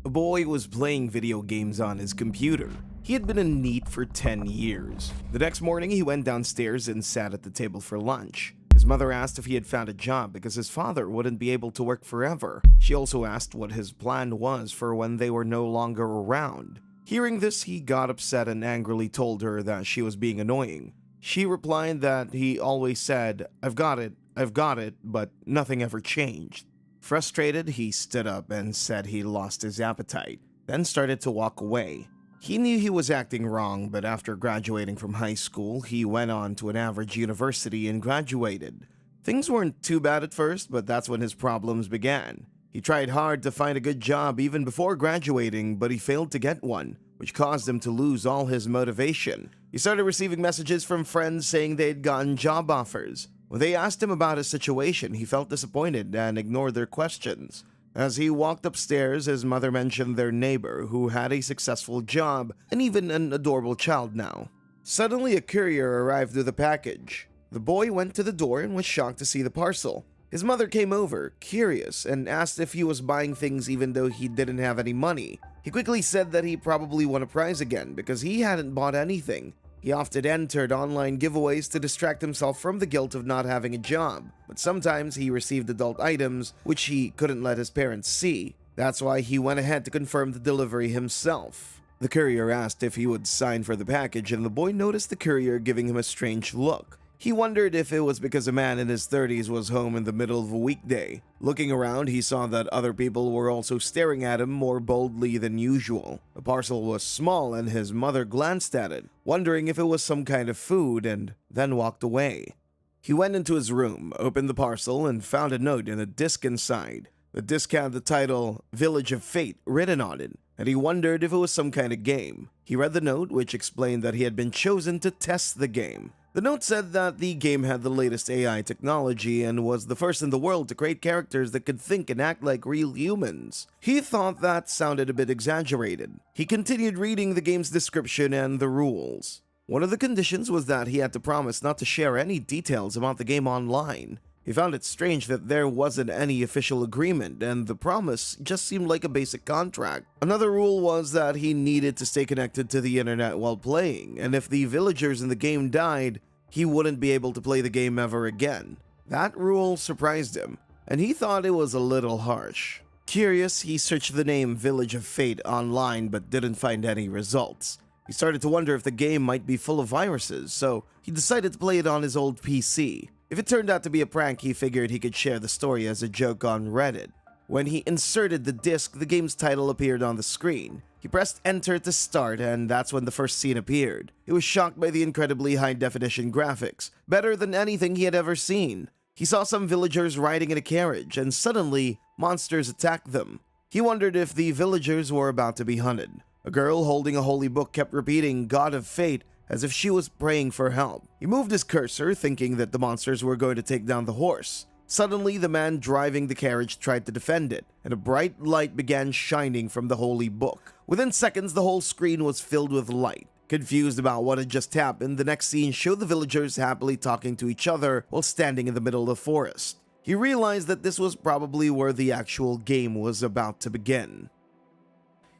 A boy was playing video games on his computer. He had been a NEET for 10 years. The next morning, he went downstairs and sat at the table for lunch. His mother asked if he had found a job because his father wouldn't be able to work forever. She also asked what his plan was for when they were no longer around. Hearing this, he got upset and angrily told her that she was being annoying. She replied that he always said, I've got it, but nothing ever changed. Frustrated, he stood up and said he lost his appetite, then started to walk away. He knew he was acting wrong, but after graduating from high school, he went on to an average university and graduated. Things weren't too bad at first, but that's when his problems began. He tried hard to find a good job even before graduating, but he failed to get one, which caused him to lose all his motivation. He started receiving messages from friends saying they'd gotten job offers. When they asked him about his situation, he felt disappointed and ignored their questions. As he walked upstairs, his mother mentioned their neighbor who had a successful job and even an adorable child now. Suddenly, a courier arrived with a package. The boy went to the door and was shocked to see the parcel. His mother came over, curious, and asked if he was buying things even though he didn't have any money. He quickly said that he probably won a prize again because he hadn't bought anything. He often entered online giveaways to distract himself from the guilt of not having a job, but sometimes he received adult items which he couldn't let his parents see. That's why he went ahead to confirm the delivery himself. The courier asked if he would sign for the package, and the boy noticed the courier giving him a strange look. He wondered if it was because a man in his 30s was home in the middle of a weekday. Looking around, he saw that other people were also staring at him more boldly than usual. The parcel was small and his mother glanced at it, wondering if it was some kind of food, and then walked away. He went into his room, opened the parcel, and found a note and a disc inside. The disc had the title, Village of Fate, written on it, and he wondered if it was some kind of game. He read the note, which explained that he had been chosen to test the game. The note said that the game had the latest AI technology and was the first in the world to create characters that could think and act like real humans. He thought that sounded a bit exaggerated. He continued reading the game's description and the rules. One of the conditions was that he had to promise not to share any details about the game online. He found it strange that there wasn't any official agreement, and the promise just seemed like a basic contract. Another rule was that he needed to stay connected to the internet while playing, and if the villagers in the game died, he wouldn't be able to play the game ever again. That rule surprised him, and he thought it was a little harsh. Curious, he searched the name Village of Fate online but didn't find any results. He started to wonder if the game might be full of viruses, so he decided to play it on his old PC. If it turned out to be a prank, he figured he could share the story as a joke on Reddit. When he inserted the disc, the game's title appeared on the screen. He pressed enter to start, and that's when the first scene appeared. He was shocked by the incredibly high-definition graphics, better than anything he had ever seen. He saw some villagers riding in a carriage, and suddenly, monsters attacked them. He wondered if the villagers were about to be hunted. A girl holding a holy book kept repeating God of Fate as if she was praying for help. He moved his cursor, thinking that the monsters were going to take down the horse. Suddenly, the man driving the carriage tried to defend it, and a bright light began shining from the holy book. Within seconds, the whole screen was filled with light. Confused about what had just happened, the next scene showed the villagers happily talking to each other while standing in the middle of the forest. He realized that this was probably where the actual game was about to begin.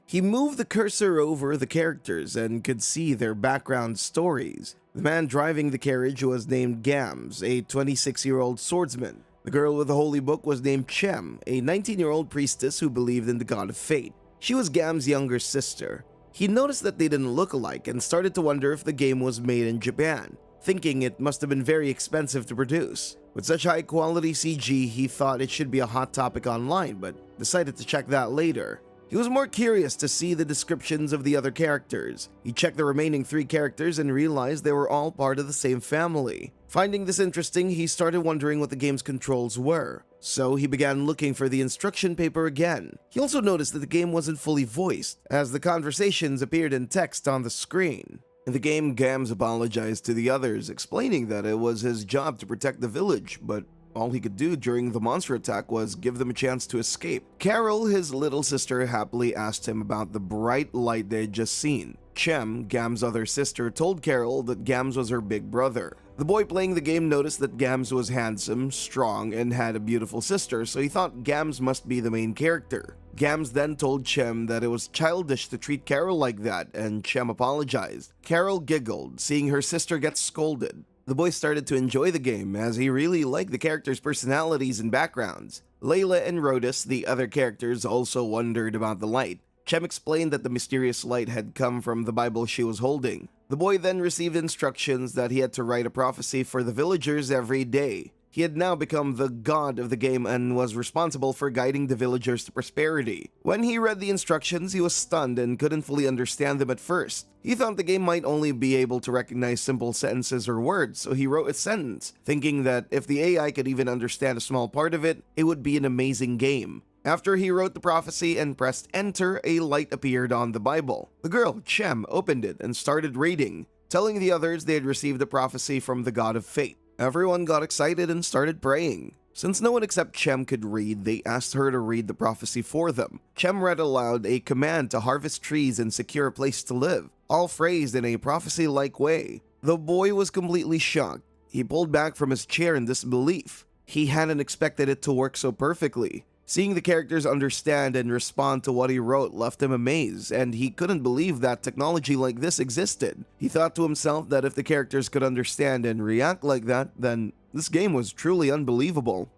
He moved the cursor over the characters and could see their background stories. The man driving the carriage was named Gams, a 26-year-old swordsman. The girl with the holy book was named Chem, a 19-year-old priestess who believed in the god of fate. She was Gam's younger sister. He noticed that they didn't look alike and started to wonder if the game was made in Japan, thinking it must have been very expensive to produce. With such high-quality CG, he thought it should be a hot topic online, but decided to check that later. He was more curious to see the descriptions of the other characters. He checked the remaining 3 characters and realized they were all part of the same family. Finding this interesting, he started wondering what the game's controls were. So he began looking for the instruction paper again. He also noticed that the game wasn't fully voiced, as the conversations appeared in text on the screen. In the game, Gams apologized to the others, explaining that it was his job to protect the village, but all he could do during the monster attack was give them a chance to escape. Carol, his little sister, happily asked him about the bright light they had just seen. Chem, Gam's other sister, told Carol that Gams was her big brother. The boy playing the game noticed that Gams was handsome, strong, and had a beautiful sister, so he thought Gams must be the main character. Gams then told Chem that it was childish to treat Carol like that, and Chem apologized. Carol giggled, seeing her sister get scolded. The boy started to enjoy the game, as he really liked the characters' personalities and backgrounds. Layla and Rhodus, the other characters, also wondered about the light. Chem explained that the mysterious light had come from the Bible she was holding. The boy then received instructions that he had to write a prophecy for the villagers every day. He had now become the god of the game and was responsible for guiding the villagers to prosperity. When he read the instructions, he was stunned and couldn't fully understand them at first. He thought the game might only be able to recognize simple sentences or words, so he wrote a sentence, thinking that if the AI could even understand a small part of it, it would be an amazing game. After he wrote the prophecy and pressed enter, a light appeared on the Bible. The girl, Chem, opened it and started reading, telling the others they had received a prophecy from the god of fate. Everyone got excited and started praying. Since no one except Chem could read, they asked her to read the prophecy for them. Chem read aloud a command to harvest trees and secure a place to live, all phrased in a prophecy-like way. The boy was completely shocked. He pulled back from his chair in disbelief. He hadn't expected it to work so perfectly. Seeing the characters understand and respond to what he wrote left him amazed, and he couldn't believe that technology like this existed. He thought to himself that if the characters could understand and react like that, then this game was truly unbelievable.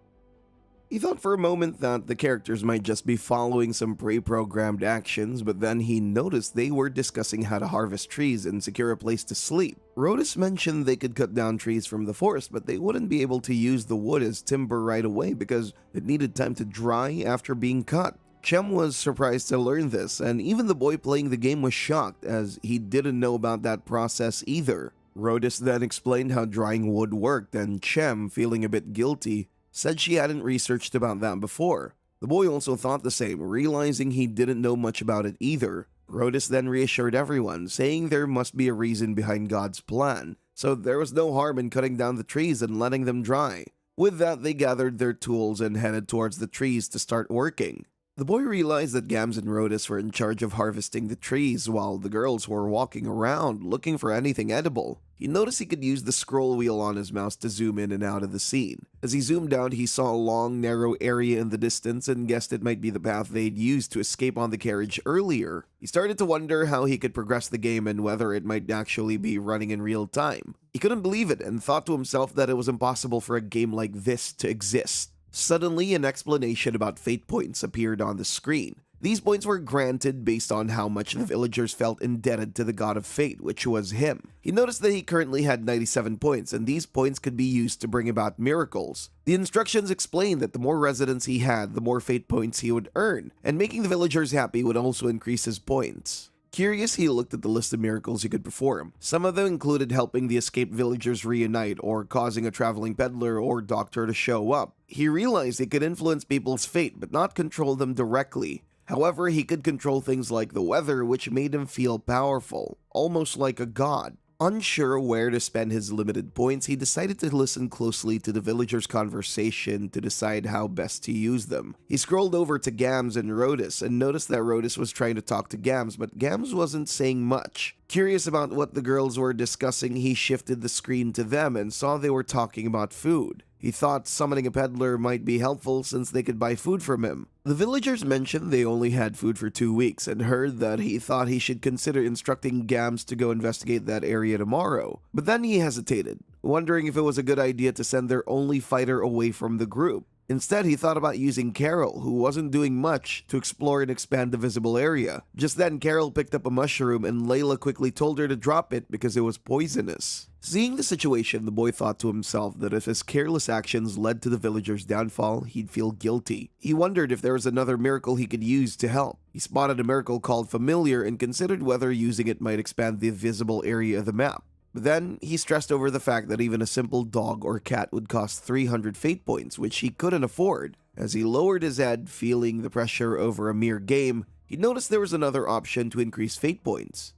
He thought for a moment that the characters might just be following some pre-programmed actions, but then he noticed they were discussing how to harvest trees and secure a place to sleep. Rhodus mentioned they could cut down trees from the forest, but they wouldn't be able to use the wood as timber right away because it needed time to dry after being cut. Chem was surprised to learn this, and even the boy playing the game was shocked as he didn't know about that process either. Rhodus then explained how drying wood worked, and Chem, feeling a bit guilty, said she hadn't researched about that before. The boy also thought the same, realizing he didn't know much about it either. Rhodus then reassured everyone, saying there must be a reason behind God's plan, so there was no harm in cutting down the trees and letting them dry. With that, they gathered their tools and headed towards the trees to start working. The boy realized that Gams and Rhodus were in charge of harvesting the trees while the girls were walking around looking for anything edible. He noticed he could use the scroll wheel on his mouse to zoom in and out of the scene. As he zoomed out, he saw a long, narrow area in the distance and guessed it might be the path they'd used to escape on the carriage earlier. He started to wonder how he could progress the game and whether it might actually be running in real time. He couldn't believe it and thought to himself that it was impossible for a game like this to exist. Suddenly, an explanation about fate points appeared on the screen. These points were granted based on how much the villagers felt indebted to the god of fate, which was him. He noticed that he currently had 97 points, and these points could be used to bring about miracles. The instructions explained that the more residents he had, the more fate points he would earn, and making the villagers happy would also increase his points. Curious, he looked at the list of miracles he could perform. Some of them included helping the escaped villagers reunite, or causing a traveling peddler or doctor to show up. He realized he could influence people's fate, but not control them directly. However, he could control things like the weather, which made him feel powerful, almost like a god. Unsure where to spend his limited points, he decided to listen closely to the villagers' conversation to decide how best to use them. He scrolled over to Gams and Rhodus and noticed that Rhodus was trying to talk to Gams, but Gams wasn't saying much. Curious about what the girls were discussing, he shifted the screen to them and saw they were talking about food. He thought summoning a peddler might be helpful since they could buy food from him. The villagers mentioned they only had food for 2 weeks and heard that he thought he should consider instructing Gams to go investigate that area tomorrow. But then he hesitated, wondering if it was a good idea to send their only fighter away from the group. Instead, he thought about using Carol, who wasn't doing much, to explore and expand the visible area. Just then, Carol picked up a mushroom and Layla quickly told her to drop it because it was poisonous. Seeing the situation, the boy thought to himself that if his careless actions led to the villagers' downfall, he'd feel guilty. He wondered if there was another miracle he could use to help. He spotted a miracle called Familiar and considered whether using it might expand the visible area of the map. But then, he stressed over the fact that even a simple dog or cat would cost 300 fate points, which he couldn't afford. As he lowered his head, feeling the pressure over a mere game, he noticed there was another option to increase fate points: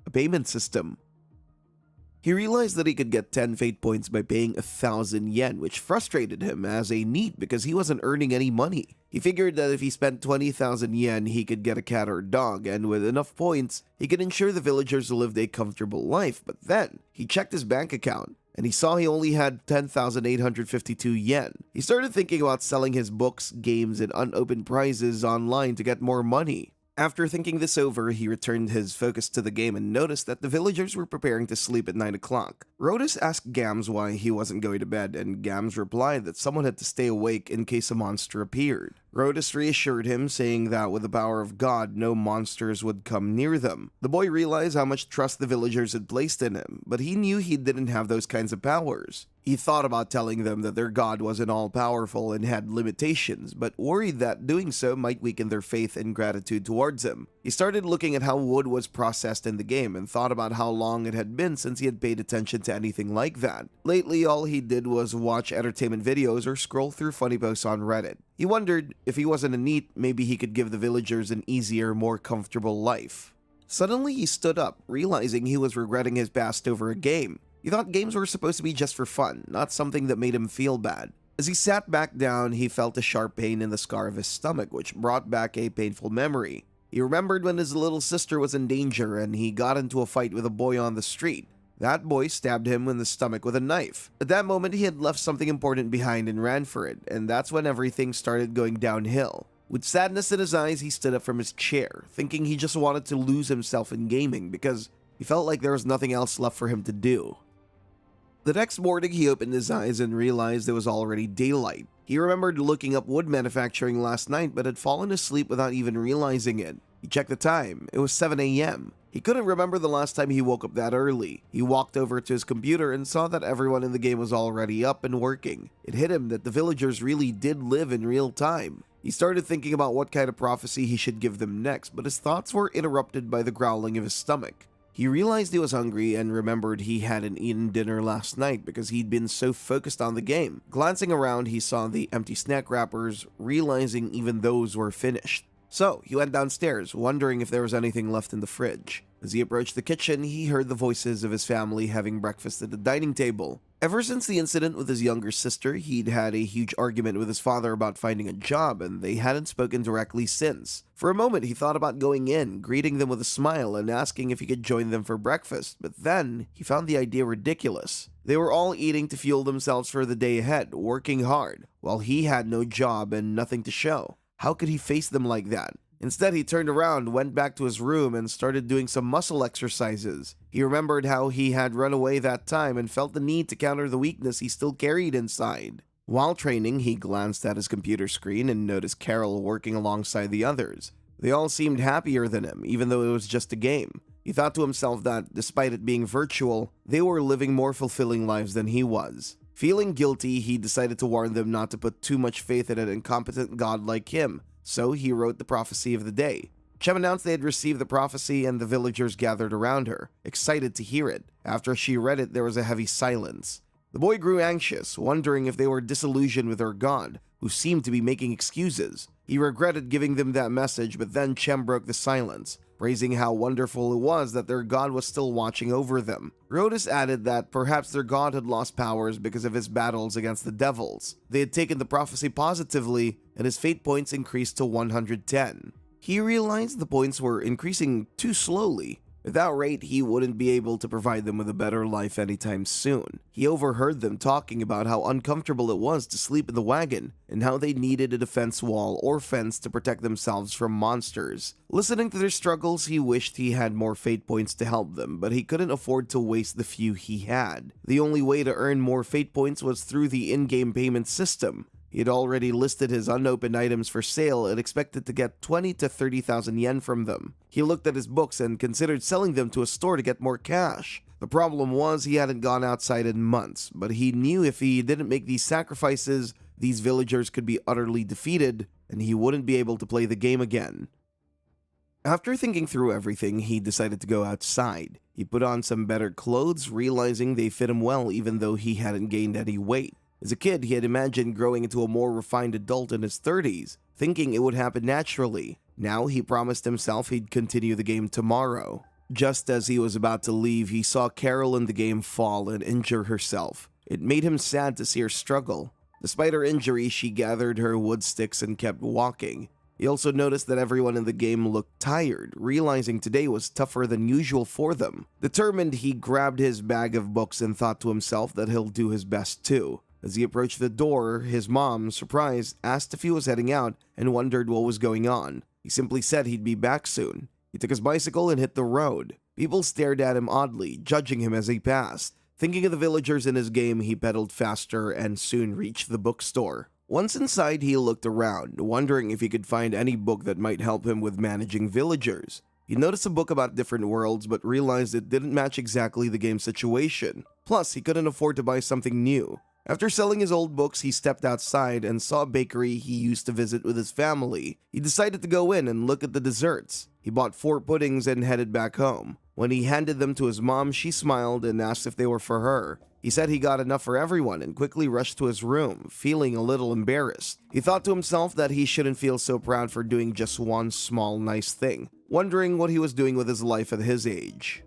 a payment system. He realized that he could get 10 fate points by paying 1,000 yen, which frustrated him as a NEET because he wasn't earning any money. He figured that if he spent 20,000 yen, he could get a cat or dog, and with enough points, he could ensure the villagers lived a comfortable life. But then, he checked his bank account, and he saw he only had 10,852 yen. He started thinking about selling his books, games, and unopened prizes online to get more money. After thinking this over, he returned his focus to the game and noticed that the villagers were preparing to sleep at 9 o'clock. Rhodus asked Gams why he wasn't going to bed, and Gams replied that someone had to stay awake in case a monster appeared. Rhodus reassured him, saying that with the power of God, no monsters would come near them. The boy realized how much trust the villagers had placed in him, but he knew he didn't have those kinds of powers. He thought about telling them that their god wasn't all-powerful and had limitations, but worried that doing so might weaken their faith and gratitude towards him. He started looking at how wood was processed in the game and thought about how long it had been since he had paid attention to anything like that. Lately, all he did was watch entertainment videos or scroll through funny posts on Reddit. He wondered if he wasn't a NEET, maybe he could give the villagers an easier, more comfortable life. Suddenly, he stood up, realizing he was regretting his past over a game. He thought games were supposed to be just for fun, not something that made him feel bad. As he sat back down, he felt a sharp pain in the scar of his stomach, which brought back a painful memory. He remembered when his little sister was in danger and he got into a fight with a boy on the street. That boy stabbed him in the stomach with a knife. At that moment, he had left something important behind and ran for it, and that's when everything started going downhill. With sadness in his eyes, he stood up from his chair, thinking he just wanted to lose himself in gaming because he felt like there was nothing else left for him to do. The next morning, he opened his eyes and realized it was already daylight. He remembered looking up wood manufacturing last night, but had fallen asleep without even realizing it. He checked the time. It was 7 a.m. He couldn't remember the last time he woke up that early. He walked over to his computer and saw that everyone in the game was already up and working. It hit him that the villagers really did live in real time. He started thinking about what kind of prophecy he should give them next, but his thoughts were interrupted by the growling of his stomach. He realized he was hungry and remembered he hadn't eaten dinner last night because he'd been so focused on the game. Glancing around, he saw the empty snack wrappers, realizing even those were finished. So, he went downstairs, wondering if there was anything left in the fridge. As he approached the kitchen, he heard the voices of his family having breakfast at the dining table. Ever since the incident with his younger sister, he'd had a huge argument with his father about finding a job, and they hadn't spoken directly since. For a moment, he thought about going in, greeting them with a smile, and asking if he could join them for breakfast, but then he found the idea ridiculous. They were all eating to fuel themselves for the day ahead, working hard, while he had no job and nothing to show. How could he face them like that? Instead, he turned around, went back to his room, and started doing some muscle exercises. He remembered how he had run away that time and felt the need to counter the weakness he still carried inside. While training, he glanced at his computer screen and noticed Carol working alongside the others. They all seemed happier than him, even though it was just a game. He thought to himself that, despite it being virtual, they were living more fulfilling lives than he was. Feeling guilty, he decided to warn them not to put too much faith in an incompetent god like him. So he wrote the prophecy of the day. Chem announced they had received the prophecy and the villagers gathered around her, excited to hear it. After she read it, there was a heavy silence. The boy grew anxious, wondering if they were disillusioned with their god, who seemed to be making excuses. He regretted giving them that message, but then Chem broke the silence, praising how wonderful it was that their god was still watching over them. Rhodus added that perhaps their god had lost powers because of his battles against the devils. They had taken the prophecy positively, and his fate points increased to 110. He realized the points were increasing too slowly. At that rate, he wouldn't be able to provide them with a better life anytime soon. He overheard them talking about how uncomfortable it was to sleep in the wagon, and how they needed a defense wall or fence to protect themselves from monsters. Listening to their struggles, he wished he had more fate points to help them, but he couldn't afford to waste the few he had. The only way to earn more fate points was through the in-game payment system. He had already listed his unopened items for sale and expected to get 20 to 30,000 yen from them. He looked at his books and considered selling them to a store to get more cash. The problem was he hadn't gone outside in months, but he knew if he didn't make these sacrifices, these villagers could be utterly defeated, and he wouldn't be able to play the game again. After thinking through everything, he decided to go outside. He put on some better clothes, realizing they fit him well even though he hadn't gained any weight. As a kid, he had imagined growing into a more refined adult in his 30s, thinking it would happen naturally. Now he promised himself he'd continue the game tomorrow. Just as he was about to leave, he saw Carol in the game fall and injure herself. It made him sad to see her struggle. Despite her injury, she gathered her wood sticks and kept walking. He also noticed that everyone in the game looked tired, realizing today was tougher than usual for them. Determined, he grabbed his bag of books and thought to himself that he'll do his best too. As he approached the door, his mom, surprised, asked if he was heading out and wondered what was going on. He simply said he'd be back soon. He took his bicycle and hit the road. People stared at him oddly, judging him as he passed. Thinking of the villagers in his game, he pedaled faster and soon reached the bookstore. Once inside, he looked around, wondering if he could find any book that might help him with managing villagers. He noticed a book about different worlds but realized it didn't match exactly the game's situation. Plus, he couldn't afford to buy something new. After selling his old books, he stepped outside and saw a bakery he used to visit with his family. He decided to go in and look at the desserts. He bought 4 puddings and headed back home. When he handed them to his mom, she smiled and asked if they were for her. He said he got enough for everyone and quickly rushed to his room, feeling a little embarrassed. He thought to himself that he shouldn't feel so proud for doing just one small nice thing, wondering what he was doing with his life at his age.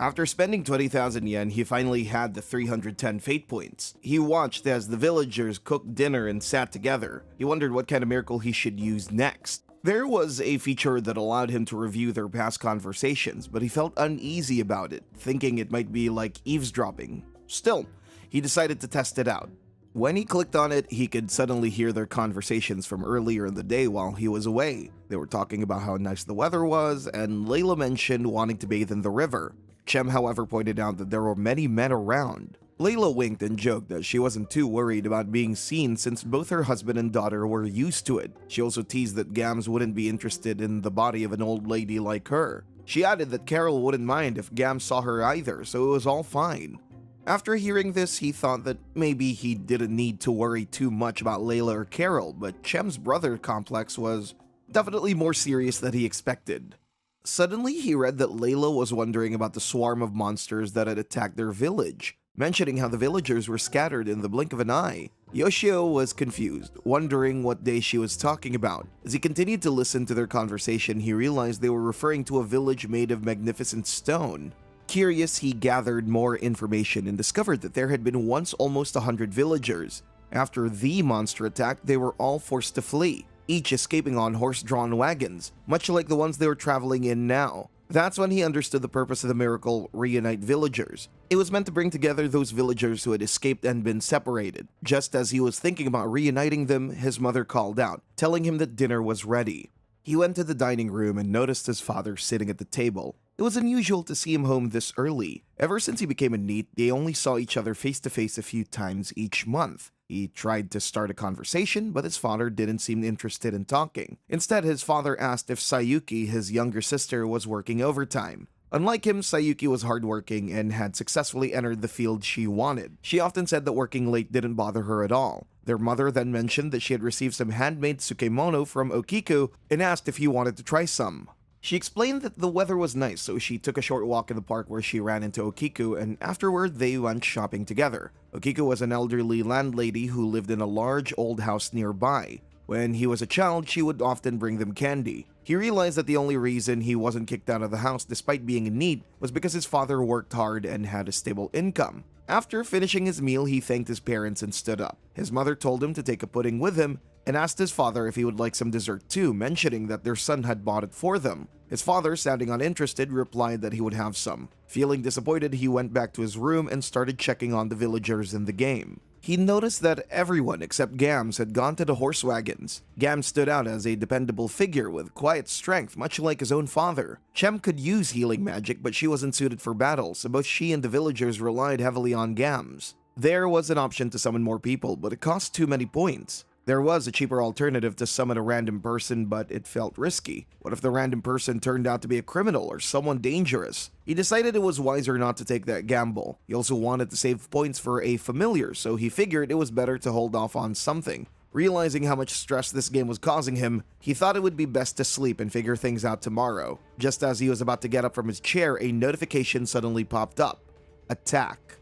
After spending 20,000 yen, he finally had the 310 fate points. He watched as the villagers cooked dinner and sat together. He wondered what kind of miracle he should use next. There was a feature that allowed him to review their past conversations, but he felt uneasy about it, thinking it might be like eavesdropping. Still, he decided to test it out. When he clicked on it, he could suddenly hear their conversations from earlier in the day while he was away. They were talking about how nice the weather was, and Layla mentioned wanting to bathe in the river. Chem, however, pointed out that there were many men around. Layla winked and joked that she wasn't too worried about being seen since both her husband and daughter were used to it. She also teased that Gams wouldn't be interested in the body of an old lady like her. She added that Carol wouldn't mind if Gams saw her either, so it was all fine. After hearing this, he thought that maybe he didn't need to worry too much about Layla or Carol, but Chem's brother complex was definitely more serious than he expected. Suddenly, he read that Layla was wondering about the swarm of monsters that had attacked their village, mentioning how the villagers were scattered in the blink of an eye. Yoshio was confused, wondering what day she was talking about. As he continued to listen to their conversation, he realized they were referring to a village made of magnificent stone. Curious, he gathered more information and discovered that there had been once almost 100 villagers. After the monster attack, they were all forced to flee, each escaping on horse-drawn wagons, much like the ones they were traveling in now. That's when he understood the purpose of the miracle, Reunite Villagers. It was meant to bring together those villagers who had escaped and been separated. Just as he was thinking about reuniting them, his mother called out, telling him that dinner was ready. He went to the dining room and noticed his father sitting at the table. It was unusual to see him home this early. Ever since he became a NEET, they only saw each other face to face a few times each month. He tried to start a conversation, but his father didn't seem interested in talking. Instead, his father asked if Sayuki, his younger sister, was working overtime. Unlike him, Sayuki was hardworking and had successfully entered the field she wanted. She often said that working late didn't bother her at all. Their mother then mentioned that she had received some handmade tsukemono from Okiku and asked if he wanted to try some. She explained that the weather was nice, so she took a short walk in the park where she ran into Okiku, and afterward they went shopping together. Okiku was an elderly landlady who lived in a large old house nearby. When he was a child, she would often bring them candy. He realized that the only reason he wasn't kicked out of the house despite being in need was because his father worked hard and had a stable income. After finishing his meal, he thanked his parents and stood up. His mother told him to take a pudding with him and asked his father if he would like some dessert too, mentioning that their son had bought it for them. His father, sounding uninterested, replied that he would have some. Feeling disappointed, he went back to his room and started checking on the villagers in the game. He noticed that everyone except Gams had gone to the horse wagons. Gams stood out as a dependable figure with quiet strength, much like his own father. Chem could use healing magic, but she wasn't suited for battle, so both she and the villagers relied heavily on Gams. There was an option to summon more people, but it cost too many points. There was a cheaper alternative to summon a random person, but it felt risky. What if the random person turned out to be a criminal or someone dangerous? He decided it was wiser not to take that gamble. He also wanted to save points for a familiar, so he figured it was better to hold off on something. Realizing how much stress this game was causing him, he thought it would be best to sleep and figure things out tomorrow. Just as he was about to get up from his chair, a notification suddenly popped up. Attack.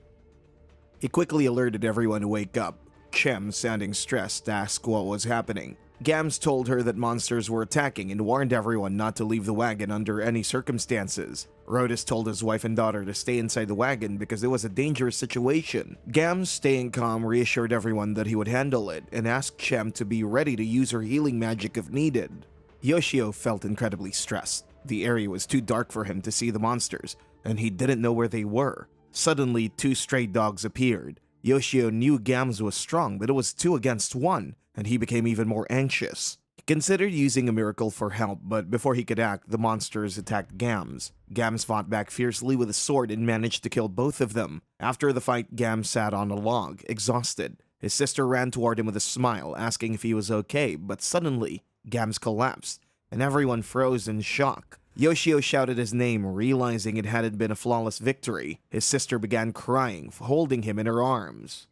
He quickly alerted everyone to wake up. Chem, sounding stressed, asked what was happening. Gams told her that monsters were attacking and warned everyone not to leave the wagon under any circumstances. Rodis told his wife and daughter to stay inside the wagon because it was a dangerous situation. Gams, staying calm, reassured everyone that he would handle it and asked Chem to be ready to use her healing magic if needed. Yoshio felt incredibly stressed. The area was too dark for him to see the monsters, and he didn't know where they were. Suddenly, 2 stray dogs appeared. Yoshio knew Gams was strong, but it was 2 against 1, and he became even more anxious. He considered using a miracle for help, but before he could act, the monsters attacked Gams. Gams fought back fiercely with a sword and managed to kill both of them. After the fight, Gams sat on a log, exhausted. His sister ran toward him with a smile, asking if he was okay, but suddenly, Gams collapsed, and everyone froze in shock. Yoshio shouted his name, realizing it hadn't been a flawless victory. His sister began crying, holding him in her arms.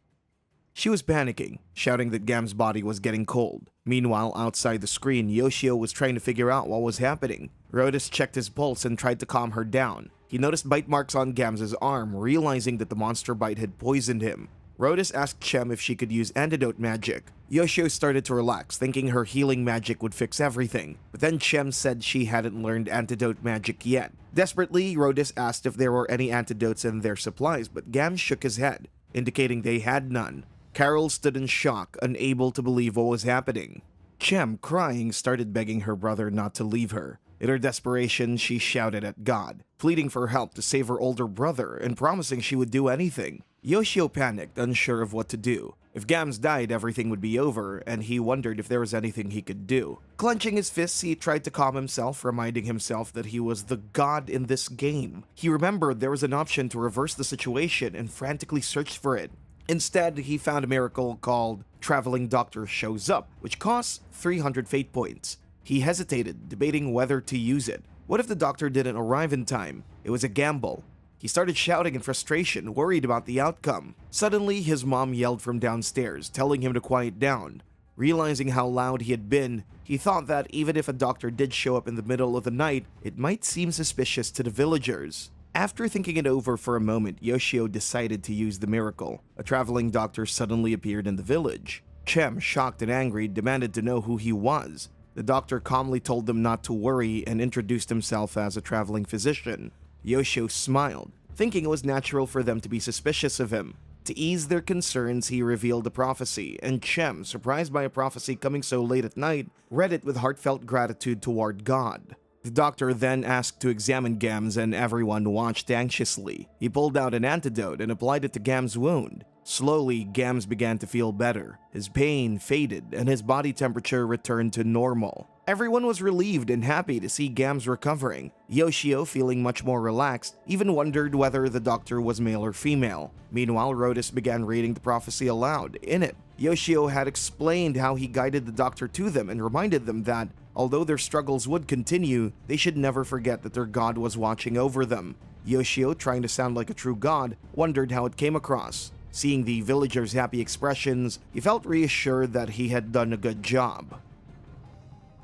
She was panicking, shouting that Gams' body was getting cold. Meanwhile, outside the screen, Yoshio was trying to figure out what was happening. Rodis checked his pulse and tried to calm her down. He noticed bite marks on Gams' arm, realizing that the monster bite had poisoned him. Rodis asked Chem if she could use antidote magic. Yoshio started to relax, thinking her healing magic would fix everything. But then Chem said she hadn't learned antidote magic yet. Desperately, Rodis asked if there were any antidotes in their supplies, but Gams shook his head, indicating they had none. Carol stood in shock, unable to believe what was happening. Chem, crying, started begging her brother not to leave her. In her desperation, she shouted at God, pleading for help to save her older brother and promising she would do anything. Yoshio panicked, unsure of what to do. If Gams died, everything would be over, and he wondered if there was anything he could do. Clenching his fists, he tried to calm himself, reminding himself that he was the god in this game. He remembered there was an option to reverse the situation and frantically searched for it. Instead, he found a miracle called Traveling Doctor Shows Up, which costs 300 fate points. He hesitated, debating whether to use it. What if the doctor didn't arrive in time? It was a gamble. He started shouting in frustration, worried about the outcome. Suddenly, his mom yelled from downstairs, telling him to quiet down. Realizing how loud he had been, he thought that even if a doctor did show up in the middle of the night, it might seem suspicious to the villagers. After thinking it over for a moment, Yoshio decided to use the miracle. A traveling doctor suddenly appeared in the village. Chem, shocked and angry, demanded to know who he was. The doctor calmly told them not to worry and introduced himself as a traveling physician. Yoshio smiled, thinking it was natural for them to be suspicious of him. To ease their concerns, he revealed a prophecy, and Chem, surprised by a prophecy coming so late at night, read it with heartfelt gratitude toward God. The doctor then asked to examine Gams, and everyone watched anxiously. He pulled out an antidote and applied it to Gams' wound. Slowly, Gams began to feel better. His pain faded, and his body temperature returned to normal. Everyone was relieved and happy to see Gams recovering. Yoshio, feeling much more relaxed, even wondered whether the doctor was male or female. Meanwhile, Rodis began reading the prophecy aloud. In it, Yoshio had explained how he guided the doctor to them and reminded them that, although their struggles would continue, they should never forget that their god was watching over them. Yoshio, trying to sound like a true god, wondered how it came across. Seeing the villagers' happy expressions, he felt reassured that he had done a good job.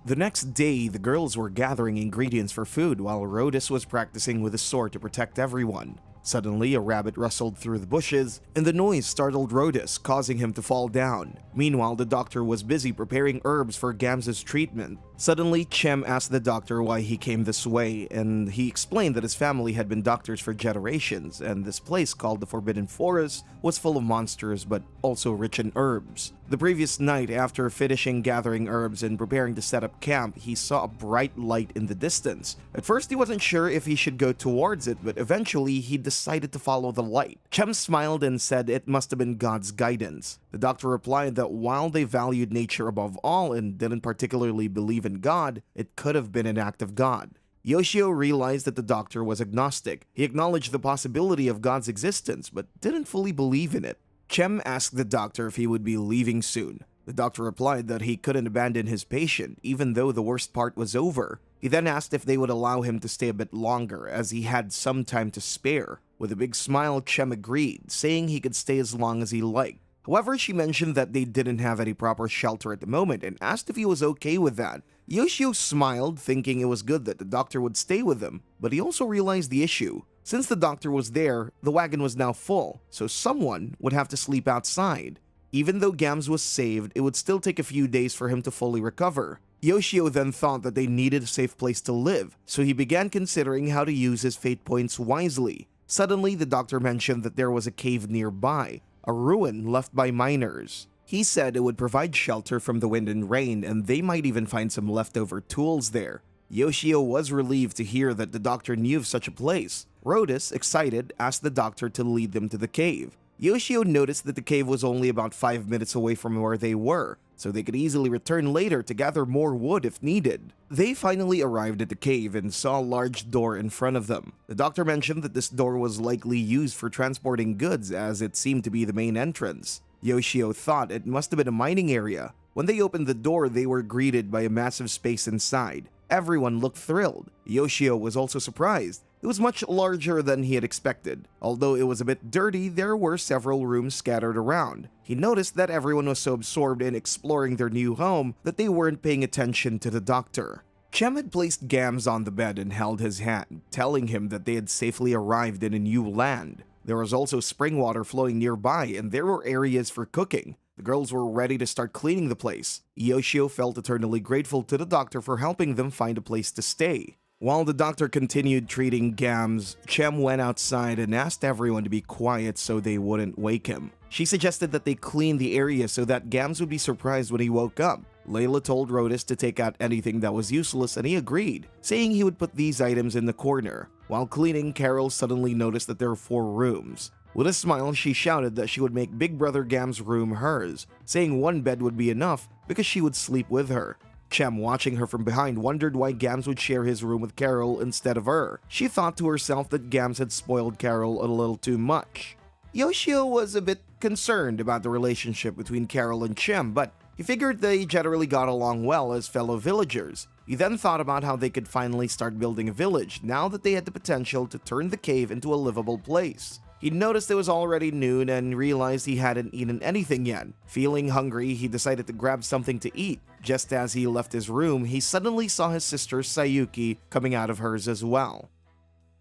The next day, the girls were gathering ingredients for food while Rodis was practicing with a sword to protect everyone. Suddenly, a rabbit rustled through the bushes, and the noise startled Rodis, causing him to fall down. Meanwhile, the doctor was busy preparing herbs for Gams' treatment. Suddenly, Chem asked the doctor why he came this way, and he explained that his family had been doctors for generations, and this place called the Forbidden Forest was full of monsters, but also rich in herbs. The previous night, after finishing gathering herbs and preparing to set up camp, he saw a bright light in the distance. At first, he wasn't sure if he should go towards it, but eventually, he decided to follow the light. Chem smiled and said it must have been God's guidance. The doctor replied that while they valued nature above all and didn't particularly believe in God, it could have been an act of God. Yoshio realized that the doctor was agnostic. He acknowledged the possibility of God's existence, but didn't fully believe in it. Chem asked the doctor if he would be leaving soon. The doctor replied that he couldn't abandon his patient, even though the worst part was over. He then asked if they would allow him to stay a bit longer, as he had some time to spare. With a big smile, Chem agreed, saying he could stay as long as he liked. However, she mentioned that they didn't have any proper shelter at the moment and asked if he was okay with that. Yoshio smiled, thinking it was good that the doctor would stay with them, but he also realized the issue. Since the doctor was there, the wagon was now full, so someone would have to sleep outside. Even though Gams was saved, it would still take a few days for him to fully recover. Yoshio then thought that they needed a safe place to live, so he began considering how to use his fate points wisely. Suddenly, the doctor mentioned that there was a cave nearby, a ruin left by miners. He said it would provide shelter from the wind and rain, and they might even find some leftover tools there. Yoshio was relieved to hear that the doctor knew of such a place. Rhodus, excited, asked the doctor to lead them to the cave. Yoshio noticed that the cave was only about 5 minutes away from where they were, so they could easily return later to gather more wood if needed. They finally arrived at the cave and saw a large door in front of them. The doctor mentioned that this door was likely used for transporting goods, as it seemed to be the main entrance. Yoshio thought it must have been a mining area. When they opened the door, they were greeted by a massive space inside. Everyone looked thrilled. Yoshio was also surprised. It was much larger than he had expected. Although it was a bit dirty, there were several rooms scattered around. He noticed that everyone was so absorbed in exploring their new home that they weren't paying attention to the doctor. Chem had placed Gams on the bed and held his hand, telling him that they had safely arrived in a new land. There was also spring water flowing nearby, and there were areas for cooking. The girls were ready to start cleaning the place. Yoshio felt eternally grateful to the doctor for helping them find a place to stay. While the doctor continued treating Gams, Chem went outside and asked everyone to be quiet so they wouldn't wake him. She suggested that they clean the area so that Gams would be surprised when he woke up. Layla told Rhodus to take out anything that was useless, and he agreed, saying he would put these items in the corner. While cleaning, Carol suddenly noticed that there were 4 rooms. With a smile, she shouted that she would make Big Brother Gam's room hers, saying one bed would be enough because she would sleep with her. Chem, watching her from behind, wondered why Gams would share his room with Carol instead of her. She thought to herself that Gams had spoiled Carol a little too much. Yoshio was a bit concerned about the relationship between Carol and Chem, but he figured they generally got along well as fellow villagers. He then thought about how they could finally start building a village now that they had the potential to turn the cave into a livable place. He noticed it was already noon and realized he hadn't eaten anything yet. Feeling hungry, he decided to grab something to eat. Just as he left his room, he suddenly saw his sister Sayuki coming out of hers as well.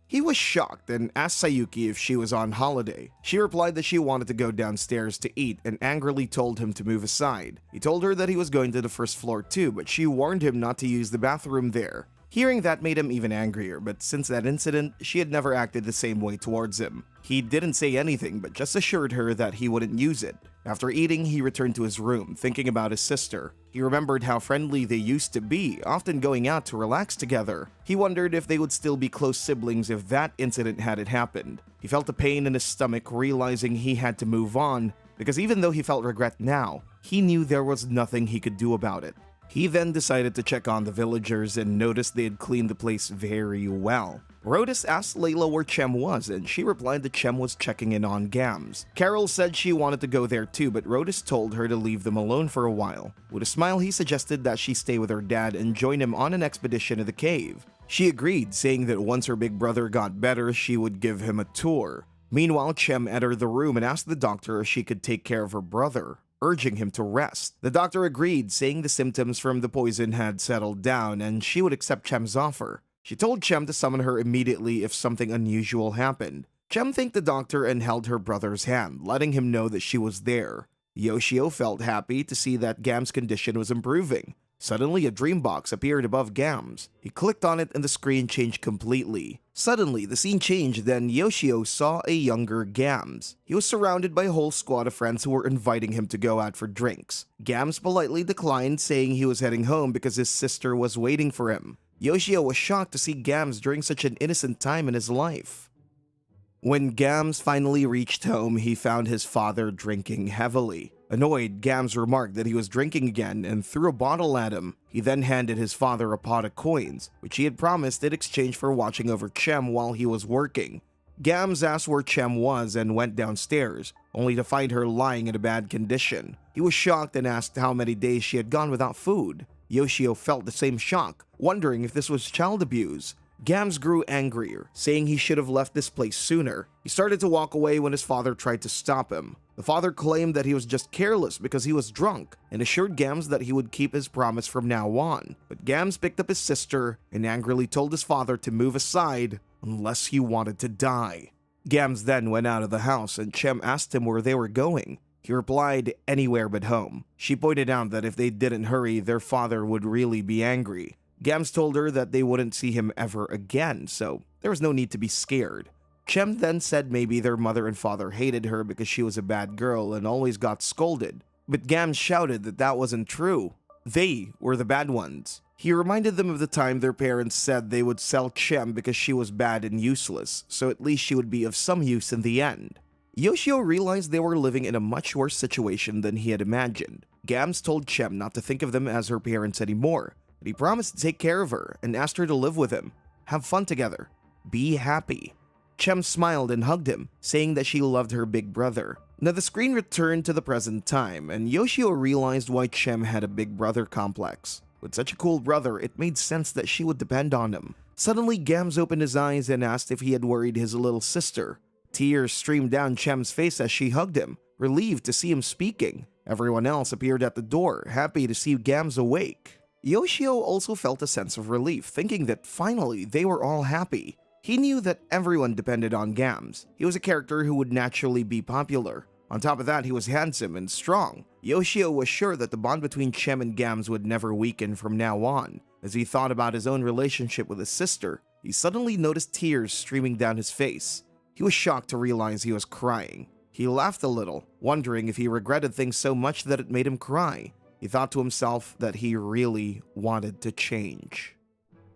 He was shocked and asked Sayuki if she was on holiday. She replied that she wanted to go downstairs to eat and angrily told him to move aside. He told her that he was going to the first floor too, but she warned him not to use the bathroom there. Hearing that made him even angrier, but since that incident, she had never acted the same way towards him. He didn't say anything, but just assured her that he wouldn't use it. After eating, he returned to his room, thinking about his sister. He remembered how friendly they used to be, often going out to relax together. He wondered if they would still be close siblings if that incident hadn't happened. He felt a pain in his stomach, realizing he had to move on, because even though he felt regret now, he knew there was nothing he could do about it. He then decided to check on the villagers and noticed they had cleaned the place very well. Rhodus asked Layla where Chem was, and she replied that Chem was checking in on Gams. Carol said she wanted to go there too, but Rhodus told her to leave them alone for a while. With a smile, he suggested that she stay with her dad and join him on an expedition to the cave. She agreed, saying that once her big brother got better, she would give him a tour. Meanwhile, Chem entered the room and asked the doctor if she could take care of her brother, urging him to rest. The doctor agreed, saying the symptoms from the poison had settled down and she would accept Chem's offer. She told Chem to summon her immediately if something unusual happened. Chem thanked the doctor and held her brother's hand, letting him know that she was there. Yoshio felt happy to see that Gam's condition was improving. Suddenly, a dream box appeared above Gams. He clicked on it and the screen changed completely. Suddenly, the scene changed, then Yoshio saw a younger Gams. He was surrounded by a whole squad of friends who were inviting him to go out for drinks. Gams politely declined, saying he was heading home because his sister was waiting for him. Yoshio was shocked to see Gams during such an innocent time in his life. When Gams finally reached home, he found his father drinking heavily. Annoyed, Gams remarked that he was drinking again and threw a bottle at him. He then handed his father a pot of coins, which he had promised in exchange for watching over Chem while he was working. Gams asked where Chem was and went downstairs, only to find her lying in a bad condition. He was shocked and asked how many days she had gone without food. Yoshio felt the same shock, wondering if this was child abuse. Gams grew angrier, saying he should have left this place sooner. He started to walk away when his father tried to stop him. The father claimed that he was just careless because he was drunk and assured Gams that he would keep his promise from now on. But Gams picked up his sister and angrily told his father to move aside unless he wanted to die. Gams then went out of the house and Chem asked him where they were going. He replied, "Anywhere but home." She pointed out that if they didn't hurry, their father would really be angry. Gams told her that they wouldn't see him ever again, so there was no need to be scared. Chem then said maybe their mother and father hated her because she was a bad girl and always got scolded. But Gams shouted that that wasn't true. They were the bad ones. He reminded them of the time their parents said they would sell Chem because she was bad and useless, so at least she would be of some use in the end. Yoshio realized they were living in a much worse situation than he had imagined. Gams told Chem not to think of them as her parents anymore, but he promised to take care of her and asked her to live with him, have fun together, be happy. Chem smiled and hugged him, saying that she loved her big brother. Now the screen returned to the present time, and Yoshio realized why Chem had a big brother complex. With such a cool brother, it made sense that she would depend on him. Suddenly, Gams opened his eyes and asked if he had worried his little sister. Tears streamed down Chem's face as she hugged him, relieved to see him speaking. Everyone else appeared at the door, happy to see Gams awake. Yoshio also felt a sense of relief, thinking that finally they were all happy. He knew that everyone depended on Gams. He was a character who would naturally be popular. On top of that, he was handsome and strong. Yoshio was sure that the bond between Chem and Gams would never weaken from now on. As he thought about his own relationship with his sister, he suddenly noticed tears streaming down his face. He was shocked to realize he was crying. He laughed a little, wondering if he regretted things so much that it made him cry. He thought to himself that he really wanted to change.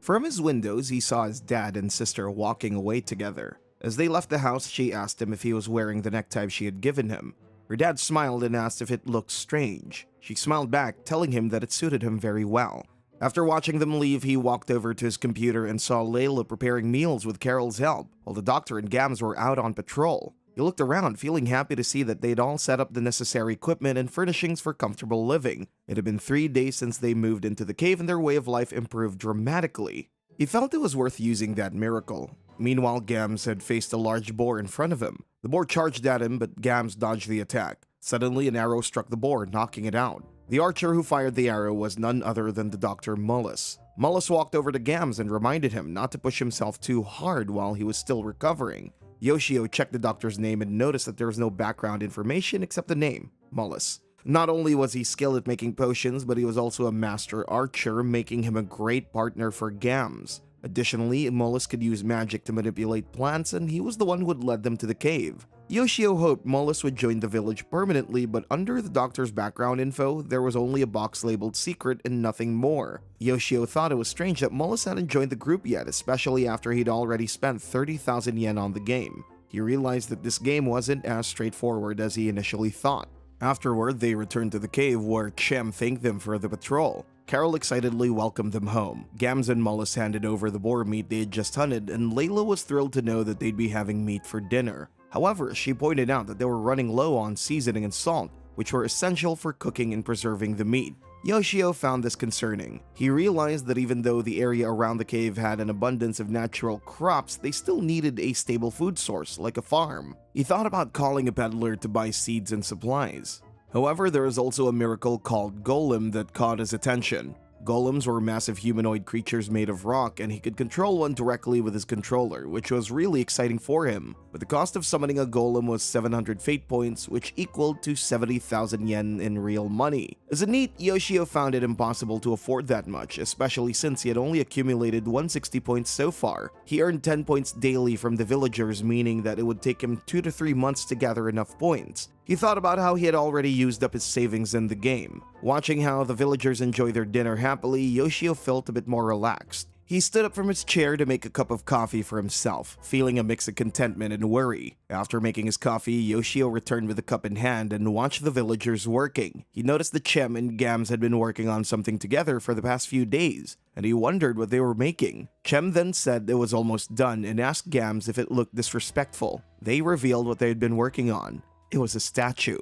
From his windows, he saw his dad and sister walking away together. As they left the house, she asked him if he was wearing the necktie she had given him. Her dad smiled and asked if it looked strange. She smiled back, telling him that it suited him very well. After watching them leave, he walked over to his computer and saw Layla preparing meals with Carol's help, while the doctor and Gams were out on patrol. He looked around, feeling happy to see that they'd all set up the necessary equipment and furnishings for comfortable living. It had been 3 days since they moved into the cave and their way of life improved dramatically. He felt it was worth using that miracle. Meanwhile, Gams had faced a large boar in front of him. The boar charged at him, but Gams dodged the attack. Suddenly, an arrow struck the boar, knocking it out. The archer who fired the arrow was none other than the Dr. Mullis. Mullis walked over to Gams and reminded him not to push himself too hard while he was still recovering. Yoshio checked the doctor's name and noticed that there was no background information except the name, Mullis. Not only was he skilled at making potions, but he was also a master archer, making him a great partner for Gams. Additionally, Mullis could use magic to manipulate plants, and he was the one who had led them to the cave. Yoshio hoped Mullis would join the village permanently, but under the doctor's background info, there was only a box labeled secret and nothing more. Yoshio thought it was strange that Mullis hadn't joined the group yet, especially after he'd already spent 30,000 yen on the game. He realized that this game wasn't as straightforward as he initially thought. Afterward, they returned to the cave where Chem thanked them for the patrol. Carol excitedly welcomed them home. Gams and Mullis handed over the boar meat they had just hunted, and Layla was thrilled to know that they'd be having meat for dinner. However, she pointed out that they were running low on seasoning and salt, which were essential for cooking and preserving the meat. Yoshio found this concerning. He realized that even though the area around the cave had an abundance of natural crops, they still needed a stable food source, like a farm. He thought about calling a peddler to buy seeds and supplies. However, there is also a miracle called Golem that caught his attention. Golems were massive humanoid creatures made of rock, and he could control one directly with his controller, which was really exciting for him. But the cost of summoning a golem was 700 fate points, which equaled to 70,000 yen in real money. As a NEET, Yoshio found it impossible to afford that much, especially since he had only accumulated 160 points so far. He earned 10 points daily from the villagers, meaning that it would take him 2 to 3 months to gather enough points. He thought about how he had already used up his savings in the game. Watching how the villagers enjoy their dinner happily, Yoshio felt a bit more relaxed. He stood up from his chair to make a cup of coffee for himself, feeling a mix of contentment and worry. After making his coffee, Yoshio returned with the cup in hand and watched the villagers working. He noticed that Chem and Gams had been working on something together for the past few days, and he wondered what they were making. Chem then said it was almost done and asked Gams if it looked disrespectful. They revealed what they had been working on. It was a statue.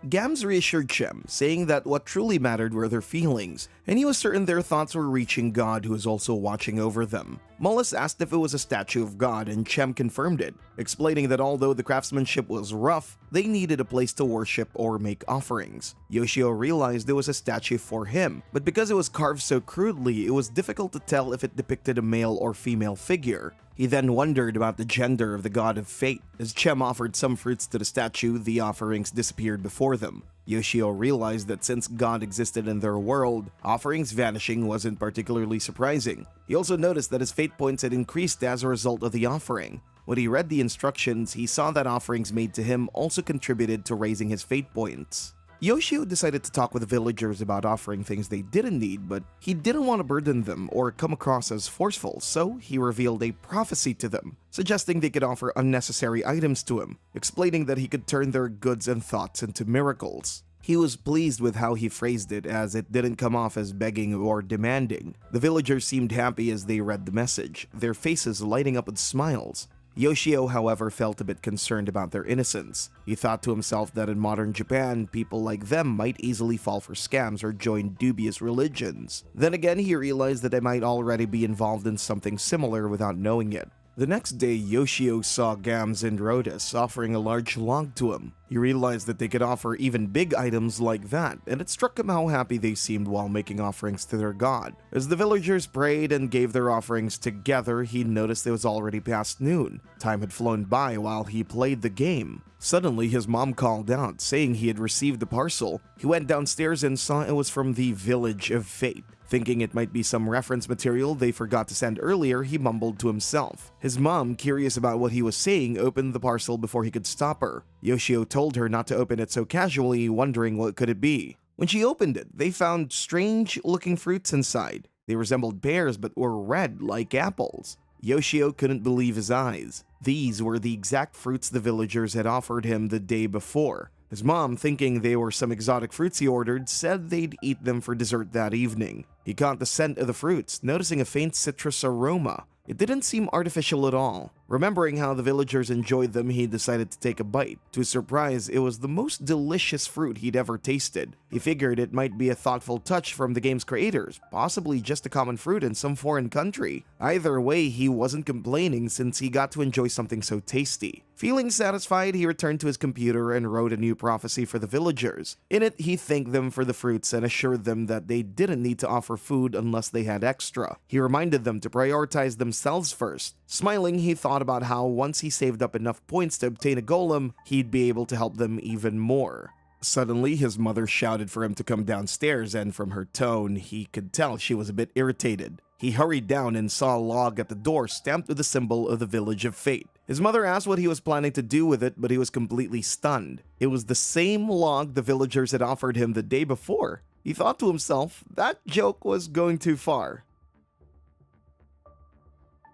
Gams reassured Chem, saying that what truly mattered were their feelings, and he was certain their thoughts were reaching God, who was also watching over them. Mullis asked if it was a statue of God, and Chem confirmed it, explaining that although the craftsmanship was rough, they needed a place to worship or make offerings. Yoshio realized it was a statue for him, but because it was carved so crudely, it was difficult to tell if it depicted a male or female figure. He then wondered about the gender of the god of fate. As Chem offered some fruits to the statue, the offerings disappeared before them. Yoshio realized that since God existed in their world, offerings vanishing wasn't particularly surprising. He also noticed that his fate points had increased as a result of the offering. When he read the instructions, he saw that offerings made to him also contributed to raising his fate points. Yoshio decided to talk with the villagers about offering things they didn't need, but he didn't want to burden them or come across as forceful, so he revealed a prophecy to them, suggesting they could offer unnecessary items to him, explaining that he could turn their goods and thoughts into miracles. He was pleased with how he phrased it, as it didn't come off as begging or demanding. The villagers seemed happy as they read the message, their faces lighting up with smiles. Yoshio, however, felt a bit concerned about their innocence. He thought to himself that in modern Japan, people like them might easily fall for scams or join dubious religions. Then again, he realized that they might already be involved in something similar without knowing it. The next day, Yoshio saw Gams and Rhodus offering a large log to him. He realized that they could offer even big items like that, and it struck him how happy they seemed while making offerings to their god. As the villagers prayed and gave their offerings together, he noticed it was already past noon. Time had flown by while he played the game. Suddenly, his mom called out, saying he had received the parcel. He went downstairs and saw it was from the Village of Fate. Thinking it might be some reference material they forgot to send earlier, he mumbled to himself. His mom, curious about what he was saying, opened the parcel before he could stop her. Yoshio told her not to open it so casually, wondering what could it be. When she opened it, they found strange-looking fruits inside. They resembled pears but were red like apples. Yoshio couldn't believe his eyes. These were the exact fruits the villagers had offered him the day before. His mom, thinking they were some exotic fruits he ordered, said they'd eat them for dessert that evening. He caught the scent of the fruits, noticing a faint citrus aroma. It didn't seem artificial at all. Remembering how the villagers enjoyed them, he decided to take a bite. To his surprise, it was the most delicious fruit he'd ever tasted. He figured it might be a thoughtful touch from the game's creators, possibly just a common fruit in some foreign country. Either way, he wasn't complaining since he got to enjoy something so tasty. Feeling satisfied, he returned to his computer and wrote a new prophecy for the villagers. In it, he thanked them for the fruits and assured them that they didn't need to offer food unless they had extra. He reminded them to prioritize themselves first. Smiling, he thought about how once he saved up enough points to obtain a golem, he'd be able to help them even more. Suddenly, his mother shouted for him to come downstairs, and from her tone, he could tell she was a bit irritated. He hurried down and saw a log at the door stamped with the symbol of the Village of Fate. His mother asked what he was planning to do with it, but he was completely stunned. It was the same log the villagers had offered him the day before. He thought to himself, that joke was going too far.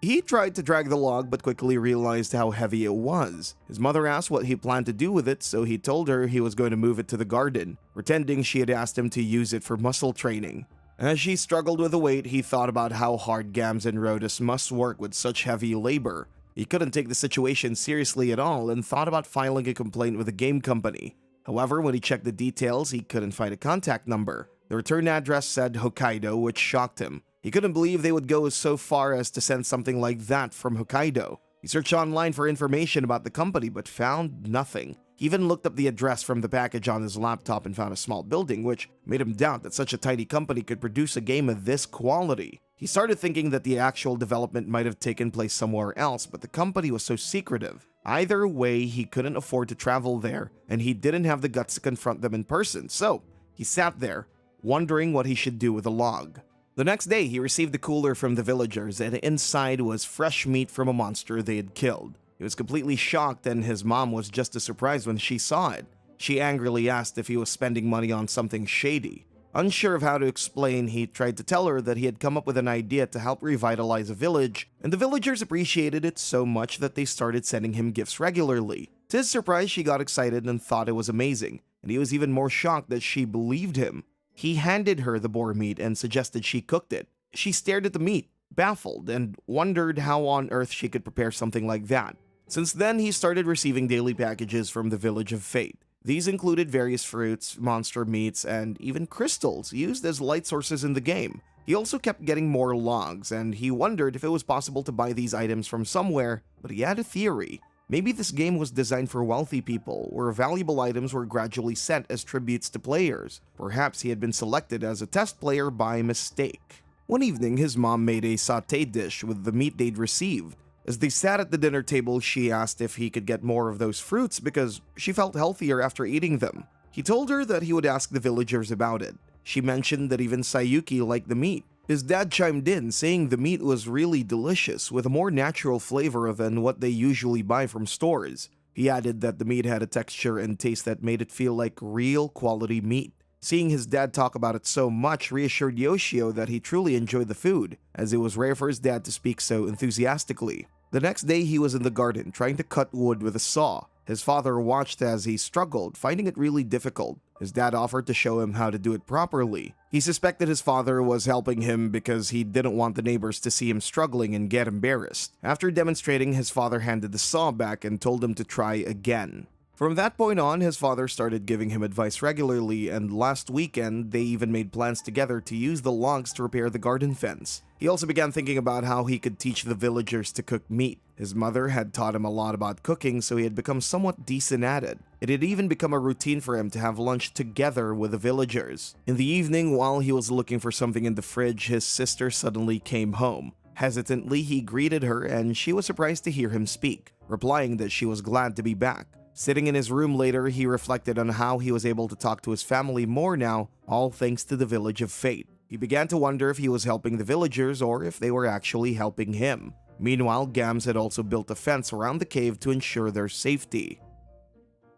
He tried to drag the log but quickly realized how heavy it was. His mother asked what he planned to do with it, so he told her he was going to move it to the garden, pretending she had asked him to use it for muscle training. As she struggled with the weight, he thought about how hard Gams and Rhodus must work with such heavy labor. He couldn't take the situation seriously at all and thought about filing a complaint with the game company. However, when he checked the details, he couldn't find a contact number. The return address said Hokkaido, which shocked him. He couldn't believe they would go so far as to send something like that from Hokkaido. He searched online for information about the company but found nothing. He even looked up the address from the package on his laptop and found a small building, which made him doubt that such a tiny company could produce a game of this quality. He started thinking that the actual development might have taken place somewhere else, but the company was so secretive. Either way, he couldn't afford to travel there, and he didn't have the guts to confront them in person, so he sat there, wondering what he should do with the log. The next day, he received the cooler from the villagers, and inside was fresh meat from a monster they had killed. He was completely shocked, and his mom was just as surprised when she saw it. She angrily asked if he was spending money on something shady. Unsure of how to explain, he tried to tell her that he had come up with an idea to help revitalize a village, and the villagers appreciated it so much that they started sending him gifts regularly. To his surprise, she got excited and thought it was amazing, and he was even more shocked that she believed him. He handed her the boar meat and suggested she cooked it. She stared at the meat, baffled, and wondered how on earth she could prepare something like that. Since then, he started receiving daily packages from the Village of Fate. These included various fruits, monster meats, and even crystals used as light sources in the game. He also kept getting more logs, and he wondered if it was possible to buy these items from somewhere, but he had a theory. Maybe this game was designed for wealthy people, where valuable items were gradually sent as tributes to players. Perhaps he had been selected as a test player by mistake. One evening, his mom made a sauté dish with the meat they'd received. As they sat at the dinner table, she asked if he could get more of those fruits because she felt healthier after eating them. He told her that he would ask the villagers about it. She mentioned that even Sayuki liked the meat. His dad chimed in, saying the meat was really delicious with a more natural flavor than what they usually buy from stores. He added that the meat had a texture and taste that made it feel like real quality meat. Seeing his dad talk about it so much reassured Yoshio that he truly enjoyed the food, as it was rare for his dad to speak so enthusiastically. The next day, he was in the garden trying to cut wood with a saw. His father watched as he struggled, finding it really difficult. His dad offered to show him how to do it properly. He suspected his father was helping him because he didn't want the neighbors to see him struggling and get embarrassed. After demonstrating, his father handed the saw back and told him to try again. From that point on, his father started giving him advice regularly, and last weekend, they even made plans together to use the logs to repair the garden fence. He also began thinking about how he could teach the villagers to cook meat. His mother had taught him a lot about cooking, so he had become somewhat decent at it. It had even become a routine for him to have lunch together with the villagers. In the evening, while he was looking for something in the fridge, his sister suddenly came home. Hesitantly, he greeted her, and she was surprised to hear him speak, replying that she was glad to be back. Sitting in his room later, he reflected on how he was able to talk to his family more now, all thanks to the Village of Fate. He began to wonder if he was helping the villagers or if they were actually helping him. Meanwhile, Gams had also built a fence around the cave to ensure their safety.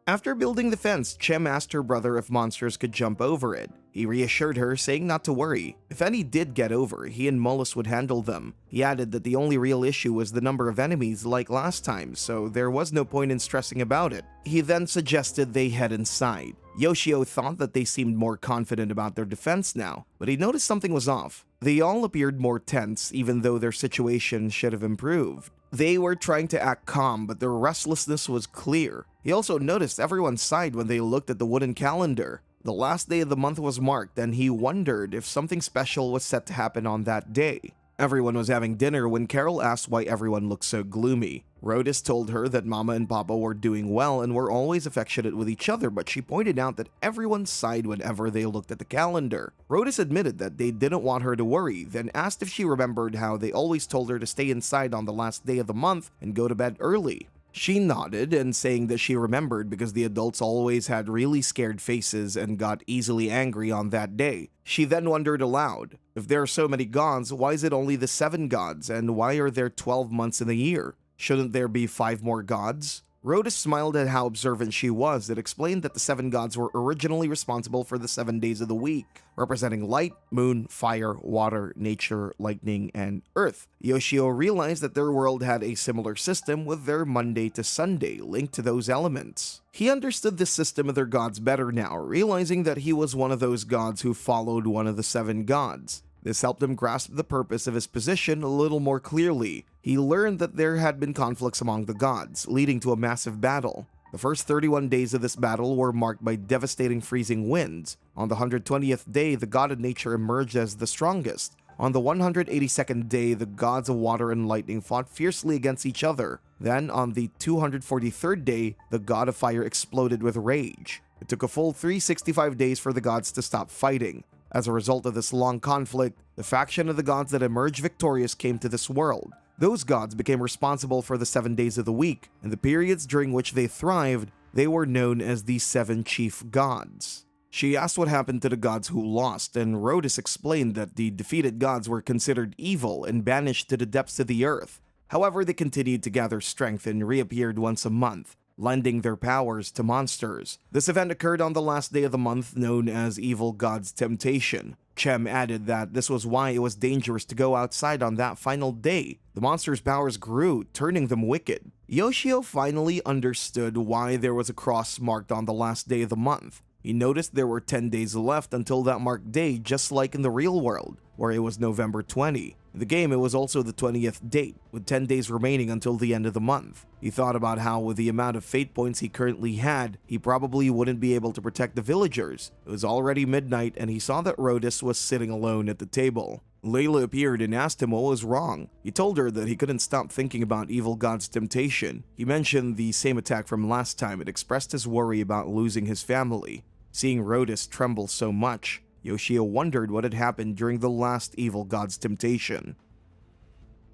After building the fence, Chem asked her brother if monsters could jump over it. He reassured her, saying not to worry. If any did get over, he and Mullis would handle them. He added that the only real issue was the number of enemies like last time, so there was no point in stressing about it. He then suggested they head inside. Yoshio thought that they seemed more confident about their defense now, but he noticed something was off. They all appeared more tense, even though their situation should have improved. They were trying to act calm, but their restlessness was clear. He also noticed everyone sighed when they looked at the wooden calendar. The last day of the month was marked, and he wondered if something special was set to happen on that day. Everyone was having dinner when Carol asked why everyone looked so gloomy. Rhodus told her that Mama and Papa were doing well and were always affectionate with each other, but she pointed out that everyone sighed whenever they looked at the calendar. Rhodus admitted that they didn't want her to worry, then asked if she remembered how they always told her to stay inside on the last day of the month and go to bed early. She nodded and saying that she remembered because the adults always had really scared faces and got easily angry on that day. She then wondered aloud, if there are so many gods, why is it only the 7 gods, and why are there 12 months in a year? Shouldn't there be 5 more gods? Rhodus smiled at how observant she was and explained that the 7 gods were originally responsible for the 7 days of the week, representing light, moon, fire, water, nature, lightning, and earth. Yoshio realized that their world had a similar system with their Monday to Sunday linked to those elements. He understood the system of their gods better now, realizing that he was one of those gods who followed one of the 7 gods. This helped him grasp the purpose of his position a little more clearly. He learned that there had been conflicts among the gods, leading to a massive battle. The first 31 days of this battle were marked by devastating freezing winds. On the 120th day, the god of nature emerged as the strongest. On the 182nd day, the gods of water and lightning fought fiercely against each other. Then, on the 243rd day, the god of fire exploded with rage. It took a full 365 days for the gods to stop fighting. As a result of this long conflict, the faction of the gods that emerged victorious came to this world. Those gods became responsible for the 7 days of the week, and the periods during which they thrived, they were known as the 7 chief gods. She asked what happened to the gods who lost, and Rhodus explained that the defeated gods were considered evil and banished to the depths of the earth. However, they continued to gather strength and reappeared once a month, lending their powers to monsters. This event occurred on the last day of the month, known as Evil God's Temptation. Chem added that this was why it was dangerous to go outside on that final day. The monsters' powers grew, turning them wicked. Yoshio finally understood why there was a cross marked on the last day of the month. He noticed there were 10 days left until that marked day, just like in the real world, where it was November 20. In the game, it was also the 20th date, with 10 days remaining until the end of the month. He thought about how, with the amount of fate points he currently had, he probably wouldn't be able to protect the villagers. It was already midnight, and he saw that Rhodus was sitting alone at the table. Layla appeared and asked him what was wrong. He told her that he couldn't stop thinking about Evil God's temptation. He mentioned the same attack from last time and expressed his worry about losing his family. Seeing Rhodus tremble so much, Yoshio wondered what had happened during the last Evil God's temptation.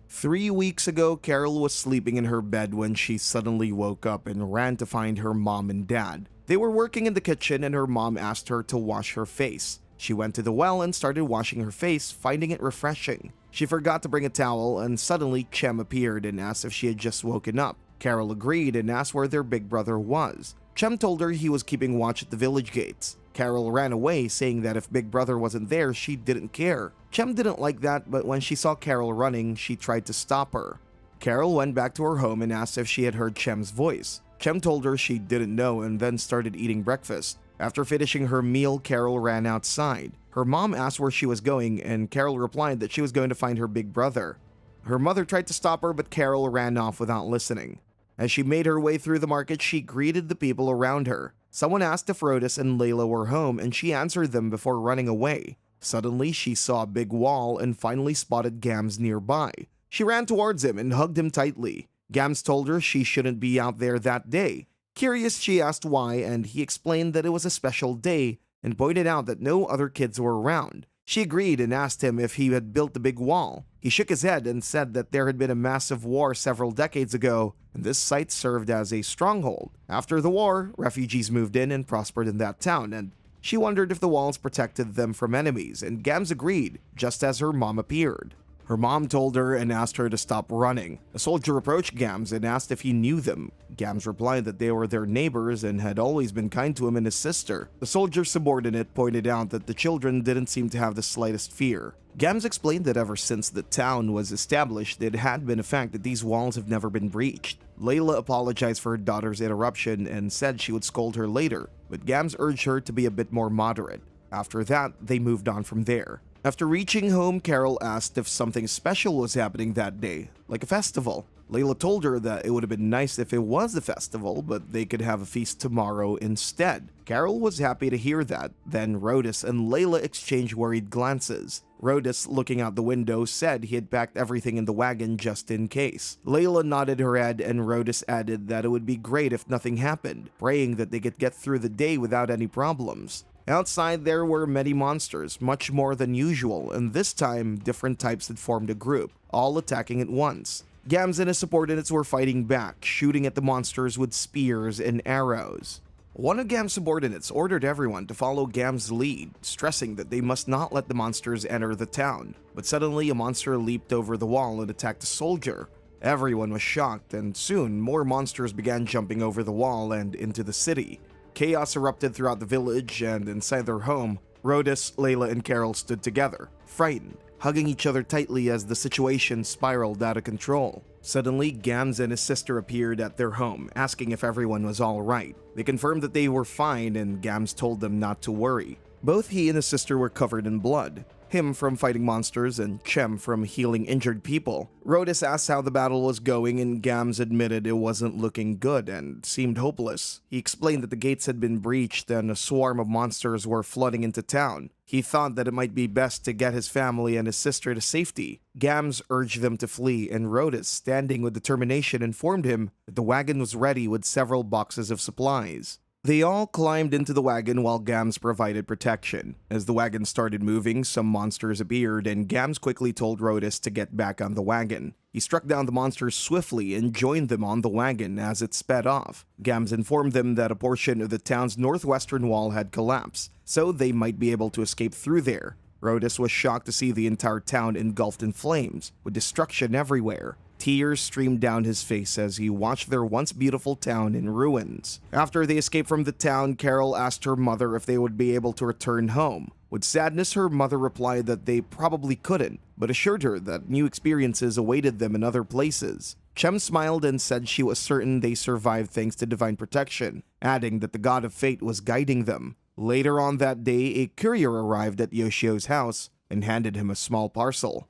3 weeks ago, Carol was sleeping in her bed when she suddenly woke up and ran to find her mom and dad. They were working in the kitchen and her mom asked her to wash her face. She went to the well and started washing her face, finding it refreshing. She forgot to bring a towel and suddenly Chem appeared and asked if she had just woken up. Carol agreed and asked where their big brother was. Chem told her he was keeping watch at the village gates. Carol ran away, saying that if Big Brother wasn't there, she didn't care. Chem didn't like that, but when she saw Carol running, she tried to stop her. Carol went back to her home and asked if she had heard Chem's voice. Chem told her she didn't know and then started eating breakfast. After finishing her meal, Carol ran outside. Her mom asked where she was going, and Carol replied that she was going to find her big brother. Her mother tried to stop her, but Carol ran off without listening. As she made her way through the market, she greeted the people around her. Someone asked if Rhodus and Layla were home, and she answered them before running away. Suddenly, she saw a big wall and finally spotted Gams nearby. She ran towards him and hugged him tightly. Gams told her she shouldn't be out there that day. Curious, she asked why, and he explained that it was a special day and pointed out that no other kids were around. She agreed and asked him if he had built the big wall. He shook his head and said that there had been a massive war several decades ago, and this site served as a stronghold. After the war, refugees moved in and prospered in that town, and she wondered if the walls protected them from enemies, and Gams agreed, just as her mom appeared. Her mom told her and asked her to stop running. A soldier approached Gams and asked if he knew them. Gams replied that they were their neighbors and had always been kind to him and his sister. The soldier's subordinate pointed out that the children didn't seem to have the slightest fear. Gams explained that ever since the town was established, it had been a fact that these walls have never been breached. Layla apologized for her daughter's interruption and said she would scold her later, but Gams urged her to be a bit more moderate. After that, they moved on from there. After reaching home, Carol asked if something special was happening that day, like a festival. Layla told her that it would have been nice if it was a festival, but they could have a feast tomorrow instead. Carol was happy to hear that. Then Rhodus and Layla exchanged worried glances. Rhodus, looking out the window, said he had packed everything in the wagon just in case. Layla nodded her head and Rhodus added that it would be great if nothing happened, praying that they could get through the day without any problems. Outside there were many monsters, much more than usual, and this time different types had formed a group, all attacking at once. Gams and his subordinates were fighting back, shooting at the monsters with spears and arrows. One of Gam's subordinates ordered everyone to follow Gam's lead, stressing that they must not let the monsters enter the town. But suddenly a monster leaped over the wall and attacked a soldier. Everyone was shocked, and soon more monsters began jumping over the wall and into the city. Chaos erupted throughout the village, and inside their home, Rhodus, Layla, and Carol stood together, frightened, hugging each other tightly as the situation spiraled out of control. Suddenly, Gams and his sister appeared at their home, asking if everyone was all right. They confirmed that they were fine, and Gams told them not to worry. Both he and his sister were covered in blood. Him from fighting monsters and Chem from healing injured people. Rhodus asked how the battle was going and Gams admitted it wasn't looking good and seemed hopeless. He explained that the gates had been breached and a swarm of monsters were flooding into town. He thought that it might be best to get his family and his sister to safety. Gams urged them to flee, and Rhodus, standing with determination, informed him that the wagon was ready with several boxes of supplies. They all climbed into the wagon while Gams provided protection. As the wagon started moving, some monsters appeared, and Gams quickly told Rhodus to get back on the wagon. He struck down the monsters swiftly and joined them on the wagon as it sped off. Gams informed them that a portion of the town's northwestern wall had collapsed, so they might be able to escape through there. Rhodus was shocked to see the entire town engulfed in flames, with destruction everywhere. Tears streamed down his face as he watched their once beautiful town in ruins. After they escaped from the town, Carol asked her mother if they would be able to return home. With sadness, her mother replied that they probably couldn't, but assured her that new experiences awaited them in other places. Chem smiled and said she was certain they survived thanks to divine protection, adding that the god of fate was guiding them. Later on that day, a courier arrived at Yoshio's house and handed him a small parcel.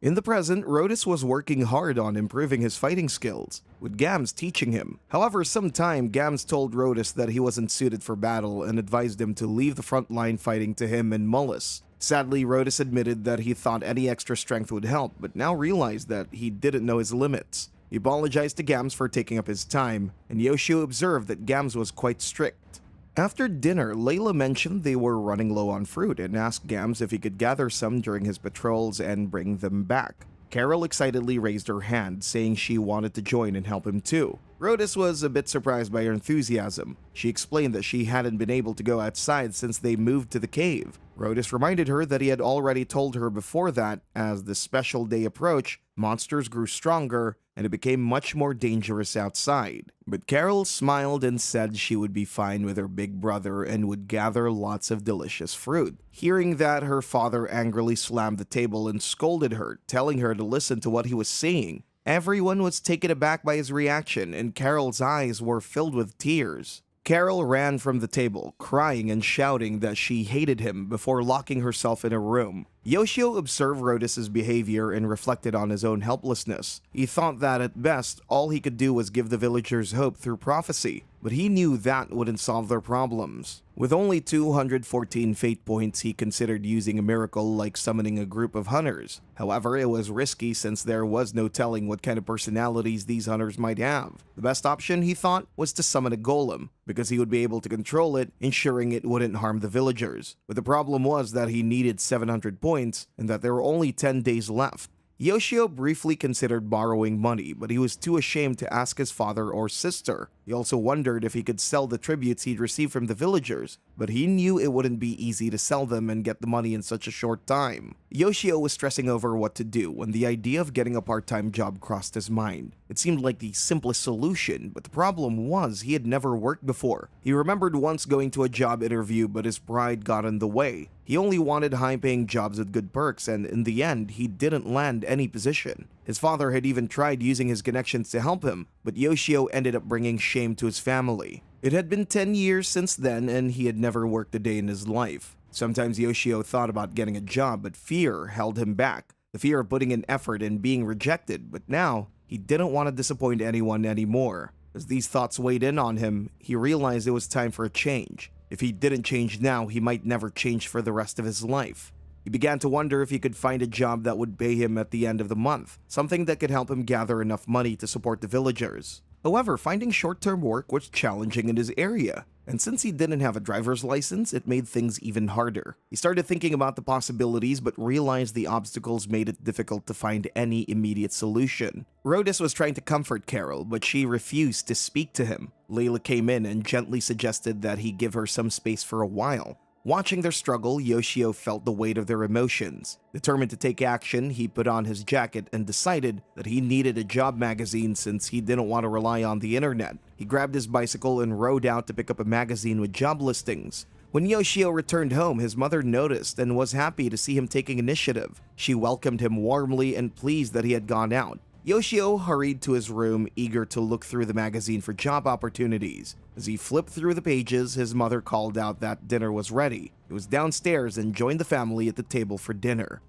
In the present, Rhodus was working hard on improving his fighting skills, with Gams teaching him. However, sometime Gams told Rhodus that he wasn't suited for battle and advised him to leave the front line fighting to him and Mullis. Sadly, Rhodus admitted that he thought any extra strength would help, but now realized that he didn't know his limits. He apologized to Gams for taking up his time, and Yoshio observed that Gams was quite strict. After dinner, Layla mentioned they were running low on fruit and asked Gams if he could gather some during his patrols and bring them back. Carol excitedly raised her hand, saying she wanted to join and help him too. Rhodus was a bit surprised by her enthusiasm. She explained that she hadn't been able to go outside since they moved to the cave. Rhodus reminded her that he had already told her before that, as the special day approached, monsters grew stronger and it became much more dangerous outside. But Carol smiled and said she would be fine with her big brother and would gather lots of delicious fruit. Hearing that, her father angrily slammed the table and scolded her, telling her to listen to what he was saying. Everyone was taken aback by his reaction, and Carol's eyes were filled with tears. Carol ran from the table, crying and shouting that she hated him before locking herself in a room. Yoshio observed Rhodus' behavior and reflected on his own helplessness. He thought that at best, all he could do was give the villagers hope through prophecy, but he knew that wouldn't solve their problems. With only 214 fate points, he considered using a miracle like summoning a group of hunters. However, it was risky since there was no telling what kind of personalities these hunters might have. The best option, he thought, was to summon a golem, because he would be able to control it, ensuring it wouldn't harm the villagers. But the problem was that he needed 700 points, and that there were only 10 days left. Yoshio briefly considered borrowing money, but he was too ashamed to ask his father or sister. He also wondered if he could sell the tributes he'd received from the villagers, but he knew it wouldn't be easy to sell them and get the money in such a short time. Yoshio was stressing over what to do when the idea of getting a part-time job crossed his mind. It seemed like the simplest solution, but the problem was he had never worked before. He remembered once going to a job interview, but his pride got in the way. He only wanted high-paying jobs with good perks, and in the end, he didn't land any position. His father had even tried using his connections to help him, but Yoshio ended up bringing shame to his family. It had been 10 years since then, and he had never worked a day in his life. Sometimes Yoshio thought about getting a job, but fear held him back. The fear of putting in effort and being rejected, but now, he didn't want to disappoint anyone anymore. As these thoughts weighed in on him, he realized it was time for a change. If he didn't change now, he might never change for the rest of his life. He began to wonder if he could find a job that would pay him at the end of the month, something that could help him gather enough money to support the villagers. However, finding short-term work was challenging in his area, and since he didn't have a driver's license, it made things even harder. He started thinking about the possibilities, but realized the obstacles made it difficult to find any immediate solution. Rhodus was trying to comfort Carol, but she refused to speak to him. Layla came in and gently suggested that he give her some space for a while. Watching their struggle, Yoshio felt the weight of their emotions. Determined to take action, he put on his jacket and decided that he needed a job magazine since he didn't want to rely on the internet. He grabbed his bicycle and rode out to pick up a magazine with job listings. When Yoshio returned home, his mother noticed and was happy to see him taking initiative. She welcomed him warmly and pleased that he had gone out. Yoshio hurried to his room, eager to look through the magazine for job opportunities. As he flipped through the pages, his mother called out that dinner was ready. He was downstairs and joined the family at the table for dinner.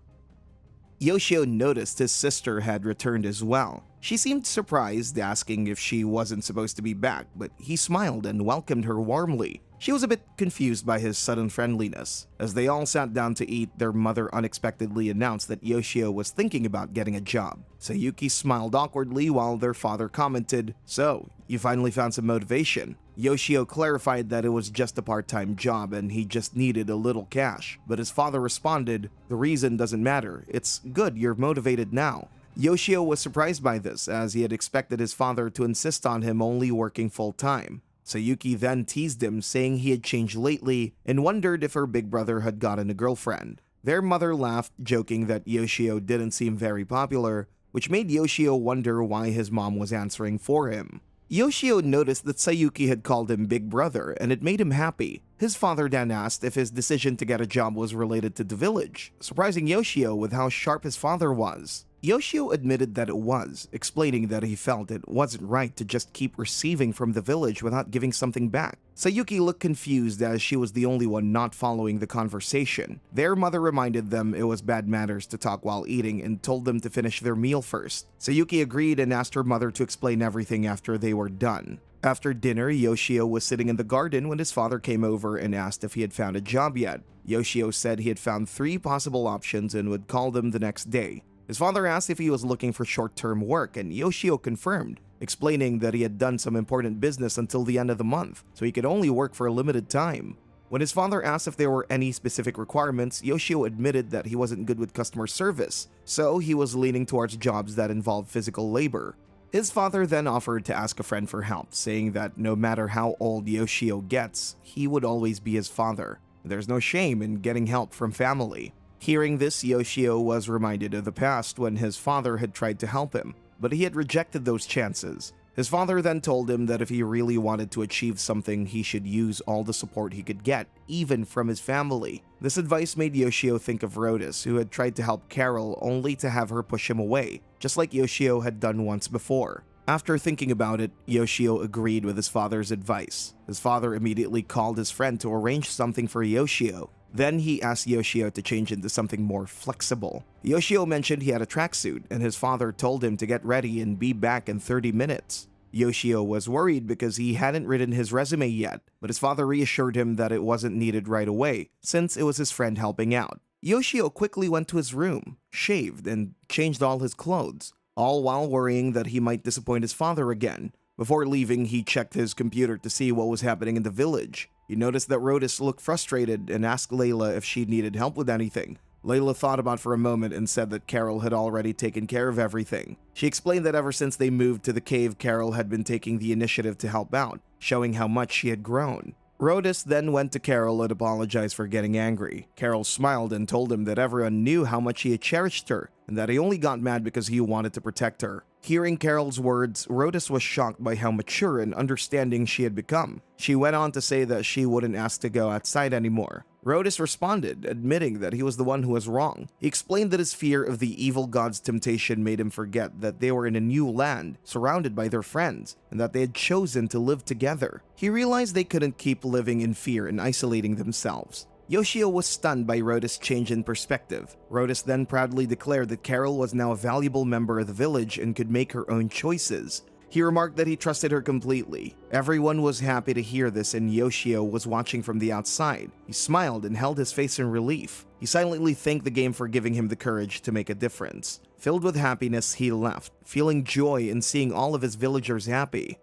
Yoshio noticed his sister had returned as well. She seemed surprised, asking if she wasn't supposed to be back, but he smiled and welcomed her warmly. She was a bit confused by his sudden friendliness. As they all sat down to eat, their mother unexpectedly announced that Yoshio was thinking about getting a job. Sayuki smiled awkwardly while their father commented, "So, you finally found some motivation?" Yoshio clarified that it was just a part-time job and he just needed a little cash. But his father responded, "The reason doesn't matter. It's good you're motivated now." Yoshio was surprised by this, as he had expected his father to insist on him only working full-time. Sayuki then teased him, saying he had changed lately and wondered if her big brother had gotten a girlfriend. Their mother laughed, joking that Yoshio didn't seem very popular, which made Yoshio wonder why his mom was answering for him. Yoshio noticed that Sayuki had called him big brother, and it made him happy. His father then asked if his decision to get a job was related to the village, surprising Yoshio with how sharp his father was. Yoshio admitted that it was, explaining that he felt it wasn't right to just keep receiving from the village without giving something back. Sayuki looked confused as she was the only one not following the conversation. Their mother reminded them it was bad manners to talk while eating and told them to finish their meal first. Sayuki agreed and asked her mother to explain everything after they were done. After dinner, Yoshio was sitting in the garden when his father came over and asked if he had found a job yet. Yoshio said he had found 3 possible options and would call them the next day. His father asked if he was looking for short-term work, and Yoshio confirmed, explaining that he had done some important business until the end of the month, so he could only work for a limited time. When his father asked if there were any specific requirements, Yoshio admitted that he wasn't good with customer service, so he was leaning towards jobs that involved physical labor. His father then offered to ask a friend for help, saying that no matter how old Yoshio gets, he would always be his father. There's no shame in getting help from family. Hearing this, Yoshio was reminded of the past when his father had tried to help him, but he had rejected those chances. His father then told him that if he really wanted to achieve something, he should use all the support he could get, even from his family. This advice made Yoshio think of Rhodus, who had tried to help Carol only to have her push him away, just like Yoshio had done once before. After thinking about it, Yoshio agreed with his father's advice. His father immediately called his friend to arrange something for Yoshio. Then he asked Yoshio to change into something more flexible. Yoshio mentioned he had a tracksuit, and his father told him to get ready and be back in 30 minutes. Yoshio was worried because he hadn't written his resume yet, but his father reassured him that it wasn't needed right away, since it was his friend helping out. Yoshio quickly went to his room, shaved, and changed all his clothes, all while worrying that he might disappoint his father again. Before leaving, he checked his computer to see what was happening in the village. He noticed that Rhodus looked frustrated and asked Layla if she needed help with anything. Layla thought about it for a moment and said that Carol had already taken care of everything. She explained that ever since they moved to the cave, Carol had been taking the initiative to help out, showing how much she had grown. Rhodus then went to Carol and apologized for getting angry. Carol smiled and told him that everyone knew how much he had cherished her, and that he only got mad because he wanted to protect her. Hearing Carol's words, Rhodus was shocked by how mature and understanding she had become. She went on to say that she wouldn't ask to go outside anymore. Rhodus responded, admitting that he was the one who was wrong. He explained that his fear of the evil god's temptation made him forget that they were in a new land, surrounded by their friends, and that they had chosen to live together. He realized they couldn't keep living in fear and isolating themselves. Yoshio was stunned by Rhodus' change in perspective. Rhodus then proudly declared that Carol was now a valuable member of the village and could make her own choices. He remarked that he trusted her completely. Everyone was happy to hear this, and Yoshio was watching from the outside. He smiled and held his face in relief. He silently thanked the game for giving him the courage to make a difference. Filled with happiness, he left, feeling joy in seeing all of his villagers happy.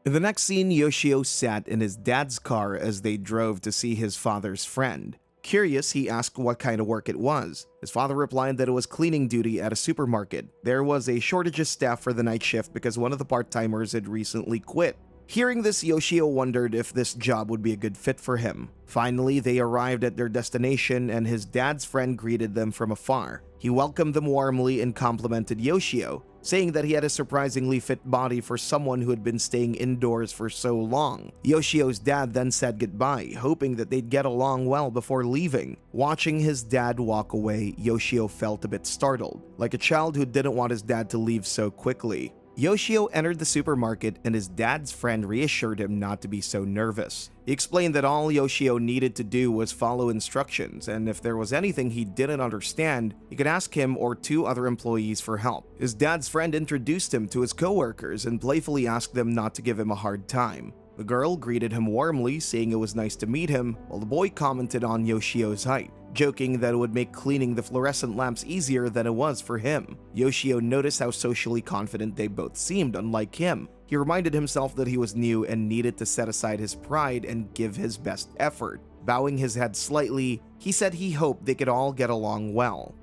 In the next scene, Yoshio sat in his dad's car as they drove to see his father's friend. Curious, he asked what kind of work it was. His father replied that it was cleaning duty at a supermarket. There was a shortage of staff for the night shift because one of the part-timers had recently quit. Hearing this, Yoshio wondered if this job would be a good fit for him. Finally, they arrived at their destination and his dad's friend greeted them from afar. He welcomed them warmly and complimented Yoshio, saying that he had a surprisingly fit body for someone who had been staying indoors for so long. Yoshio's dad then said goodbye, hoping that they'd get along well before leaving. Watching his dad walk away, Yoshio felt a bit startled, like a child who didn't want his dad to leave so quickly. Yoshio entered the supermarket and his dad's friend reassured him not to be so nervous. He explained that all Yoshio needed to do was follow instructions, and if there was anything he didn't understand, he could ask him or two other employees for help. His dad's friend introduced him to his coworkers and playfully asked them not to give him a hard time. The girl greeted him warmly, saying it was nice to meet him, while the boy commented on Yoshio's height, joking that it would make cleaning the fluorescent lamps easier than it was for him. Yoshio noticed how socially confident they both seemed, unlike him. He reminded himself that he was new and needed to set aside his pride and give his best effort. Bowing his head slightly, he said he hoped they could all get along well.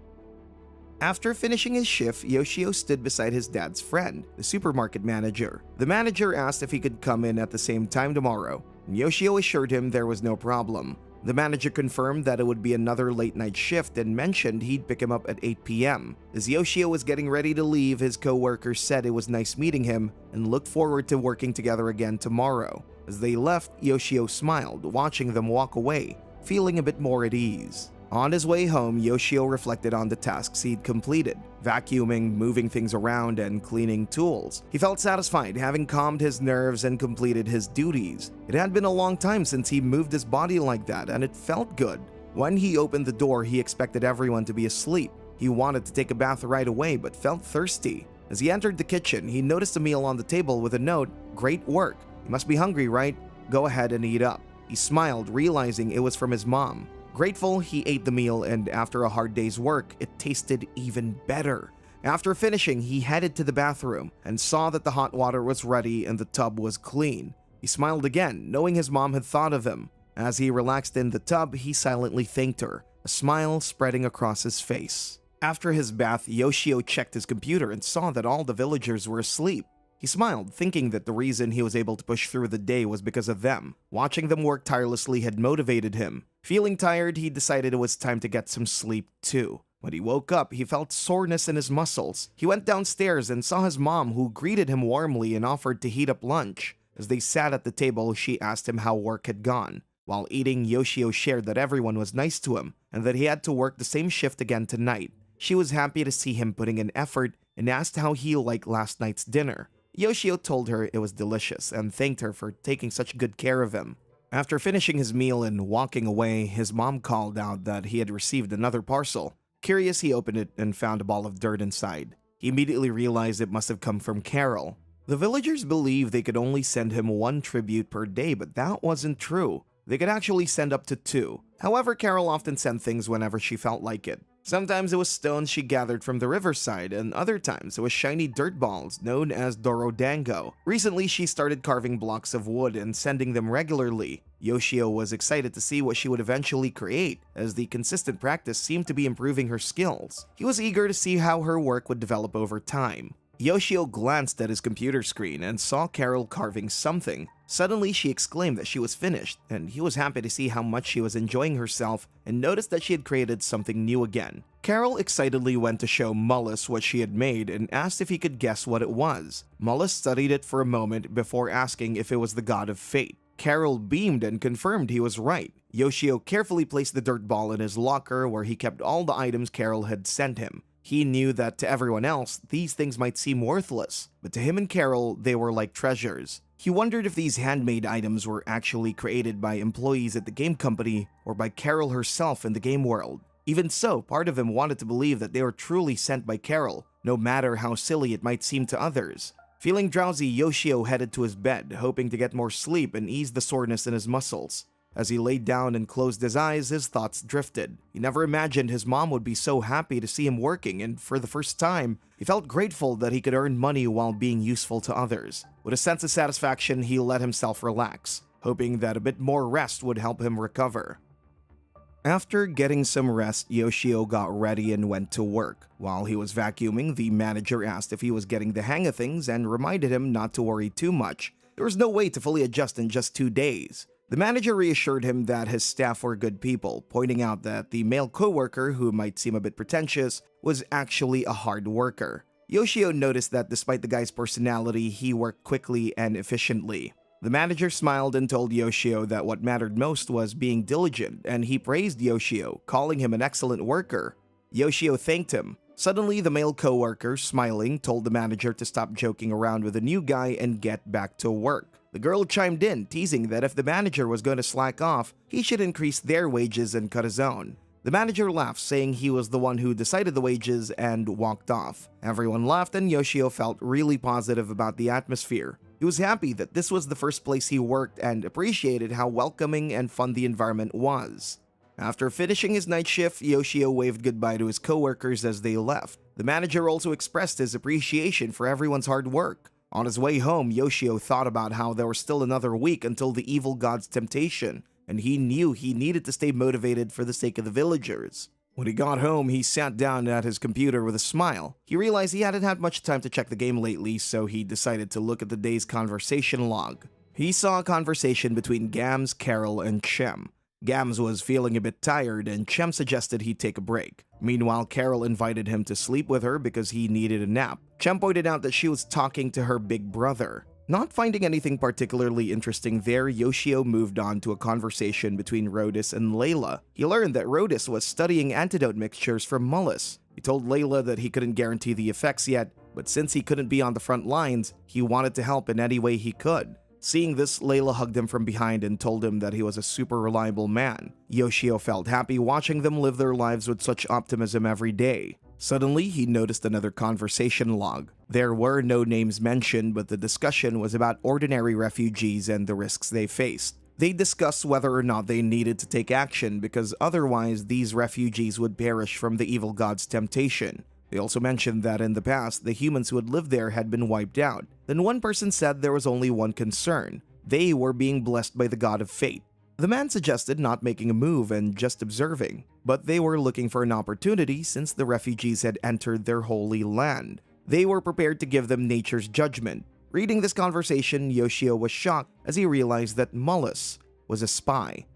After finishing his shift, Yoshio stood beside his dad's friend, the supermarket manager. The manager asked if he could come in at the same time tomorrow, and Yoshio assured him there was no problem. The manager confirmed that it would be another late-night shift and mentioned he'd pick him up at 8 p.m. As Yoshio was getting ready to leave, his co-worker said it was nice meeting him and looked forward to working together again tomorrow. As they left, Yoshio smiled, watching them walk away, feeling a bit more at ease. On his way home, Yoshio reflected on the tasks he'd completed, vacuuming, moving things around, and cleaning tools. He felt satisfied having calmed his nerves and completed his duties. It had been a long time since he moved his body like that, and it felt good. When he opened the door, he expected everyone to be asleep. He wanted to take a bath right away, but felt thirsty. As he entered the kitchen, he noticed a meal on the table with a note, "Great work. You must be hungry, right? Go ahead and eat up." He smiled, realizing it was from his mom. Grateful, he ate the meal, and after a hard day's work, it tasted even better. After finishing, he headed to the bathroom and saw that the hot water was ready and the tub was clean. He smiled again, knowing his mom had thought of him. As he relaxed in the tub, he silently thanked her, a smile spreading across his face. After his bath, Yoshio checked his computer and saw that all the villagers were asleep. He smiled, thinking that the reason he was able to push through the day was because of them. Watching them work tirelessly had motivated him. Feeling tired, he decided it was time to get some sleep too. When he woke up, he felt soreness in his muscles. He went downstairs and saw his mom, who greeted him warmly and offered to heat up lunch. As they sat at the table, she asked him how work had gone. While eating, Yoshio shared that everyone was nice to him and that he had to work the same shift again tonight. She was happy to see him putting in effort and asked how he liked last night's dinner. Yoshio told her it was delicious and thanked her for taking such good care of him. After finishing his meal and walking away, his mom called out that he had received another parcel. Curious, he opened it and found a ball of dirt inside. He immediately realized it must have come from Carol. The villagers believed they could only send him one tribute per day, but that wasn't true. They could actually send up to 2. However, Carol often sent things whenever she felt like it. Sometimes it was stones she gathered from the riverside, and other times it was shiny dirt balls known as Dorodango. Recently, she started carving blocks of wood and sending them regularly. Yoshio was excited to see what she would eventually create, as the consistent practice seemed to be improving her skills. He was eager to see how her work would develop over time. Yoshio glanced at his computer screen and saw Carol carving something. Suddenly, she exclaimed that she was finished, and he was happy to see how much she was enjoying herself and noticed that she had created something new again. Carol excitedly went to show Mullis what she had made and asked if he could guess what it was. Mullis studied it for a moment before asking if it was the god of fate. Carol beamed and confirmed he was right. Yoshio carefully placed the dirt ball in his locker where he kept all the items Carol had sent him. He knew that to everyone else, these things might seem worthless, but to him and Carol, they were like treasures. He wondered if these handmade items were actually created by employees at the game company or by Carol herself in the game world. Even so, part of him wanted to believe that they were truly sent by Carol, no matter how silly it might seem to others. Feeling drowsy, Yoshio headed to his bed, hoping to get more sleep and ease the soreness in his muscles. As he laid down and closed his eyes, his thoughts drifted. He never imagined his mom would be so happy to see him working, and for the first time, he felt grateful that he could earn money while being useful to others. With a sense of satisfaction, he let himself relax, hoping that a bit more rest would help him recover. After getting some rest, Yoshio got ready and went to work. While he was vacuuming, the manager asked if he was getting the hang of things and reminded him not to worry too much. There was no way to fully adjust in just 2 days. The manager reassured him that his staff were good people, pointing out that the male coworker, who might seem a bit pretentious, was actually a hard worker. Yoshio noticed that despite the guy's personality, he worked quickly and efficiently. The manager smiled and told Yoshio that what mattered most was being diligent, and he praised Yoshio, calling him an excellent worker. Yoshio thanked him. Suddenly, the male coworker, smiling, told the manager to stop joking around with the new guy and get back to work. The girl chimed in, teasing that if the manager was going to slack off, he should increase their wages and cut his own. The manager laughed, saying he was the one who decided the wages, and walked off. Everyone laughed, and Yoshio felt really positive about the atmosphere. He was happy that this was the first place he worked and appreciated how welcoming and fun the environment was. After finishing his night shift, Yoshio waved goodbye to his coworkers as they left. The manager also expressed his appreciation for everyone's hard work. On his way home, Yoshio thought about how there was still another week until the evil god's temptation, and he knew he needed to stay motivated for the sake of the villagers. When he got home, he sat down at his computer with a smile. He realized he hadn't had much time to check the game lately, so he decided to look at the day's conversation log. He saw a conversation between Gams, Carol, and Chem. Gams was feeling a bit tired, and Chem suggested he take a break. Meanwhile, Carol invited him to sleep with her because he needed a nap. Chem pointed out that she was talking to her big brother. Not finding anything particularly interesting there, Yoshio moved on to a conversation between Rhodus and Layla. He learned that Rhodus was studying antidote mixtures from Mullis. He told Layla that he couldn't guarantee the effects yet, but since he couldn't be on the front lines, he wanted to help in any way he could. Seeing this, Layla hugged him from behind and told him that he was a super reliable man. Yoshio felt happy watching them live their lives with such optimism every day. Suddenly, he noticed another conversation log. There were no names mentioned, but the discussion was about ordinary refugees and the risks they faced. They discussed whether or not they needed to take action because otherwise these refugees would perish from the evil god's temptation. They also mentioned that in the past, the humans who had lived there had been wiped out. Then one person said there was only one concern. They were being blessed by the god of fate. The man suggested not making a move and just observing, but they were looking for an opportunity since the refugees had entered their holy land. They were prepared to give them nature's judgment. Reading this conversation, Yoshio was shocked as he realized that Mullis was a spy.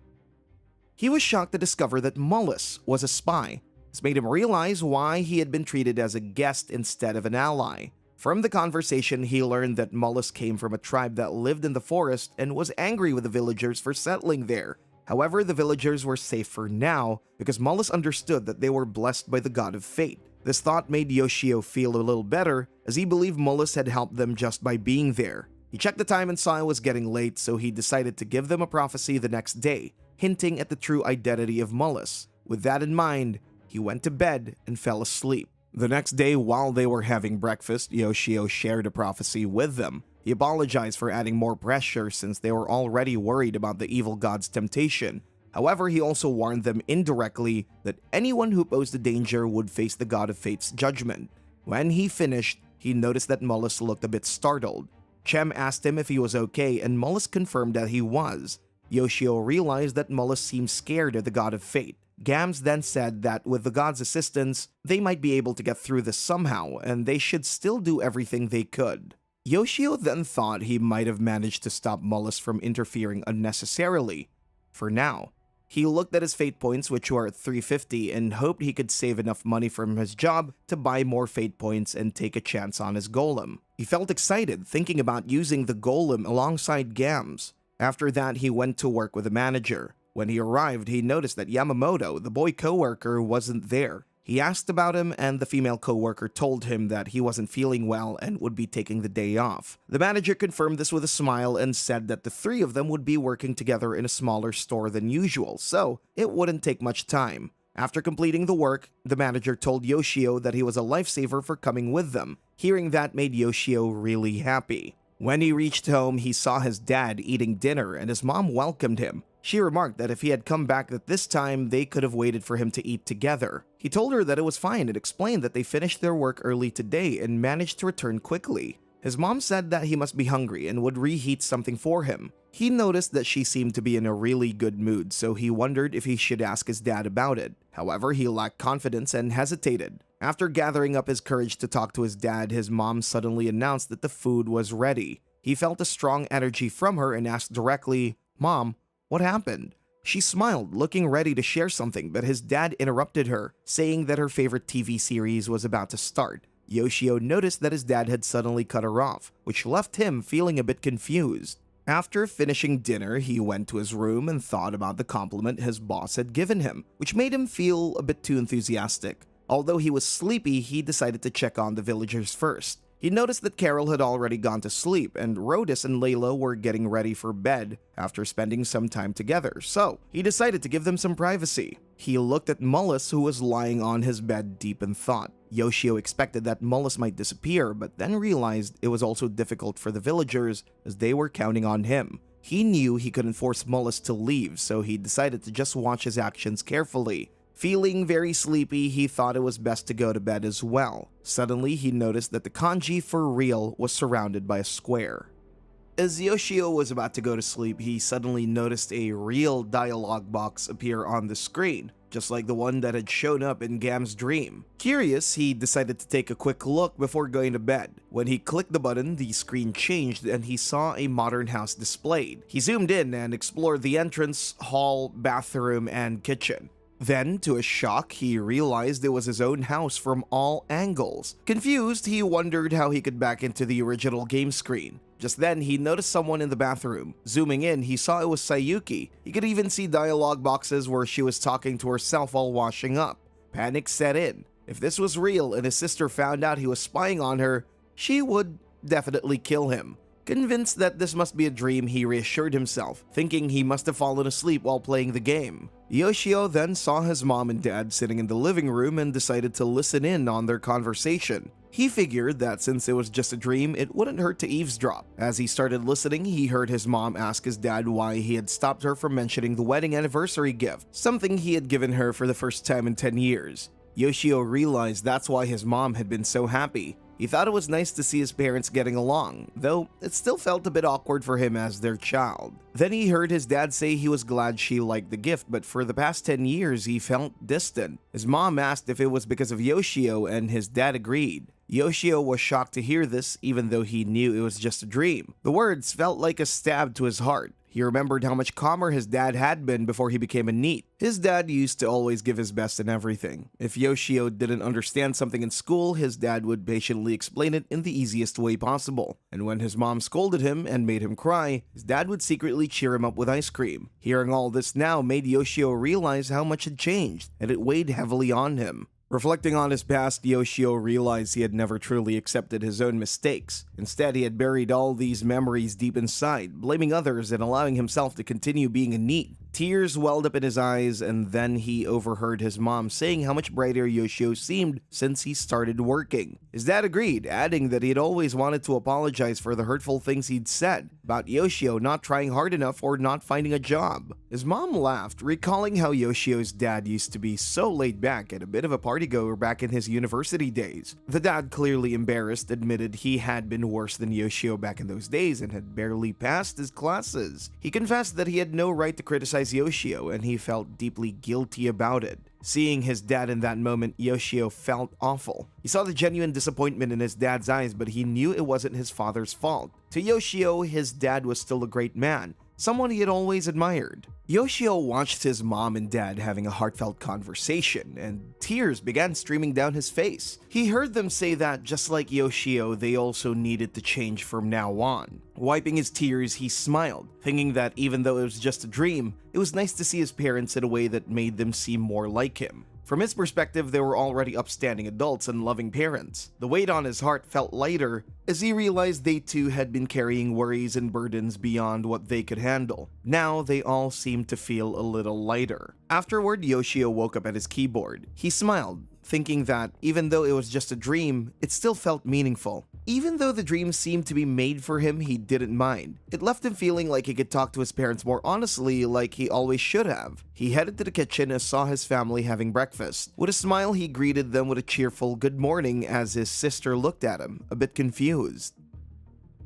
He was shocked to discover that Mullis was a spy. This made him realize why he had been treated as a guest instead of an ally. From the conversation, he learned that Mullis came from a tribe that lived in the forest and was angry with the villagers for settling there. However, the villagers were safe for now because Mullis understood that they were blessed by the god of fate. This thought made Yoshio feel a little better as he believed Mullis had helped them just by being there. He checked the time and saw it was getting late, so he decided to give them a prophecy the next day, hinting at the true identity of Mullis. With that in mind, he went to bed and fell asleep. The next day, while they were having breakfast, Yoshio shared a prophecy with them. He apologized for adding more pressure since they were already worried about the evil god's temptation. However, he also warned them indirectly that anyone who posed a danger would face the god of fate's judgment. When he finished, he noticed that Mullis looked a bit startled. Chem asked him if he was okay, and Mullis confirmed that he was. Yoshio realized that Mullis seemed scared of the god of fate. Gams then said that with the god's assistance, they might be able to get through this somehow, and they should still do everything they could. Yoshio then thought he might have managed to stop Mullis from interfering unnecessarily. For now, he looked at his fate points, which were at 350, and hoped he could save enough money from his job to buy more fate points and take a chance on his golem. He felt excited thinking about using the golem alongside Gams. After that, he went to work with the manager. When he arrived, he noticed that Yamamoto, the boy coworker, wasn't there. He asked about him, and the female coworker told him that he wasn't feeling well and would be taking the day off. The manager confirmed this with a smile and said that the three of them would be working together in a smaller store than usual, so it wouldn't take much time. After completing the work, the manager told Yoshio that he was a lifesaver for coming with them. Hearing that made Yoshio really happy. When he reached home, he saw his dad eating dinner and his mom welcomed him. She remarked that if he had come back at this time, they could have waited for him to eat together. He told her that it was fine and explained that they finished their work early today and managed to return quickly. His mom said that he must be hungry and would reheat something for him. He noticed that she seemed to be in a really good mood, so he wondered if he should ask his dad about it. However, he lacked confidence and hesitated. After gathering up his courage to talk to his dad, his mom suddenly announced that the food was ready. He felt a strong energy from her and asked directly, "Mom, what happened?" She smiled, looking ready to share something, but his dad interrupted her, saying that her favorite TV series was about to start. Yoshio noticed that his dad had suddenly cut her off, which left him feeling a bit confused. After finishing dinner, he went to his room and thought about the compliment his boss had given him, which made him feel a bit too enthusiastic. Although he was sleepy, he decided to check on the villagers first. He noticed that Carol had already gone to sleep and Rhodus and Layla were getting ready for bed after spending some time together, so he decided to give them some privacy. He looked at Mullis, who was lying on his bed deep in thought. Yoshio expected that Mullis might disappear, but then realized it was also difficult for the villagers as they were counting on him. He knew he couldn't force Mullis to leave, so he decided to just watch his actions carefully. Feeling very sleepy, he thought it was best to go to bed as well. Suddenly, he noticed that the kanji for real was surrounded by a square. As Yoshio was about to go to sleep, he suddenly noticed a real dialogue box appear on the screen, just like the one that had shown up in Gam's dream. Curious, he decided to take a quick look before going to bed. When he clicked the button, the screen changed and he saw a modern house displayed. He zoomed in and explored the entrance, hall, bathroom, and kitchen. Then, to his shock, he realized it was his own house from all angles. Confused, he wondered how he could back into the original game screen. Just then, he noticed someone in the bathroom. Zooming in, he saw it was Sayuki. He could even see dialogue boxes where she was talking to herself while washing up. Panic set in. If this was real and his sister found out he was spying on her, she would definitely kill him. Convinced that this must be a dream, he reassured himself, thinking he must have fallen asleep while playing the game. Yoshio then saw his mom and dad sitting in the living room and decided to listen in on their conversation. He figured that since it was just a dream, it wouldn't hurt to eavesdrop. As he started listening, he heard his mom ask his dad why he had stopped her from mentioning the wedding anniversary gift, something he had given her for the first time in 10 years. Yoshio realized that's why his mom had been so happy. He thought it was nice to see his parents getting along, though it still felt a bit awkward for him as their child. Then he heard his dad say he was glad she liked the gift, but for the past 10 years he felt distant. His mom asked if it was because of Yoshio, and his dad agreed. Yoshio was shocked to hear this, even though he knew it was just a dream. The words felt like a stab to his heart. He remembered how much calmer his dad had been before he became a NEET. His dad used to always give his best in everything. If Yoshio didn't understand something in school, his dad would patiently explain it in the easiest way possible. And when his mom scolded him and made him cry, his dad would secretly cheer him up with ice cream. Hearing all this now made Yoshio realize how much had changed, and it weighed heavily on him. Reflecting on his past, Yoshio realized he had never truly accepted his own mistakes. Instead, he had buried all these memories deep inside, blaming others and allowing himself to continue being a NEET. Tears welled up in his eyes, and then he overheard his mom saying how much brighter Yoshio seemed since he started working. His dad agreed, adding that he had always wanted to apologize for the hurtful things he'd said about Yoshio not trying hard enough or not finding a job. His mom laughed, recalling how Yoshio's dad used to be so laid back and a bit of a partygoer back in his university days. The dad, clearly embarrassed, admitted he had been worse than Yoshio back in those days and had barely passed his classes. He confessed that he had no right to criticize Yoshio, and he felt deeply guilty about it. Seeing his dad in that moment, Yoshio felt awful. He saw the genuine disappointment in his dad's eyes, but he knew it wasn't his father's fault. To Yoshio, his dad was still a great man, someone he had always admired. Yoshio watched his mom and dad having a heartfelt conversation, and tears began streaming down his face. He heard them say that, just like Yoshio, they also needed to change from now on. Wiping his tears, he smiled, thinking that even though it was just a dream, it was nice to see his parents in a way that made them seem more like him. From his perspective, they were already upstanding adults and loving parents. The weight on his heart felt lighter as he realized they too had been carrying worries and burdens beyond what they could handle. Now they all seemed to feel a little lighter. Afterward, Yoshio woke up at his keyboard. He smiled, thinking that even though it was just a dream, it still felt meaningful. Even though the dream seemed to be made for him, he didn't mind. It left him feeling like he could talk to his parents more honestly, like he always should have. He headed to the kitchen and saw his family having breakfast. With a smile, he greeted them with a cheerful good morning as his sister looked at him, a bit confused.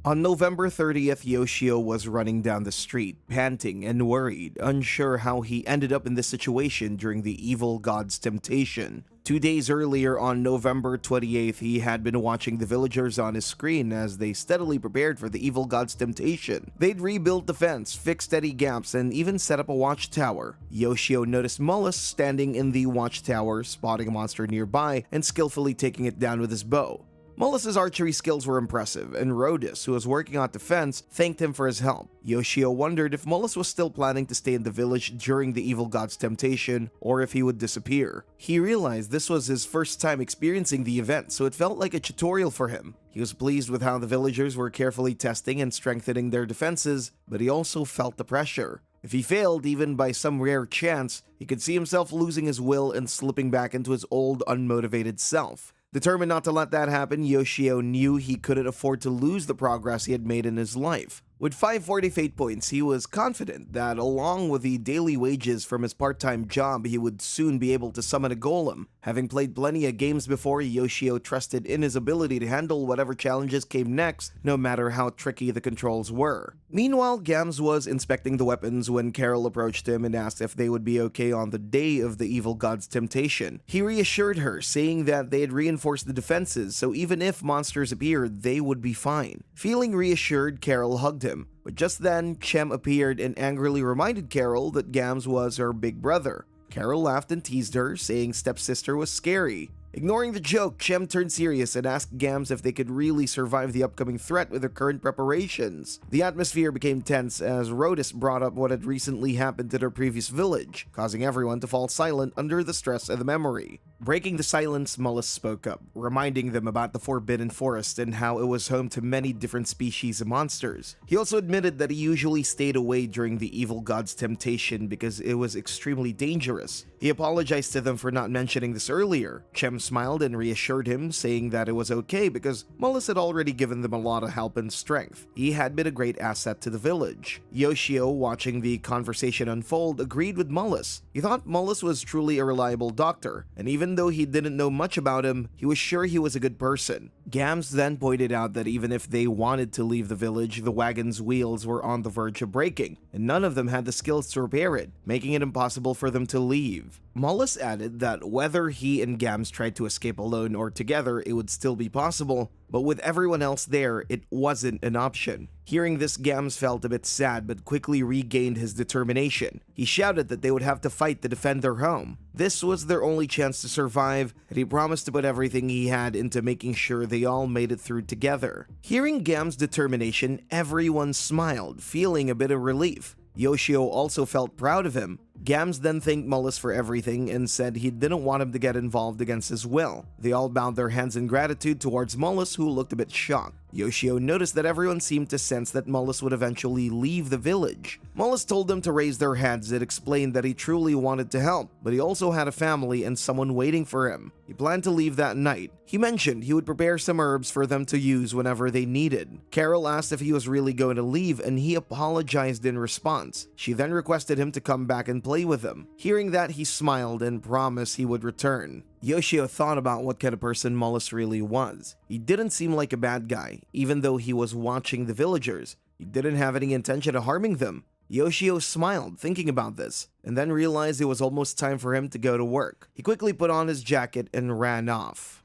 On November 30th, Yoshio was running down the street, panting and worried, unsure how he ended up in this situation during the evil god's temptation. 2 days earlier, on November 28th, he had been watching the villagers on his screen as they steadily prepared for the evil god's temptation. They'd rebuilt the fence, fixed any gaps, and even set up a watchtower. Yoshio noticed Mullis standing in the watchtower, spotting a monster nearby and skillfully taking it down with his bow. Mullis's archery skills were impressive, and Rhodus, who was working on the fence, thanked him for his help. Yoshio wondered if Mullis was still planning to stay in the village during the evil god's temptation, or if he would disappear. He realized this was his first time experiencing the event, so it felt like a tutorial for him. He was pleased with how the villagers were carefully testing and strengthening their defenses, but he also felt the pressure. If he failed, even by some rare chance, he could see himself losing his will and slipping back into his old, unmotivated self. Determined not to let that happen, Yoshio knew he couldn't afford to lose the progress he had made in his life. With 540 fate points, he was confident that along with the daily wages from his part-time job, he would soon be able to summon a golem. Having played plenty of games before, Yoshio trusted in his ability to handle whatever challenges came next, no matter how tricky the controls were. Meanwhile, Gams was inspecting the weapons when Carol approached him and asked if they would be okay on the day of the evil god's temptation. He reassured her, saying that they had reinforced the defenses, so even if monsters appeared, they would be fine. Feeling reassured, Carol hugged him. But just then, Chem appeared and angrily reminded Carol that Gams was her big brother. Carol laughed and teased her, saying stepsister was scary. Ignoring the joke, Chem turned serious and asked Gams if they could really survive the upcoming threat with their current preparations. The atmosphere became tense as Rhodus brought up what had recently happened to their previous village, causing everyone to fall silent under the stress of the memory. Breaking the silence, Mullis spoke up, reminding them about the Forbidden Forest and how it was home to many different species of monsters. He also admitted that he usually stayed away during the evil god's temptation because it was extremely dangerous. He apologized to them for not mentioning this earlier. Chem smiled and reassured him, saying that it was okay because Mullis had already given them a lot of help and strength. He had been a great asset to the village. Yoshio, watching the conversation unfold, agreed with Mullis. He thought Mullis was truly a reliable doctor, and even Even though he didn't know much about him, he was sure he was a good person. Gams then pointed out that even if they wanted to leave the village, the wagon's wheels were on the verge of breaking, and none of them had the skills to repair it, making it impossible for them to leave. Mullis added that whether he and Gams tried to escape alone or together, it would still be possible, but with everyone else there, it wasn't an option. Hearing this, Gams felt a bit sad but quickly regained his determination. He shouted that they would have to fight to defend their home. This was their only chance to survive, and he promised to put everything he had into making sure they all made it through together. Hearing Gams' determination, everyone smiled, feeling a bit of relief. Yoshio also felt proud of him. Gams then thanked Mullis for everything and said he didn't want him to get involved against his will. They all bowed their hands in gratitude towards Mullis, who looked a bit shocked. Yoshio noticed that everyone seemed to sense that Mullis would eventually leave the village. Mullis told them to raise their heads and explained that he truly wanted to help, but he also had a family and someone waiting for him. He planned to leave that night. He mentioned he would prepare some herbs for them to use whenever they needed. Carol asked if he was really going to leave, and he apologized in response. She then requested him to come back and play with him. Hearing that, he smiled and promised he would return. Yoshio thought about what kind of person Mullis really was. He didn't seem like a bad guy, even though he was watching the villagers. He didn't have any intention of harming them. Yoshio smiled, thinking about this, and then realized it was almost time for him to go to work. He quickly put on his jacket and ran off.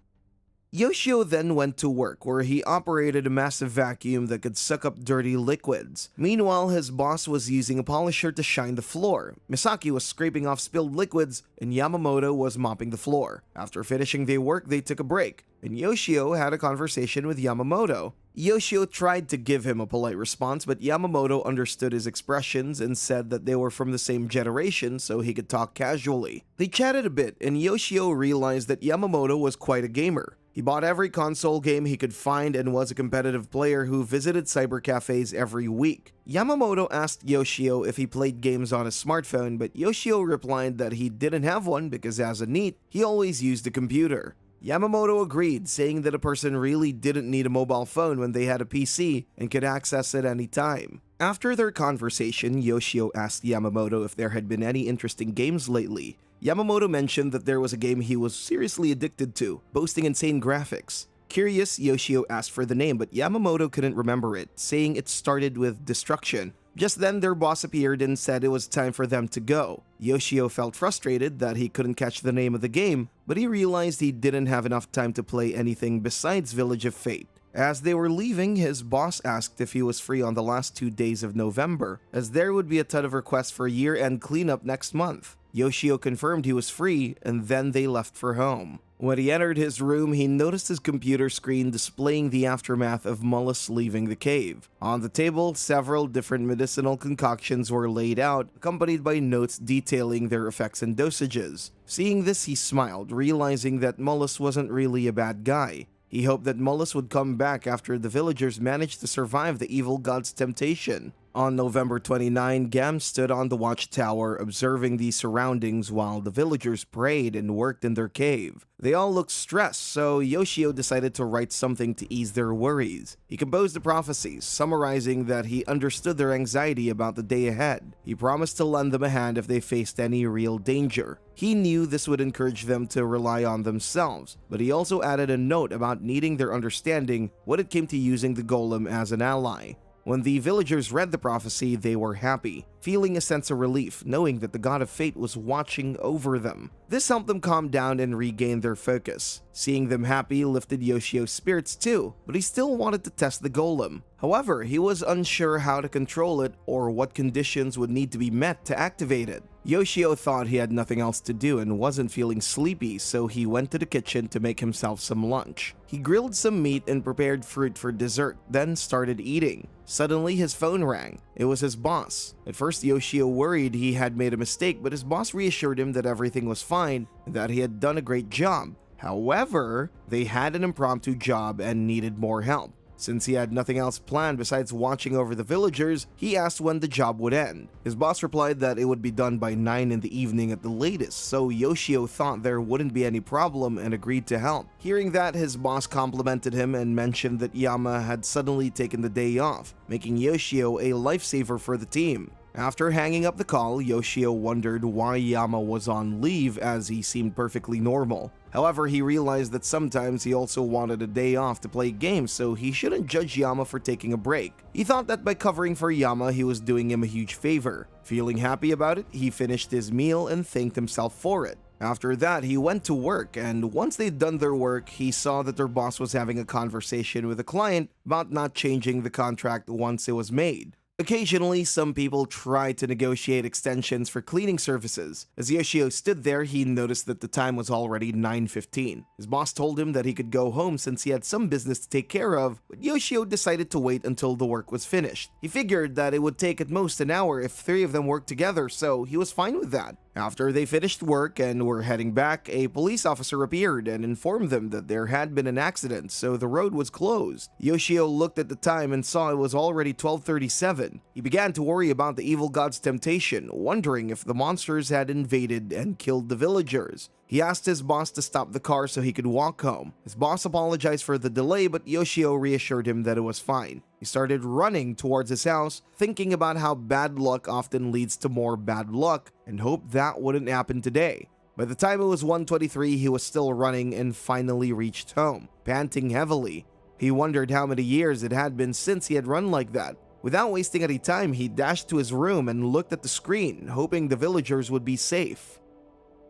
Yoshio then went to work, where he operated a massive vacuum that could suck up dirty liquids. Meanwhile, his boss was using a polisher to shine the floor. Misaki was scraping off spilled liquids, and Yamamoto was mopping the floor. After finishing their work, they took a break, and Yoshio had a conversation with Yamamoto. Yoshio tried to give him a polite response, but Yamamoto understood his expressions and said that they were from the same generation, so he could talk casually. They chatted a bit, and Yoshio realized that Yamamoto was quite a gamer. He bought every console game he could find and was a competitive player who visited cyber cafes every week. Yamamoto asked Yoshio if he played games on a smartphone, but Yoshio replied that he didn't have one because as a NEET, he always used a computer. Yamamoto agreed, saying that a person really didn't need a mobile phone when they had a PC and could access it anytime. After their conversation, Yoshio asked Yamamoto if there had been any interesting games lately. Yamamoto mentioned that there was a game he was seriously addicted to, boasting insane graphics. Curious, Yoshio asked for the name, but Yamamoto couldn't remember it, saying it started with Destruction. Just then, their boss appeared and said it was time for them to go. Yoshio felt frustrated that he couldn't catch the name of the game, but he realized he didn't have enough time to play anything besides Village of Fate. As they were leaving, his boss asked if he was free on the last 2 days of November, as there would be a ton of requests for year-end cleanup next month. Yoshio confirmed he was free, and then they left for home. When he entered his room, he noticed his computer screen displaying the aftermath of Mullis leaving the cave. On the table, several different medicinal concoctions were laid out, accompanied by notes detailing their effects and dosages. Seeing this, he smiled, realizing that Mullis wasn't really a bad guy. He hoped that Mullis would come back after the villagers managed to survive the evil god's temptation. On November 29, Gam stood on the watchtower observing the surroundings while the villagers prayed and worked in their cave. They all looked stressed, so Yoshio decided to write something to ease their worries. He composed the prophecies, summarizing that he understood their anxiety about the day ahead. He promised to lend them a hand if they faced any real danger. He knew this would encourage them to rely on themselves, but he also added a note about needing their understanding when it came to using the golem as an ally. When the villagers read the prophecy, they were happy, feeling a sense of relief knowing that the god of fate was watching over them. This helped them calm down and regain their focus. Seeing them happy lifted Yoshio's spirits too, but he still wanted to test the golem. However, he was unsure how to control it or what conditions would need to be met to activate it. Yoshio thought he had nothing else to do and wasn't feeling sleepy, so he went to the kitchen to make himself some lunch. He grilled some meat and prepared fruit for dessert, then started eating. Suddenly, his phone rang. It was his boss. At first, Yoshio worried he had made a mistake, but his boss reassured him that everything was fine and that he had done a great job. However, they had an impromptu job and needed more help. Since he had nothing else planned besides watching over the villagers, he asked when the job would end. His boss replied that it would be done by 9 in the evening at the latest, so Yoshio thought there wouldn't be any problem and agreed to help. Hearing that, his boss complimented him and mentioned that Yama had suddenly taken the day off, making Yoshio a lifesaver for the team. After hanging up the call, Yoshio wondered why Yama was on leave as he seemed perfectly normal. However, he realized that sometimes he also wanted a day off to play games, so he shouldn't judge Yama for taking a break. He thought that by covering for Yama, he was doing him a huge favor. Feeling happy about it, he finished his meal and thanked himself for it. After that, he went to work, and once they'd done their work, he saw that their boss was having a conversation with a client about not changing the contract once it was made. Occasionally, some people tried to negotiate extensions for cleaning services. As Yoshio stood there, he noticed that the time was already 9:15. His boss told him that he could go home since he had some business to take care of, but Yoshio decided to wait until the work was finished. He figured that it would take at most an hour if three of them worked together, so he was fine with that. After they finished work and were heading back, a police officer appeared and informed them that there had been an accident, so the road was closed. Yoshio looked at the time and saw it was already 12:37. He began to worry about the evil god's temptation, wondering if the monsters had invaded and killed the villagers. He asked his boss to stop the car so he could walk home. His boss apologized for the delay, but Yoshio reassured him that it was fine. He started running towards his house, thinking about how bad luck often leads to more bad luck, and hoped that wouldn't happen today. By the time it was 1:23, he was still running and finally reached home, panting heavily. He wondered how many years it had been since he had run like that. Without wasting any time, he dashed to his room and looked at the screen, hoping the villagers would be safe.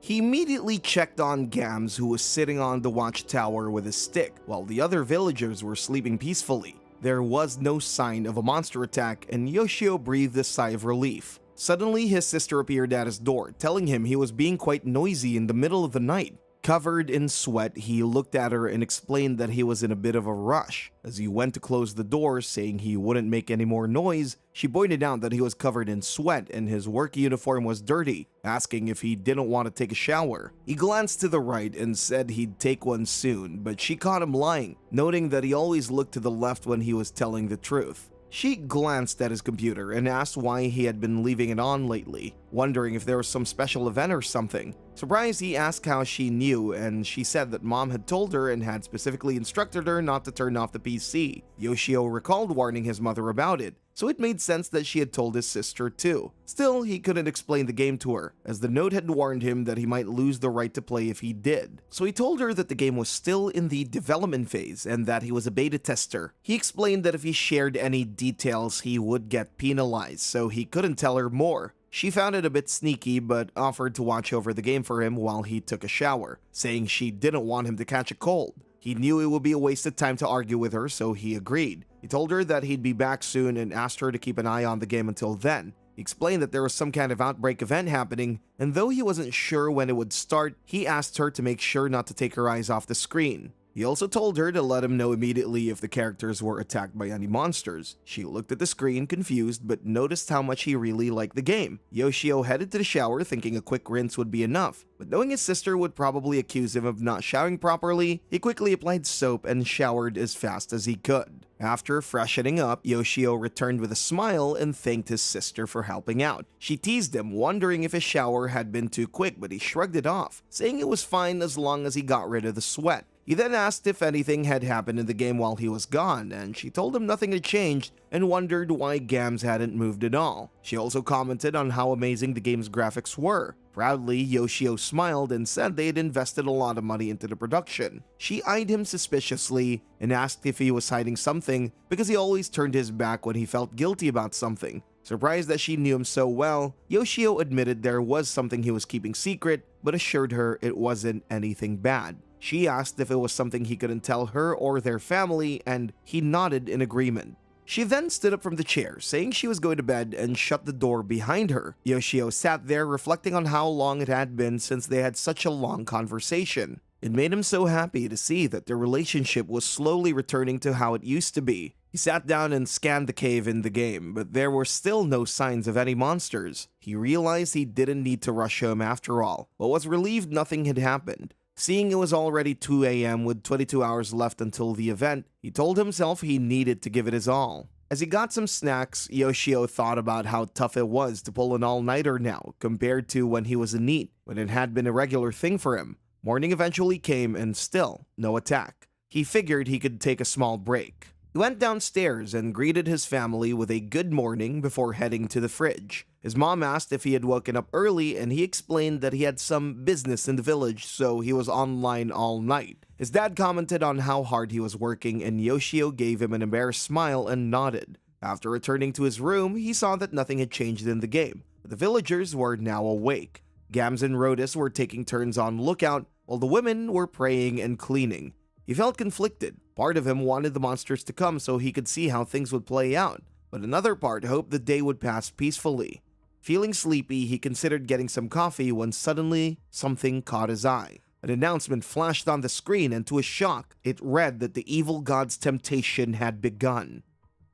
He immediately checked on Gams, who was sitting on the watchtower with his stick, while the other villagers were sleeping peacefully. There was no sign of a monster attack, and Yoshio breathed a sigh of relief. Suddenly, his sister appeared at his door, telling him he was being quite noisy in the middle of the night. Covered in sweat, he looked at her and explained that he was in a bit of a rush. As he went to close the door, saying he wouldn't make any more noise, she pointed out that he was covered in sweat and his work uniform was dirty, asking if he didn't want to take a shower. He glanced to the right and said he'd take one soon, but she caught him lying, noting that he always looked to the left when he was telling the truth. She glanced at his computer and asked why he had been leaving it on lately, wondering if there was some special event or something. Surprised, he asked how she knew, and she said that mom had told her and had specifically instructed her not to turn off the PC. Yoshio recalled warning his mother about it, so it made sense that she had told his sister too. Still, he couldn't explain the game to her, as the note had warned him that he might lose the right to play if he did. So he told her that the game was still in the development phase and that he was a beta tester. He explained that if he shared any details, he would get penalized, so he couldn't tell her more. She found it a bit sneaky, but offered to watch over the game for him while he took a shower, saying she didn't want him to catch a cold. He knew it would be a waste of time to argue with her, so he agreed. He told her that he'd be back soon and asked her to keep an eye on the game until then. He explained that there was some kind of outbreak event happening, and though he wasn't sure when it would start, he asked her to make sure not to take her eyes off the screen. He also told her to let him know immediately if the characters were attacked by any monsters. She looked at the screen, confused, but noticed how much he really liked the game. Yoshio headed to the shower, thinking a quick rinse would be enough, but knowing his sister would probably accuse him of not showering properly, he quickly applied soap and showered as fast as he could. After freshening up, Yoshio returned with a smile and thanked his sister for helping out. She teased him, wondering if his shower had been too quick, but he shrugged it off, saying it was fine as long as he got rid of the sweat. He then asked if anything had happened in the game while he was gone, and she told him nothing had changed and wondered why Gams hadn't moved at all. She also commented on how amazing the game's graphics were. Proudly, Yoshio smiled and said they had invested a lot of money into the production. She eyed him suspiciously and asked if he was hiding something because he always turned his back when he felt guilty about something. Surprised that she knew him so well, Yoshio admitted there was something he was keeping secret, but assured her it wasn't anything bad. She asked if it was something he couldn't tell her or their family, and he nodded in agreement. She then stood up from the chair, saying she was going to bed, and shut the door behind her. Yoshio sat there reflecting on how long it had been since they had such a long conversation. It made him so happy to see that their relationship was slowly returning to how it used to be. He sat down and scanned the cave in the game, but there were still no signs of any monsters. He realized he didn't need to rush home after all, but was relieved nothing had happened. Seeing it was already 2 a.m. with 22 hours left until the event, he told himself he needed to give it his all. As he got some snacks, Yoshio thought about how tough it was to pull an all-nighter now, compared to when he was a NEET, when it had been a regular thing for him. Morning eventually came and still, no attack. He figured he could take a small break. He went downstairs and greeted his family with a good morning before heading to the fridge. His mom asked if he had woken up early, and he explained that he had some business in the village, so he was online all night. His dad commented on how hard he was working, and Yoshio gave him an embarrassed smile and nodded. After returning to his room, he saw that nothing had changed in the game. The villagers were now awake. Gams and Rhodus were taking turns on lookout, while the women were praying and cleaning. He felt conflicted. Part of him wanted the monsters to come so he could see how things would play out, but another part hoped the day would pass peacefully. Feeling sleepy, he considered getting some coffee when suddenly something caught his eye. An announcement flashed on the screen, and to his shock, it read that the evil god's temptation had begun.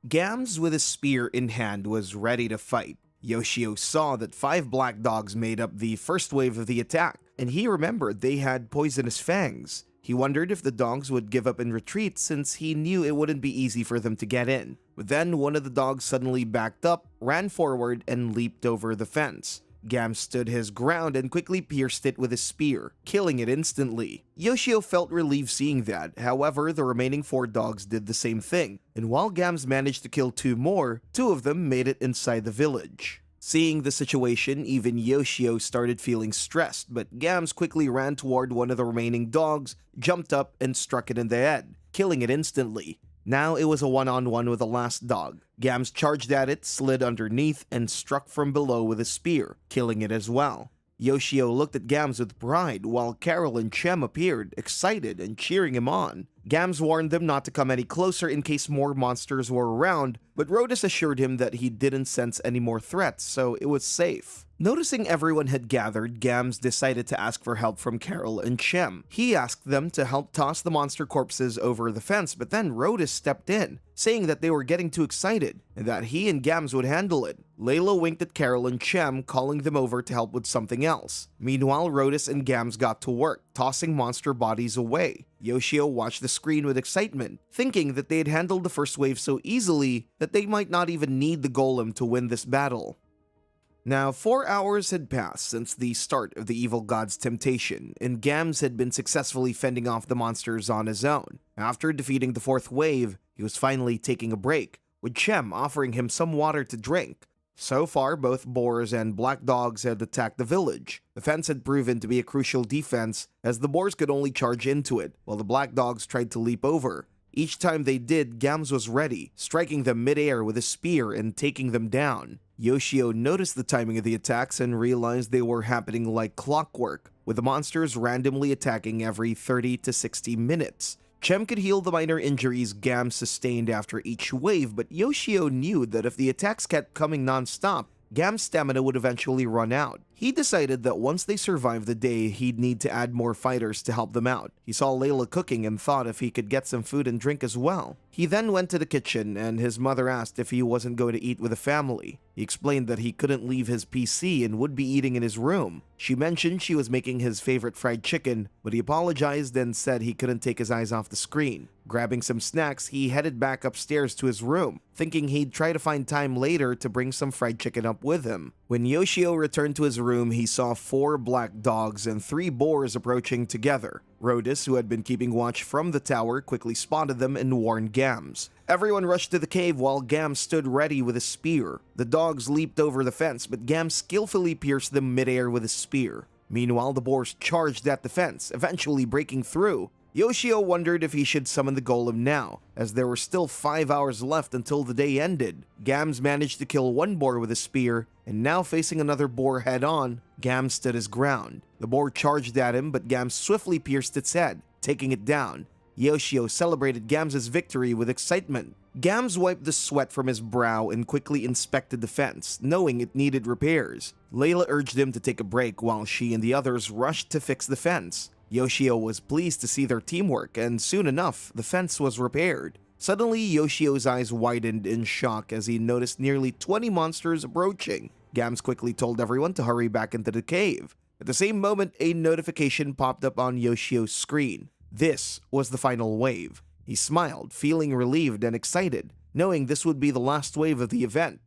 Gams, with his spear in hand, was ready to fight. Yoshio saw that 5 black dogs made up the first wave of the attack, and he remembered they had poisonous fangs. He wondered if the dogs would give up and retreat since he knew it wouldn't be easy for them to get in. But then one of the dogs suddenly backed up, ran forward, and leaped over the fence. Gam stood his ground and quickly pierced it with his spear, killing it instantly. Yoshio felt relieved seeing that. However, the remaining 4 dogs did the same thing, and while Gams managed to kill 2 more, 2 of them made it inside the village. Seeing the situation, even Yoshio started feeling stressed, but Gams quickly ran toward one of the remaining dogs, jumped up, and struck it in the head, killing it instantly. Now it was a one-on-one with the last dog. Gams charged at it, slid underneath, and struck from below with a spear, killing it as well. Yoshio looked at Gams with pride, while Carol and Chem appeared, excited and cheering him on. Gams warned them not to come any closer in case more monsters were around, but Rhodus assured him that he didn't sense any more threats, so it was safe. Noticing everyone had gathered, Gams decided to ask for help from Carol and Chem. He asked them to help toss the monster corpses over the fence, but then Rhodus stepped in, saying that they were getting too excited, and that he and Gams would handle it. Layla winked at Carol and Chem, calling them over to help with something else. Meanwhile, Rhodus and Gams got to work, tossing monster bodies away. Yoshio watched the screen with excitement, thinking that they had handled the first wave so easily that they might not even need the golem to win this battle. Now, 4 hours had passed since the start of the evil god's temptation, and Gams had been successfully fending off the monsters on his own. After defeating the 4th wave, he was finally taking a break, with Chem offering him some water to drink. So far, both boars and black dogs had attacked the village. The fence had proven to be a crucial defense, as the boars could only charge into it, while the black dogs tried to leap over. Each time they did, Gams was ready, striking them mid-air with a spear and taking them down. Yoshio noticed the timing of the attacks and realized they were happening like clockwork, with the monsters randomly attacking every 30 to 60 minutes. Chem could heal the minor injuries Gams sustained after each wave, but Yoshio knew that if the attacks kept coming non-stop, Gam's stamina would eventually run out. He decided that once they survived the day, he'd need to add more fighters to help them out. He saw Layla cooking and thought if he could get some food and drink as well. He then went to the kitchen, and his mother asked if he wasn't going to eat with the family. He explained that he couldn't leave his PC and would be eating in his room. She mentioned she was making his favorite fried chicken, but he apologized and said he couldn't take his eyes off the screen. Grabbing some snacks, he headed back upstairs to his room, thinking he'd try to find time later to bring some fried chicken up with him. When Yoshio returned to his room, he saw 4 black dogs and 3 boars approaching together. Rhodus, who had been keeping watch from the tower, quickly spotted them and warned Gams. Everyone rushed to the cave while Gams stood ready with a spear. The dogs leaped over the fence, but Gams skillfully pierced them mid-air with a spear. Meanwhile, the boars charged at the fence, eventually breaking through. Yoshio wondered if he should summon the golem now, as there were still 5 hours left until the day ended. Gams managed to kill 1 boar with a spear, and now facing another boar head-on, Gams stood his ground. The boar charged at him, but Gams swiftly pierced its head, taking it down. Yoshio celebrated Gams' victory with excitement. Gams wiped the sweat from his brow and quickly inspected the fence, knowing it needed repairs. Layla urged him to take a break while she and the others rushed to fix the fence. Yoshio was pleased to see their teamwork, and soon enough, the fence was repaired. Suddenly, Yoshio's eyes widened in shock as he noticed nearly 20 monsters approaching. Gams quickly told everyone to hurry back into the cave. At the same moment, a notification popped up on Yoshio's screen. This was the final wave. He smiled, feeling relieved and excited, knowing this would be the last wave of the event.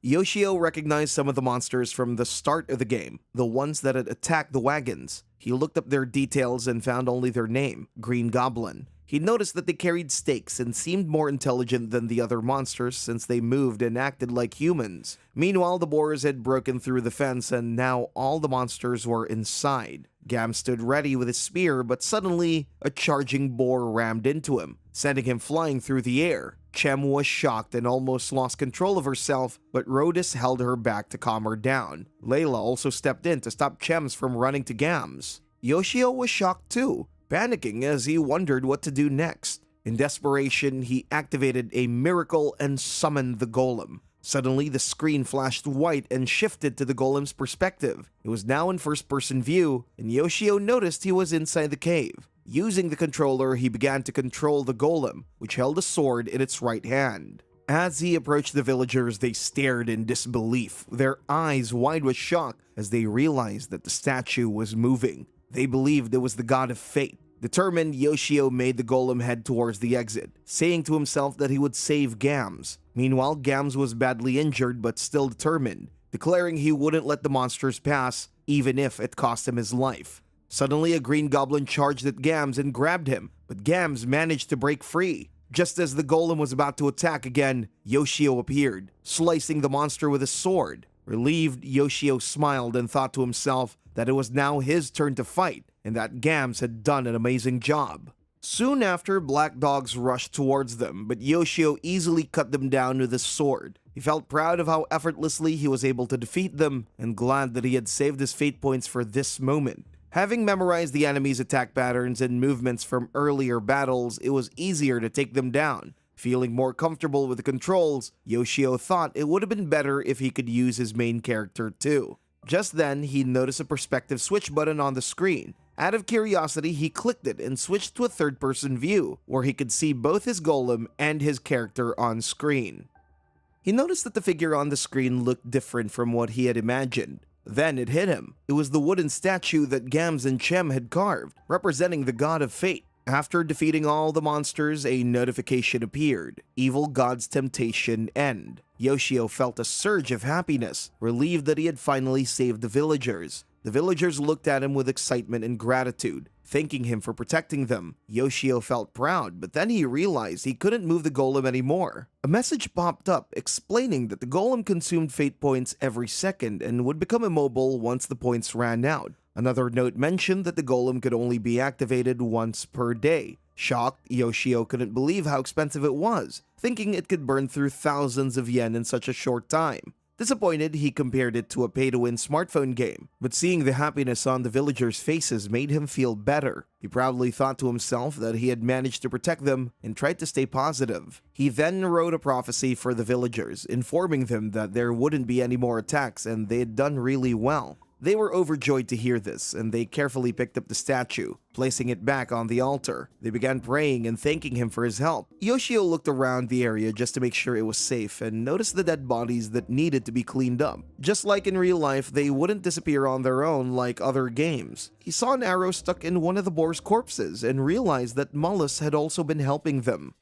Yoshio recognized some of the monsters from the start of the game, the ones that had attacked the wagons. He looked up their details and found only their name, Green Goblin. He noticed that they carried stakes and seemed more intelligent than the other monsters since they moved and acted like humans. Meanwhile, the boars had broken through the fence and now all the monsters were inside. Gam stood ready with his spear, but suddenly, a charging boar rammed into him, sending him flying through the air. Chem was shocked and almost lost control of herself, but Rhodus held her back to calm her down. Layla also stepped in to stop Chems from running to Gam's. Yoshio was shocked too, panicking as he wondered what to do next. In desperation, he activated a miracle and summoned the golem. Suddenly, the screen flashed white and shifted to the golem's perspective. It was now in first-person view, and Yoshio noticed he was inside the cave. Using the controller, he began to control the golem, which held a sword in its right hand. As he approached the villagers, they stared in disbelief, their eyes wide with shock as they realized that the statue was moving. They believed it was the god of fate. Determined, Yoshio made the golem head towards the exit, saying to himself that he would save Gams. Meanwhile, Gams was badly injured but still determined, declaring he wouldn't let the monsters pass, even if it cost him his life. Suddenly, a green goblin charged at Gams and grabbed him, but Gams managed to break free. Just as the golem was about to attack again, Yoshio appeared, slicing the monster with his sword. Relieved, Yoshio smiled and thought to himself that it was now his turn to fight, and that Gams had done an amazing job. Soon after, black dogs rushed towards them, but Yoshio easily cut them down with his sword. He felt proud of how effortlessly he was able to defeat them, and glad that he had saved his fate points for this moment. Having memorized the enemy's attack patterns and movements from earlier battles, it was easier to take them down. Feeling more comfortable with the controls, Yoshio thought it would have been better if he could use his main character too. Just then, he noticed a perspective switch button on the screen. Out of curiosity, he clicked it and switched to a third-person view, where he could see both his golem and his character on screen. He noticed that the figure on the screen looked different from what he had imagined. Then it hit him. It was the wooden statue that Gams and Chem had carved, representing the god of fate. After defeating all the monsters, a notification appeared. Evil God's Temptation End. Yoshio felt a surge of happiness, relieved that he had finally saved the villagers. The villagers looked at him with excitement and gratitude, thanking him for protecting them. Yoshio felt proud, but then he realized he couldn't move the golem anymore. A message popped up explaining that the golem consumed fate points every second and would become immobile once the points ran out. Another note mentioned that the golem could only be activated once per day. Shocked, Yoshio couldn't believe how expensive it was, thinking it could burn through thousands of yen in such a short time. Disappointed, he compared it to a pay-to-win smartphone game, but seeing the happiness on the villagers' faces made him feel better. He proudly thought to himself that he had managed to protect them and tried to stay positive. He then wrote a prophecy for the villagers, informing them that there wouldn't be any more attacks and they had done really well. They were overjoyed to hear this, and they carefully picked up the statue, placing it back on the altar. They began praying and thanking him for his help. Yoshio looked around the area just to make sure it was safe and noticed the dead bodies that needed to be cleaned up. Just like in real life, they wouldn't disappear on their own like other games. He saw an arrow stuck in one of the boar's corpses and realized that Mullis had also been helping them.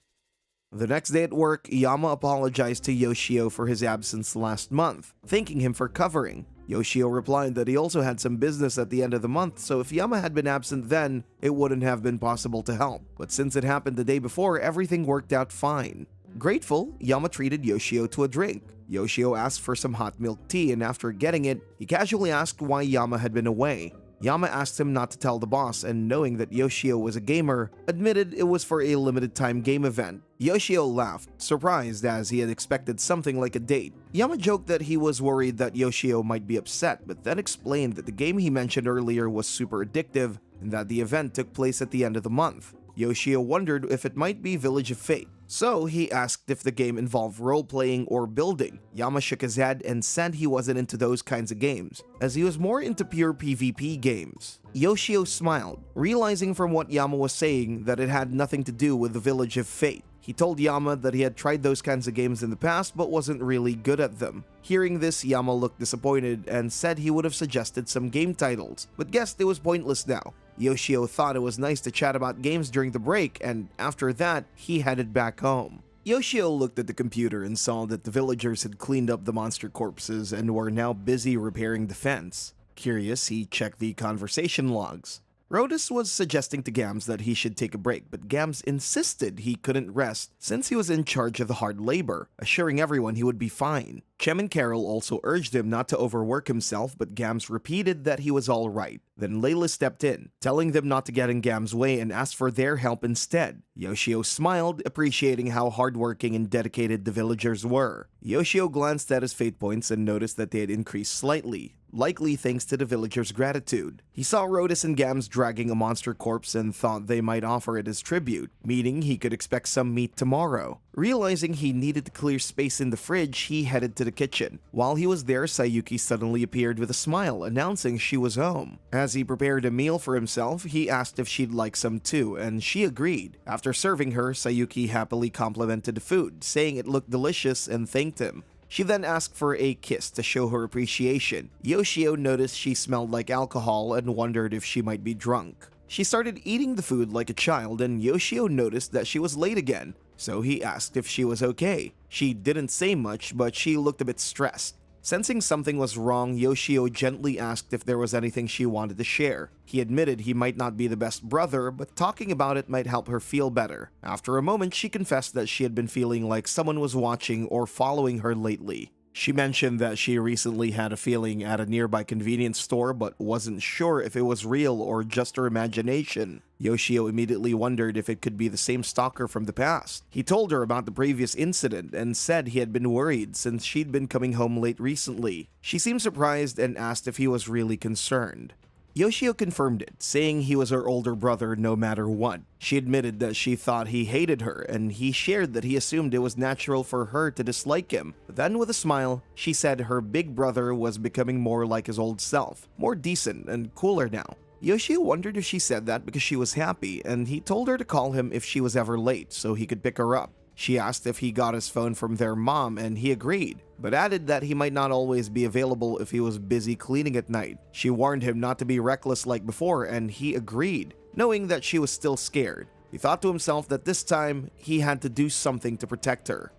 The next day at work, Yama apologized to Yoshio for his absence last month, thanking him for covering. Yoshio replied that he also had some business at the end of the month, so if Yama had been absent then, it wouldn't have been possible to help. But since it happened the day before, everything worked out fine. Grateful, Yama treated Yoshio to a drink. Yoshio asked for some hot milk tea, and after getting it, he casually asked why Yama had been away. Yama asked him not to tell the boss, and knowing that Yoshio was a gamer, admitted it was for a limited-time game event. Yoshio laughed, surprised as he had expected something like a date. Yama joked that he was worried that Yoshio might be upset, but then explained that the game he mentioned earlier was super addictive and that the event took place at the end of the month. Yoshio wondered if it might be Village of Fate, so he asked if the game involved role-playing or building. Yama shook his head and said he wasn't into those kinds of games, as he was more into pure PvP games. Yoshio smiled, realizing from what Yama was saying that it had nothing to do with the Village of Fate. He told Yama that he had tried those kinds of games in the past but wasn't really good at them. Hearing this, Yama looked disappointed and said he would have suggested some game titles, but guessed it was pointless now. Yoshio thought it was nice to chat about games during the break, and after that, he headed back home. Yoshio looked at the computer and saw that the villagers had cleaned up the monster corpses and were now busy repairing the fence. Curious, he checked the conversation logs. Rhodus was suggesting to Gams that he should take a break, but Gams insisted he couldn't rest since he was in charge of the hard labor, assuring everyone he would be fine. Chem and Carol also urged him not to overwork himself, but Gams repeated that he was alright. Then Layla stepped in, telling them not to get in Gams' way and asked for their help instead. Yoshio smiled, appreciating how hardworking and dedicated the villagers were. Yoshio glanced at his fate points and noticed that they had increased slightly, likely thanks to the villagers' gratitude. He saw Rhodus and Gams dragging a monster corpse and thought they might offer it as tribute, meaning he could expect some meat tomorrow. Realizing he needed to clear space in the fridge, he headed to the kitchen. While he was there, Sayuki suddenly appeared with a smile, announcing she was home. As he prepared a meal for himself, he asked if she'd like some too, and she agreed. After serving her, Sayuki happily complimented the food, saying it looked delicious and thanked him. She then asked for a kiss to show her appreciation. Yoshio noticed she smelled like alcohol and wondered if she might be drunk. She started eating the food like a child, and Yoshio noticed that she was late again, so he asked if she was okay. She didn't say much, but she looked a bit stressed. Sensing something was wrong, Yoshio gently asked if there was anything she wanted to share. He admitted he might not be the best brother, but talking about it might help her feel better. After a moment, she confessed that she had been feeling like someone was watching or following her lately. She mentioned that she recently had a feeling at a nearby convenience store but wasn't sure if it was real or just her imagination. Yoshio immediately wondered if it could be the same stalker from the past. He told her about the previous incident and said he had been worried since she'd been coming home late recently. She seemed surprised and asked if he was really concerned. Yoshio confirmed it, saying he was her older brother no matter what. She admitted that she thought he hated her, and he shared that he assumed it was natural for her to dislike him. But then with a smile, she said her big brother was becoming more like his old self, more decent and cooler now. Yoshio wondered if she said that because she was happy, and he told her to call him if she was ever late so he could pick her up. She asked if he got his phone from their mom, and he agreed, but added that he might not always be available if he was busy cleaning at night. She warned him not to be reckless like before, and he agreed, knowing that she was still scared. He thought to himself that this time, he had to do something to protect her.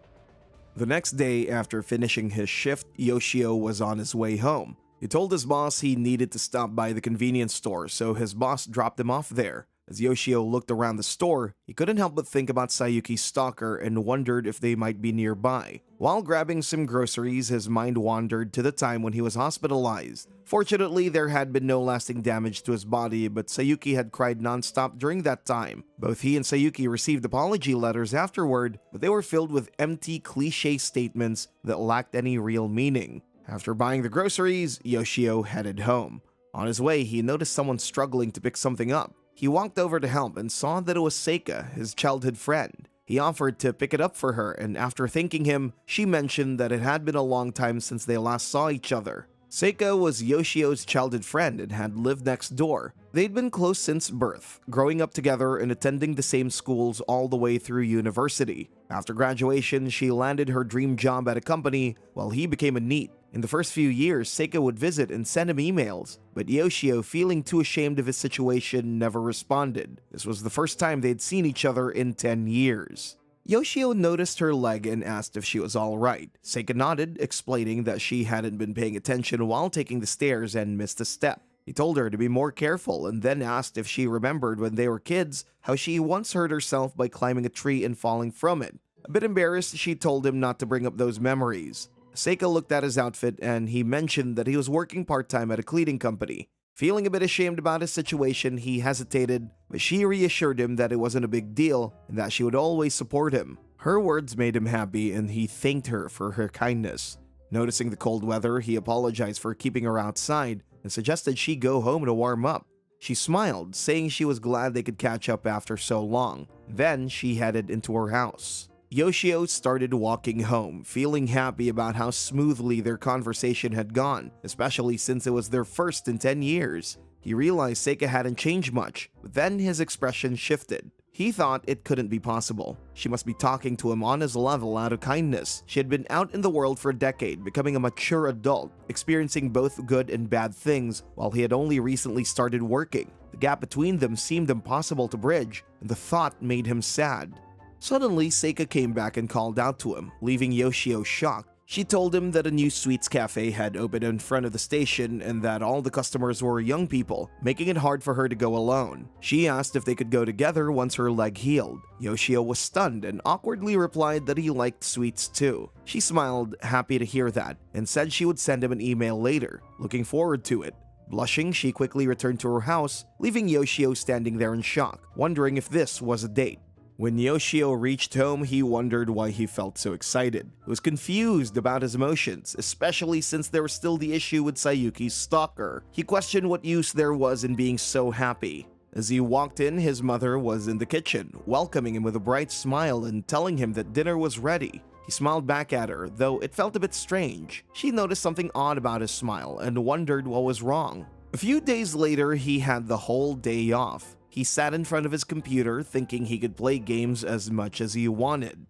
The next day, after finishing his shift, Yoshio was on his way home. He told his boss he needed to stop by the convenience store, so his boss dropped him off there. As Yoshio looked around the store, he couldn't help but think about Sayuki's stalker and wondered if they might be nearby. While grabbing some groceries, his mind wandered to the time when he was hospitalized. Fortunately, there had been no lasting damage to his body, but Sayuki had cried nonstop during that time. Both he and Sayuki received apology letters afterward, but they were filled with empty, cliché statements that lacked any real meaning. After buying the groceries, Yoshio headed home. On his way, he noticed someone struggling to pick something up. He walked over to help and saw that it was Seika, his childhood friend. He offered to pick it up for her, and after thanking him, she mentioned that it had been a long time since they last saw each other. Seika was Yoshio's childhood friend and had lived next door. They'd been close since birth, growing up together and attending the same schools all the way through university. After graduation, she landed her dream job at a company while he became a NEET. In the first few years, Seika would visit and send him emails, but Yoshio, feeling too ashamed of his situation, never responded. This was the first time they'd seen each other in 10 years. Yoshio noticed her leg and asked if she was alright. Seika nodded, explaining that she hadn't been paying attention while taking the stairs and missed a step. He told her to be more careful and then asked if she remembered when they were kids how she once hurt herself by climbing a tree and falling from it. A bit embarrassed, she told him not to bring up those memories. Seika looked at his outfit and he mentioned that he was working part-time at a cleaning company. Feeling a bit ashamed about his situation, he hesitated, but she reassured him that it wasn't a big deal and that she would always support him. Her words made him happy and he thanked her for her kindness. Noticing the cold weather, he apologized for keeping her outside and suggested she go home to warm up. She smiled, saying she was glad they could catch up after so long. Then she headed into her house. Yoshio started walking home, feeling happy about how smoothly their conversation had gone, especially since it was their first in 10 years. He realized Seika hadn't changed much, but then his expression shifted. He thought it couldn't be possible. She must be talking to him on his level out of kindness. She had been out in the world for a decade, becoming a mature adult, experiencing both good and bad things, while he had only recently started working. The gap between them seemed impossible to bridge, and the thought made him sad. Suddenly, Seika came back and called out to him, leaving Yoshio shocked. She told him that a new sweets cafe had opened in front of the station and that all the customers were young people, making it hard for her to go alone. She asked if they could go together once her leg healed. Yoshio was stunned and awkwardly replied that he liked sweets too. She smiled, happy to hear that, and said she would send him an email later, looking forward to it. Blushing, she quickly returned to her house, leaving Yoshio standing there in shock, wondering if this was a date. When Yoshio reached home, he wondered why he felt so excited. He was confused about his emotions, especially since there was still the issue with Sayuki's stalker. He questioned what use there was in being so happy. As he walked in, his mother was in the kitchen, welcoming him with a bright smile and telling him that dinner was ready. He smiled back at her, though it felt a bit strange. She noticed something odd about his smile and wondered what was wrong. A few days later, he had the whole day off. He sat in front of his computer, thinking he could play games as much as he wanted.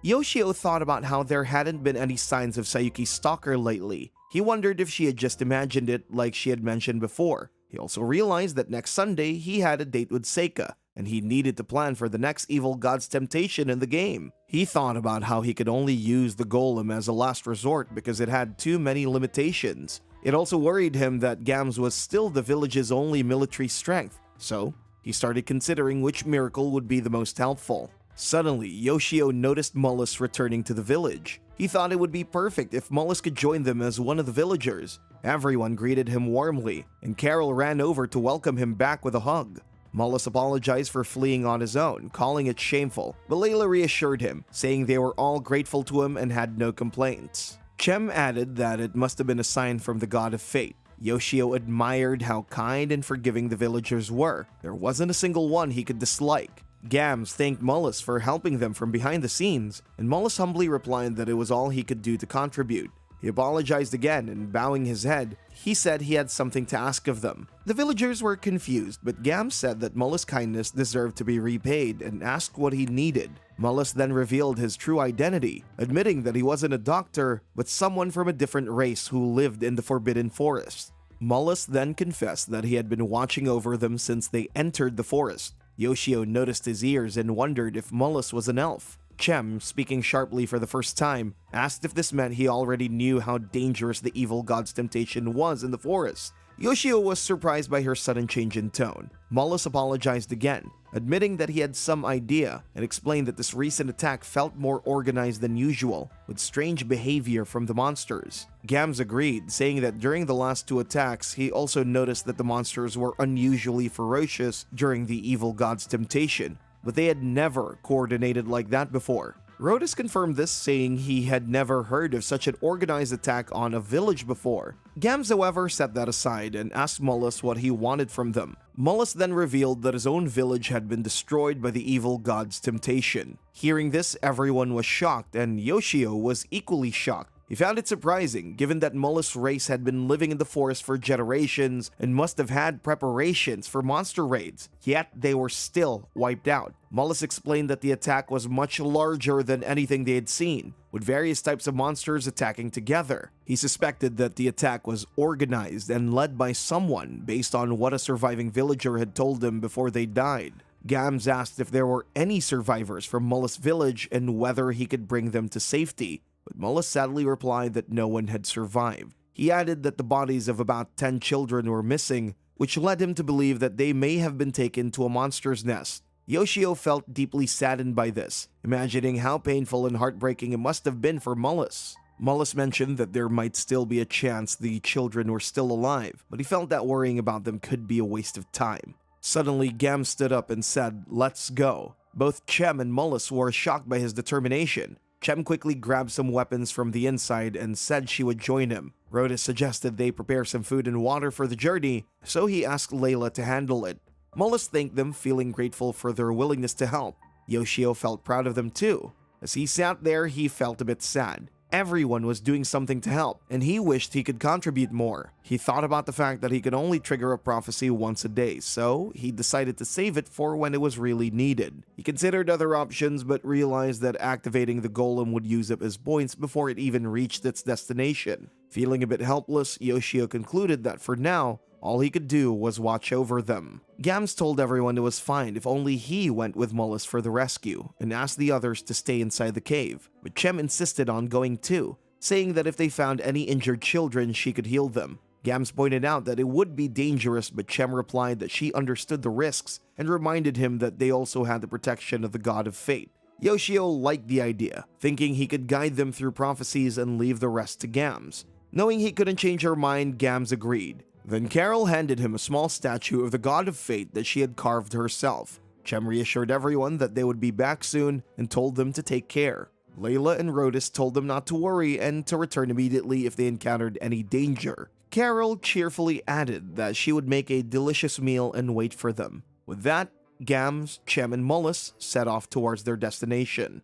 Yoshio thought about how there hadn't been any signs of Sayuki's stalker lately. He wondered if she had just imagined it like she had mentioned before. He also realized that next Sunday he had a date with Seika, and he needed to plan for the next evil god's temptation in the game. He thought about how he could only use the golem as a last resort because it had too many limitations. It also worried him that Gams was still the village's only military strength. So, he started considering which miracle would be the most helpful. Suddenly, Yoshio noticed Mullis returning to the village. He thought it would be perfect if Mullis could join them as one of the villagers. Everyone greeted him warmly, and Carol ran over to welcome him back with a hug. Mullis apologized for fleeing on his own, calling it shameful, but Layla reassured him, saying they were all grateful to him and had no complaints. Chem added that it must have been a sign from the god of fate. Yoshio admired how kind and forgiving the villagers were. There wasn't a single one he could dislike. Gams thanked Mullis for helping them from behind the scenes, and Mullis humbly replied that it was all he could do to contribute. He apologized again, and bowing his head, he said he had something to ask of them. The villagers were confused, but Gams said that Mullis' kindness deserved to be repaid and asked what he needed. Mullis then revealed his true identity, admitting that he wasn't a doctor, but someone from a different race who lived in the Forbidden Forest. Mullis then confessed that he had been watching over them since they entered the forest. Yoshio noticed his ears and wondered if Mullis was an elf. Chem, speaking sharply for the first time, asked if this meant he already knew how dangerous the evil god's temptation was in the forest. Yoshio was surprised by her sudden change in tone. Mullis apologized again, admitting that he had some idea, and explained that this recent attack felt more organized than usual, with strange behavior from the monsters. Gams agreed, saying that during the last two attacks, he also noticed that the monsters were unusually ferocious during the evil god's temptation, but they had never coordinated like that before. Rhodus confirmed this, saying he had never heard of such an organized attack on a village before. Gams, however, set that aside and asked Mullis what he wanted from them. Mullis then revealed that his own village had been destroyed by the evil god's temptation. Hearing this, everyone was shocked, and Yoshio was equally shocked. He found it surprising, given that Mullis' race had been living in the forest for generations and must have had preparations for monster raids, yet they were still wiped out. Mullis explained that the attack was much larger than anything they had seen, with various types of monsters attacking together. He suspected that the attack was organized and led by someone based on what a surviving villager had told him before they died. Gams asked if there were any survivors from Mullis' village and whether he could bring them to safety, but Mullis sadly replied that no one had survived. He added that the bodies of about 10 children were missing, which led him to believe that they may have been taken to a monster's nest. Yoshio felt deeply saddened by this, imagining how painful and heartbreaking it must have been for Mullis. Mullis mentioned that there might still be a chance the children were still alive, but he felt that worrying about them could be a waste of time. Suddenly, Gam stood up and said, "Let's go." Both Chem and Mullis were shocked by his determination. Chem quickly grabbed some weapons from the inside and said she would join him. Rhodus suggested they prepare some food and water for the journey, so he asked Layla to handle it. Mullis thanked them, feeling grateful for their willingness to help. Yoshio felt proud of them too. As he sat there, he felt a bit sad. Everyone was doing something to help, and he wished he could contribute more. He thought about the fact that he could only trigger a prophecy once a day, so he decided to save it for when it was really needed. He considered other options, but realized that activating the golem would use up his points before it even reached its destination. Feeling a bit helpless, Yoshio concluded that for now, all he could do was watch over them. Gams told everyone it was fine if only he went with Mullis for the rescue, and asked the others to stay inside the cave, but Chem insisted on going too. saying that if they found any injured children, she could heal them. Gams pointed out that it would be dangerous, but Chem replied that she understood the risks and reminded him that they also had the protection of the god of fate. Yoshio liked the idea, thinking he could guide them through prophecies and leave the rest to Gams. Knowing he couldn't change her mind, Gams agreed. Then Carol handed him a small statue of the god of fate that she had carved herself. Chem reassured everyone that they would be back soon and told them to take care. Layla and Rhodus told them not to worry and to return immediately if they encountered any danger. Carol cheerfully added that she would make a delicious meal and wait for them. With that, Gams, Chem, and Mullis set off towards their destination.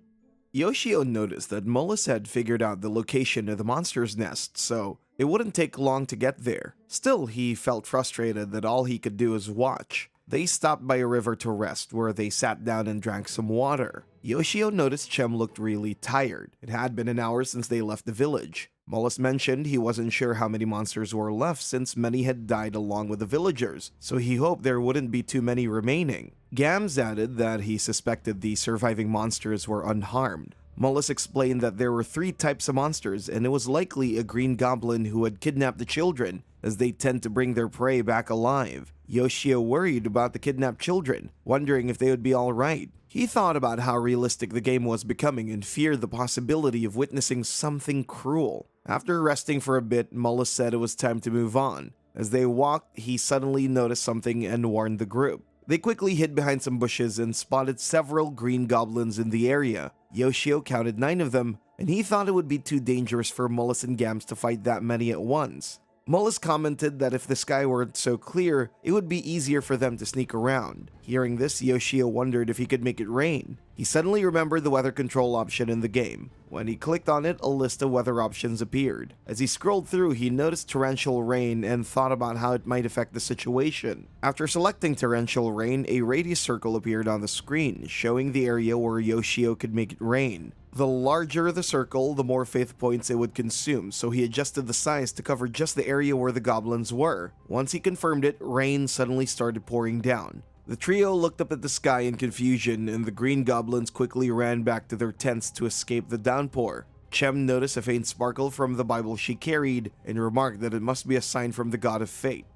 Yoshio noticed that Mullis had figured out the location of the monster's nest, so it wouldn't take long to get there. Still, he felt frustrated that all he could do is watch. They stopped by a river to rest, where they sat down and drank some water. Yoshio noticed Chem looked really tired. It had been an hour since they left the village. Mullis mentioned he wasn't sure how many monsters were left since many had died along with the villagers, so he hoped there wouldn't be too many remaining. Gams added that he suspected the surviving monsters were unharmed. Mullis explained that there were 3 types of monsters, and it was likely a green goblin who had kidnapped the children, as they tend to bring their prey back alive. Yoshio worried about the kidnapped children, wondering if they would be alright. He thought about how realistic the game was becoming and feared the possibility of witnessing something cruel. After resting for a bit, Mullis said it was time to move on. As they walked, he suddenly noticed something and warned the group. They quickly hid behind some bushes and spotted several green goblins in the area. Yoshio counted 9 of them, and he thought it would be too dangerous for Mullis and Gams to fight that many at once. Mullis commented that if the sky weren't so clear, it would be easier for them to sneak around. Hearing this, Yoshio wondered if he could make it rain. He suddenly remembered the weather control option in the game. When he clicked on it, a list of weather options appeared. As he scrolled through, he noticed torrential rain and thought about how it might affect the situation. After selecting torrential rain, a radius circle appeared on the screen, showing the area where Yoshio could make it rain. The larger the circle, the more faith points it would consume, so he adjusted the size to cover just the area where the goblins were. Once he confirmed it, rain suddenly started pouring down. The trio looked up at the sky in confusion, and the green goblins quickly ran back to their tents to escape the downpour. Chem noticed a faint sparkle from the Bible she carried and remarked that it must be a sign from the god of fate.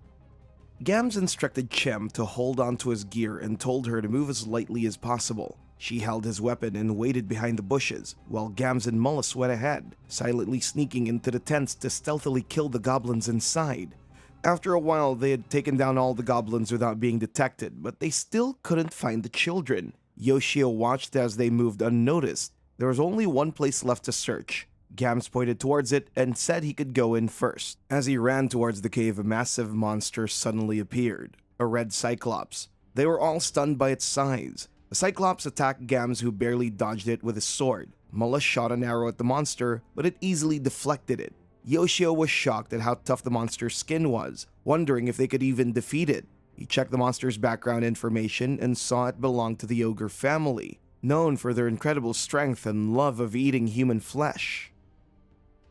Gams instructed Chem to hold on to his gear and told her to move as lightly as possible. She held his weapon and waited behind the bushes, while Gams and Mullis went ahead, silently sneaking into the tents to stealthily kill the goblins inside. After a while, they had taken down all the goblins without being detected, but they still couldn't find the children. Yoshio watched as they moved unnoticed. There was only one place left to search. Gams pointed towards it and said he could go in first. As he ran towards the cave, a massive monster suddenly appeared, a red cyclops. They were all stunned by its size. The cyclops attacked Gams, who barely dodged it with his sword. Mullis shot an arrow at the monster, but it easily deflected it. Yoshio was shocked at how tough the monster's skin was, wondering if they could even defeat it. He checked the monster's background information and saw it belonged to the ogre family, known for their incredible strength and love of eating human flesh.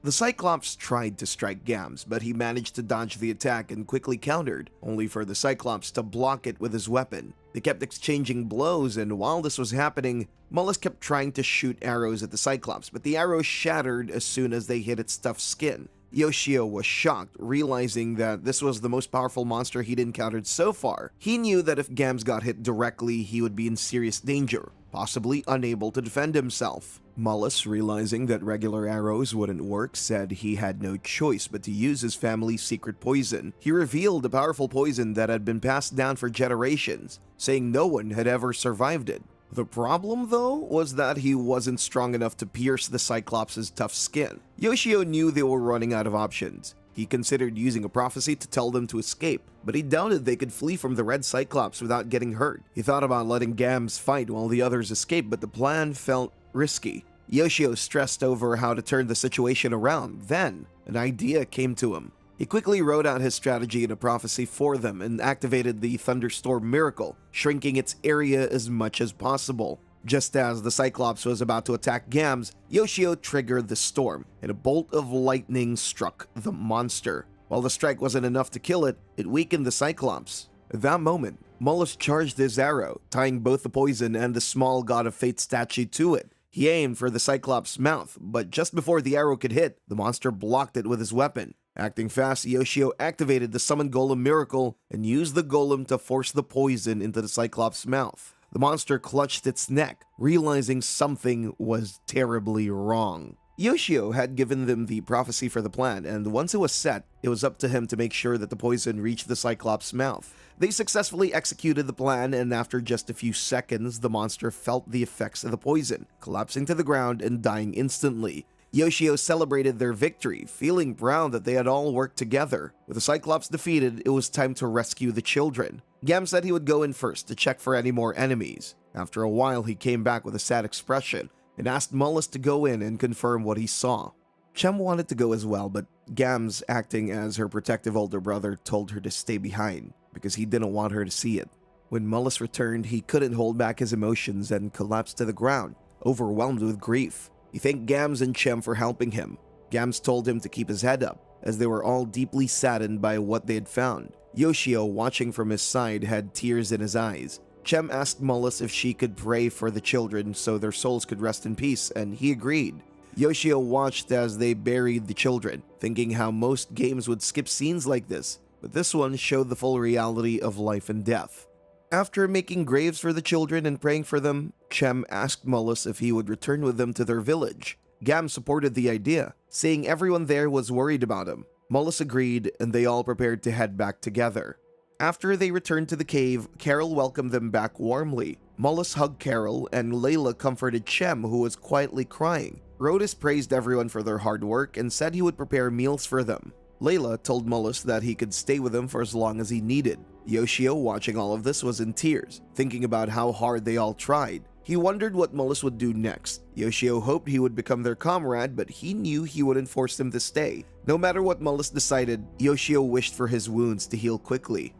The Cyclops tried to strike Gams, but he managed to dodge the attack and quickly countered, only for the Cyclops to block it with his weapon. They kept exchanging blows, and while this was happening, Mullis kept trying to shoot arrows at the Cyclops, but the arrows shattered as soon as they hit its tough skin. Yoshio was shocked, realizing that this was the most powerful monster he'd encountered so far. He knew that if Gams got hit directly, he would be in serious danger, possibly unable to defend himself. Mullis, realizing that regular arrows wouldn't work, said he had no choice but to use his family's secret poison. He revealed a powerful poison that had been passed down for generations, saying no one had ever survived it. The problem, though, was that he wasn't strong enough to pierce the Cyclops' tough skin. Yoshio knew they were running out of options. He considered using a prophecy to tell them to escape, but he doubted they could flee from the red Cyclops without getting hurt. He thought about letting Gams fight while the others escaped, but the plan felt risky. Yoshio stressed over how to turn the situation around. Then, an idea came to him. He quickly wrote out his strategy in a prophecy for them and activated the thunderstorm miracle, shrinking its area as much as possible. Just as the Cyclops was about to attack Gams, Yoshio triggered the storm, and a bolt of lightning struck the monster. While the strike wasn't enough to kill it, it weakened the Cyclops. At that moment, Mullis charged his arrow, tying both the poison and the small god of fate statue to it. He aimed for the Cyclops' mouth, but just before the arrow could hit, the monster blocked it with his weapon. Acting fast, Yoshio activated the Summon Golem miracle and used the golem to force the poison into the Cyclops' mouth. The monster clutched its neck, realizing something was terribly wrong. Yoshio had given them the prophecy for the plan, and once it was set, it was up to him to make sure that the poison reached the Cyclops' mouth. They successfully executed the plan, and after just a few seconds, the monster felt the effects of the poison, collapsing to the ground and dying instantly. Yoshio celebrated their victory, feeling proud that they had all worked together. With the Cyclops defeated, it was time to rescue the children. Gam said he would go in first to check for any more enemies. After a while, he came back with a sad expression and asked Mullis to go in and confirm what he saw. Chem wanted to go as well, but Gams, acting as her protective older brother, told her to stay behind because he didn't want her to see it. When Mullis returned, he couldn't hold back his emotions and collapsed to the ground, overwhelmed with grief. He thanked Gams and Chem for helping him. Gams told him to keep his head up, as they were all deeply saddened by what they had found. Yoshio, watching from his side, had tears in his eyes. Chem asked Mullis if she could pray for the children so their souls could rest in peace, and he agreed. Yoshio watched as they buried the children, thinking how most games would skip scenes like this, but this one showed the full reality of life and death. After making graves for the children and praying for them, Chem asked Mullis if he would return with them to their village. Gam supported the idea, saying everyone there was worried about him. Mullis agreed, and they all prepared to head back together. After they returned to the cave, Carol welcomed them back warmly. Mullis hugged Carol, and Layla comforted Chem, who was quietly crying. Rhodus praised everyone for their hard work and said he would prepare meals for them. Layla told Mullis that he could stay with them for as long as he needed. Yoshio, watching all of this, was in tears, thinking about how hard they all tried. He wondered what Mullis would do next. Yoshio hoped he would become their comrade, but he knew he wouldn't force them to stay. No matter what Mullis decided, Yoshio wished for his wounds to heal quickly.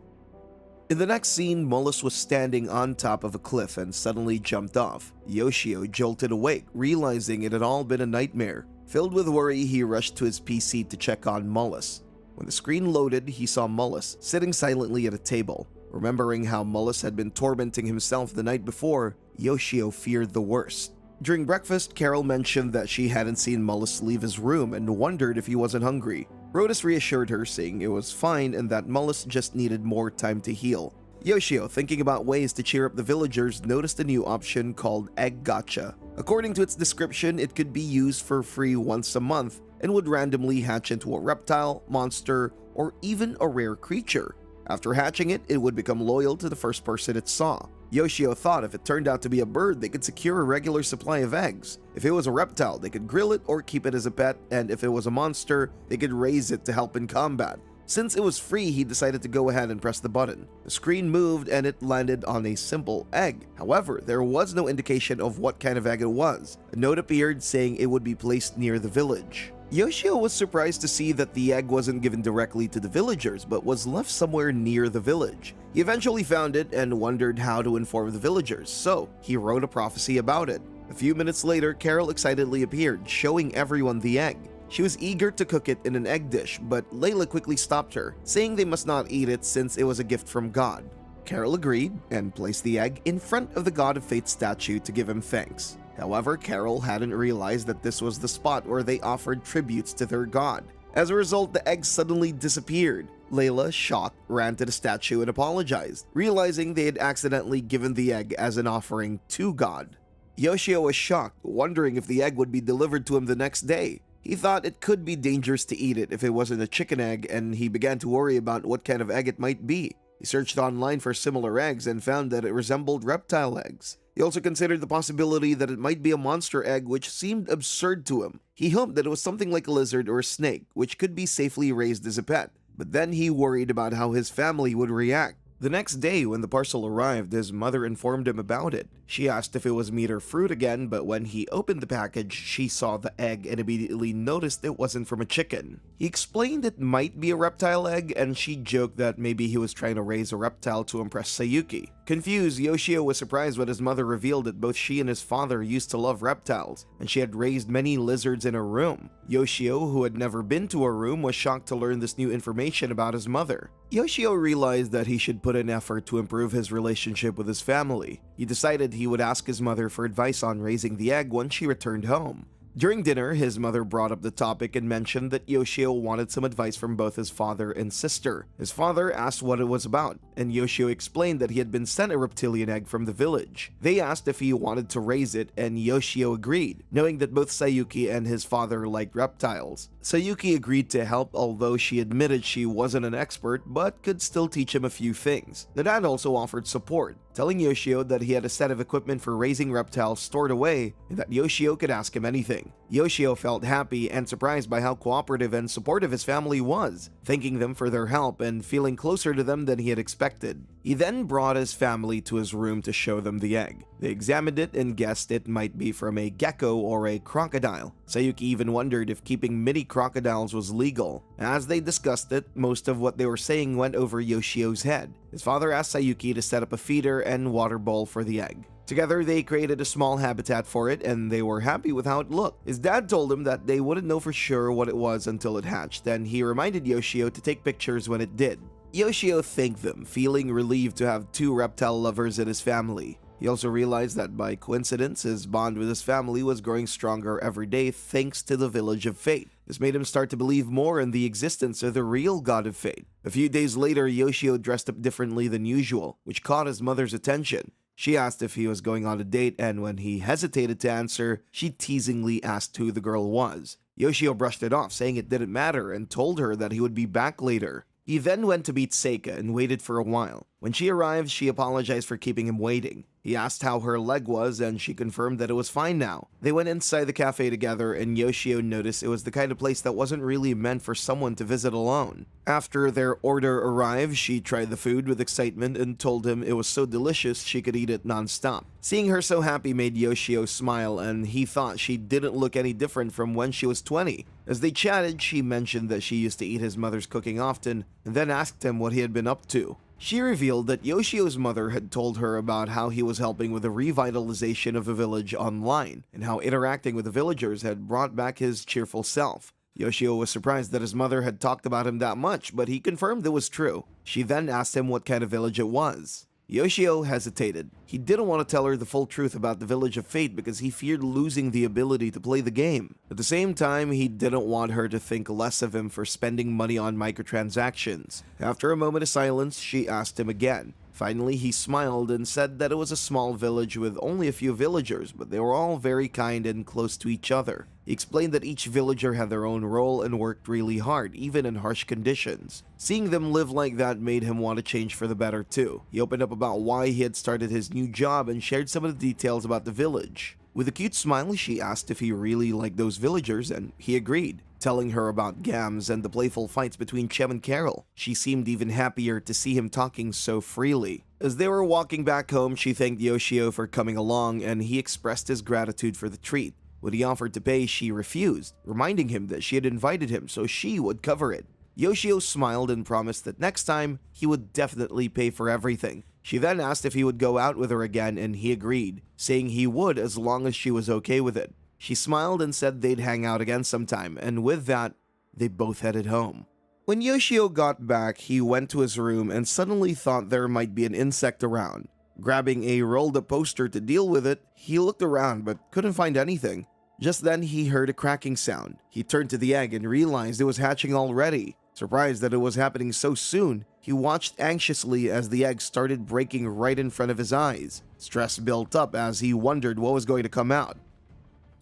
In the next scene, Mullis was standing on top of a cliff and suddenly jumped off. Yoshio jolted awake, realizing it had all been a nightmare. Filled with worry, he rushed to his PC to check on Mullis. When the screen loaded, he saw Mullis sitting silently at a table. Remembering how Mullis had been tormenting himself the night before, Yoshio feared the worst. During breakfast, Carol mentioned that she hadn't seen Mullis leave his room and wondered if he wasn't hungry. Rhodus reassured her, saying it was fine and that Mullis just needed more time to heal. Yoshio, thinking about ways to cheer up the villagers, noticed a new option called Egg Gacha. According to its description, it could be used for free once a month and would randomly hatch into a reptile, monster, or even a rare creature. After hatching it, it would become loyal to the first person it saw. Yoshio thought if it turned out to be a bird, they could secure a regular supply of eggs. If it was a reptile, they could grill it or keep it as a pet, and if it was a monster, they could raise it to help in combat. Since it was free, he decided to go ahead and press the button. The screen moved and it landed on a simple egg. However, there was no indication of what kind of egg it was. A note appeared saying it would be placed near the village. Yoshio was surprised to see that the egg wasn't given directly to the villagers, but was left somewhere near the village. He eventually found it and wondered how to inform the villagers, so he wrote a prophecy about it. A few minutes later, Carol excitedly appeared, showing everyone the egg. She was eager to cook it in an egg dish, but Layla quickly stopped her, saying they must not eat it since it was a gift from God. Carol agreed and placed the egg in front of the God of Fate statue to give him thanks. However, Carol hadn't realized that this was the spot where they offered tributes to their god. As a result, the egg suddenly disappeared. Layla, shocked, ran to the statue and apologized, realizing they had accidentally given the egg as an offering to God. Yoshio was shocked, wondering if the egg would be delivered to him the next day. He thought it could be dangerous to eat it if it wasn't a chicken egg, and he began to worry about what kind of egg it might be. He searched online for similar eggs and found that it resembled reptile eggs. He also considered the possibility that it might be a monster egg, which seemed absurd to him. He hoped that it was something like a lizard or a snake, which could be safely raised as a pet. But then he worried about how his family would react. The next day, when the parcel arrived, his mother informed him about it. She asked if it was meat or fruit again, but when he opened the package, she saw the egg and immediately noticed it wasn't from a chicken. He explained it might be a reptile egg, and she joked that maybe he was trying to raise a reptile to impress Sayuki. Confused, Yoshio was surprised when his mother revealed that both she and his father used to love reptiles, and she had raised many lizards in her room. Yoshio, who had never been to her room, was shocked to learn this new information about his mother. Yoshio realized that he should put in effort to improve his relationship with his family. He decided he would ask his mother for advice on raising the egg once she returned home. During dinner, his mother brought up the topic and mentioned that Yoshio wanted some advice from both his father and sister. His father asked what it was about, and Yoshio explained that he had been sent a reptilian egg from the village. They asked if he wanted to raise it, and Yoshio agreed, knowing that both Sayuki and his father liked reptiles. Sayuki agreed to help, although she admitted she wasn't an expert but could still teach him a few things. The dad also offered support, telling Yoshio that he had a set of equipment for raising reptiles stored away and that Yoshio could ask him anything. Yoshio felt happy and surprised by how cooperative and supportive his family was, thanking them for their help and feeling closer to them than he had expected. He then brought his family to his room to show them the egg. They examined it and guessed it might be from a gecko or a crocodile. Sayuki even wondered if keeping mini crocodiles was legal. As they discussed it, most of what they were saying went over Yoshio's head. His father asked Sayuki to set up a feeder and water bowl for the egg. Together, they created a small habitat for it, and they were happy with how it looked. His dad told him that they wouldn't know for sure what it was until it hatched, and he reminded Yoshio to take pictures when it did. Yoshio thanked them, feeling relieved to have two reptile lovers in his family. He also realized that by coincidence, his bond with his family was growing stronger every day thanks to the Village of Fate. This made him start to believe more in the existence of the real god of fate. A few days later, Yoshio dressed up differently than usual, which caught his mother's attention. She asked if he was going on a date, and when he hesitated to answer, she teasingly asked who the girl was. Yoshio brushed it off, saying it didn't matter, and told her that he would be back later. He then went to meet Seika and waited for a while. When she arrived, she apologized for keeping him waiting. He asked how her leg was, and she confirmed that it was fine now. They went inside the cafe together, and Yoshio noticed it was the kind of place that wasn't really meant for someone to visit alone. After their order arrived, she tried the food with excitement and told him it was so delicious she could eat it non-stop. Seeing her so happy made Yoshio smile, and he thought she didn't look any different from when she was 20. As they chatted, she mentioned that she used to eat his mother's cooking often, and then asked him what he had been up to. She revealed that Yoshio's mother had told her about how he was helping with the revitalization of the village online, and how interacting with the villagers had brought back his cheerful self. Yoshio was surprised that his mother had talked about him that much, but he confirmed it was true. She then asked him what kind of village it was. Yoshio hesitated. He didn't want to tell her the full truth about the Village of Fate because he feared losing the ability to play the game. At the same time, he didn't want her to think less of him for spending money on microtransactions. After a moment of silence, she asked him again. Finally, he smiled and said that it was a small village with only a few villagers, but they were all very kind and close to each other. He explained that each villager had their own role and worked really hard, even in harsh conditions. Seeing them live like that made him want to change for the better too. He opened up about why he had started his new job and shared some of the details about the village. With a cute smile, she asked if he really liked those villagers, and he agreed, telling her about Gams and the playful fights between Chem and Carol. She seemed even happier to see him talking so freely. As they were walking back home, she thanked Yoshio for coming along, and he expressed his gratitude for the treat. When he offered to pay, she refused, reminding him that she had invited him so she would cover it. Yoshio smiled and promised that next time, he would definitely pay for everything. She then asked if he would go out with her again, and he agreed, saying he would as long as she was okay with it. She smiled and said they'd hang out again sometime, and with that, they both headed home. When Yoshio got back, he went to his room and suddenly thought there might be an insect around. Grabbing a rolled-up poster to deal with it, he looked around but couldn't find anything. Just then, he heard a cracking sound. He turned to the egg and realized it was hatching already. Surprised that it was happening so soon, he watched anxiously as the egg started breaking right in front of his eyes. Stress built up as he wondered what was going to come out.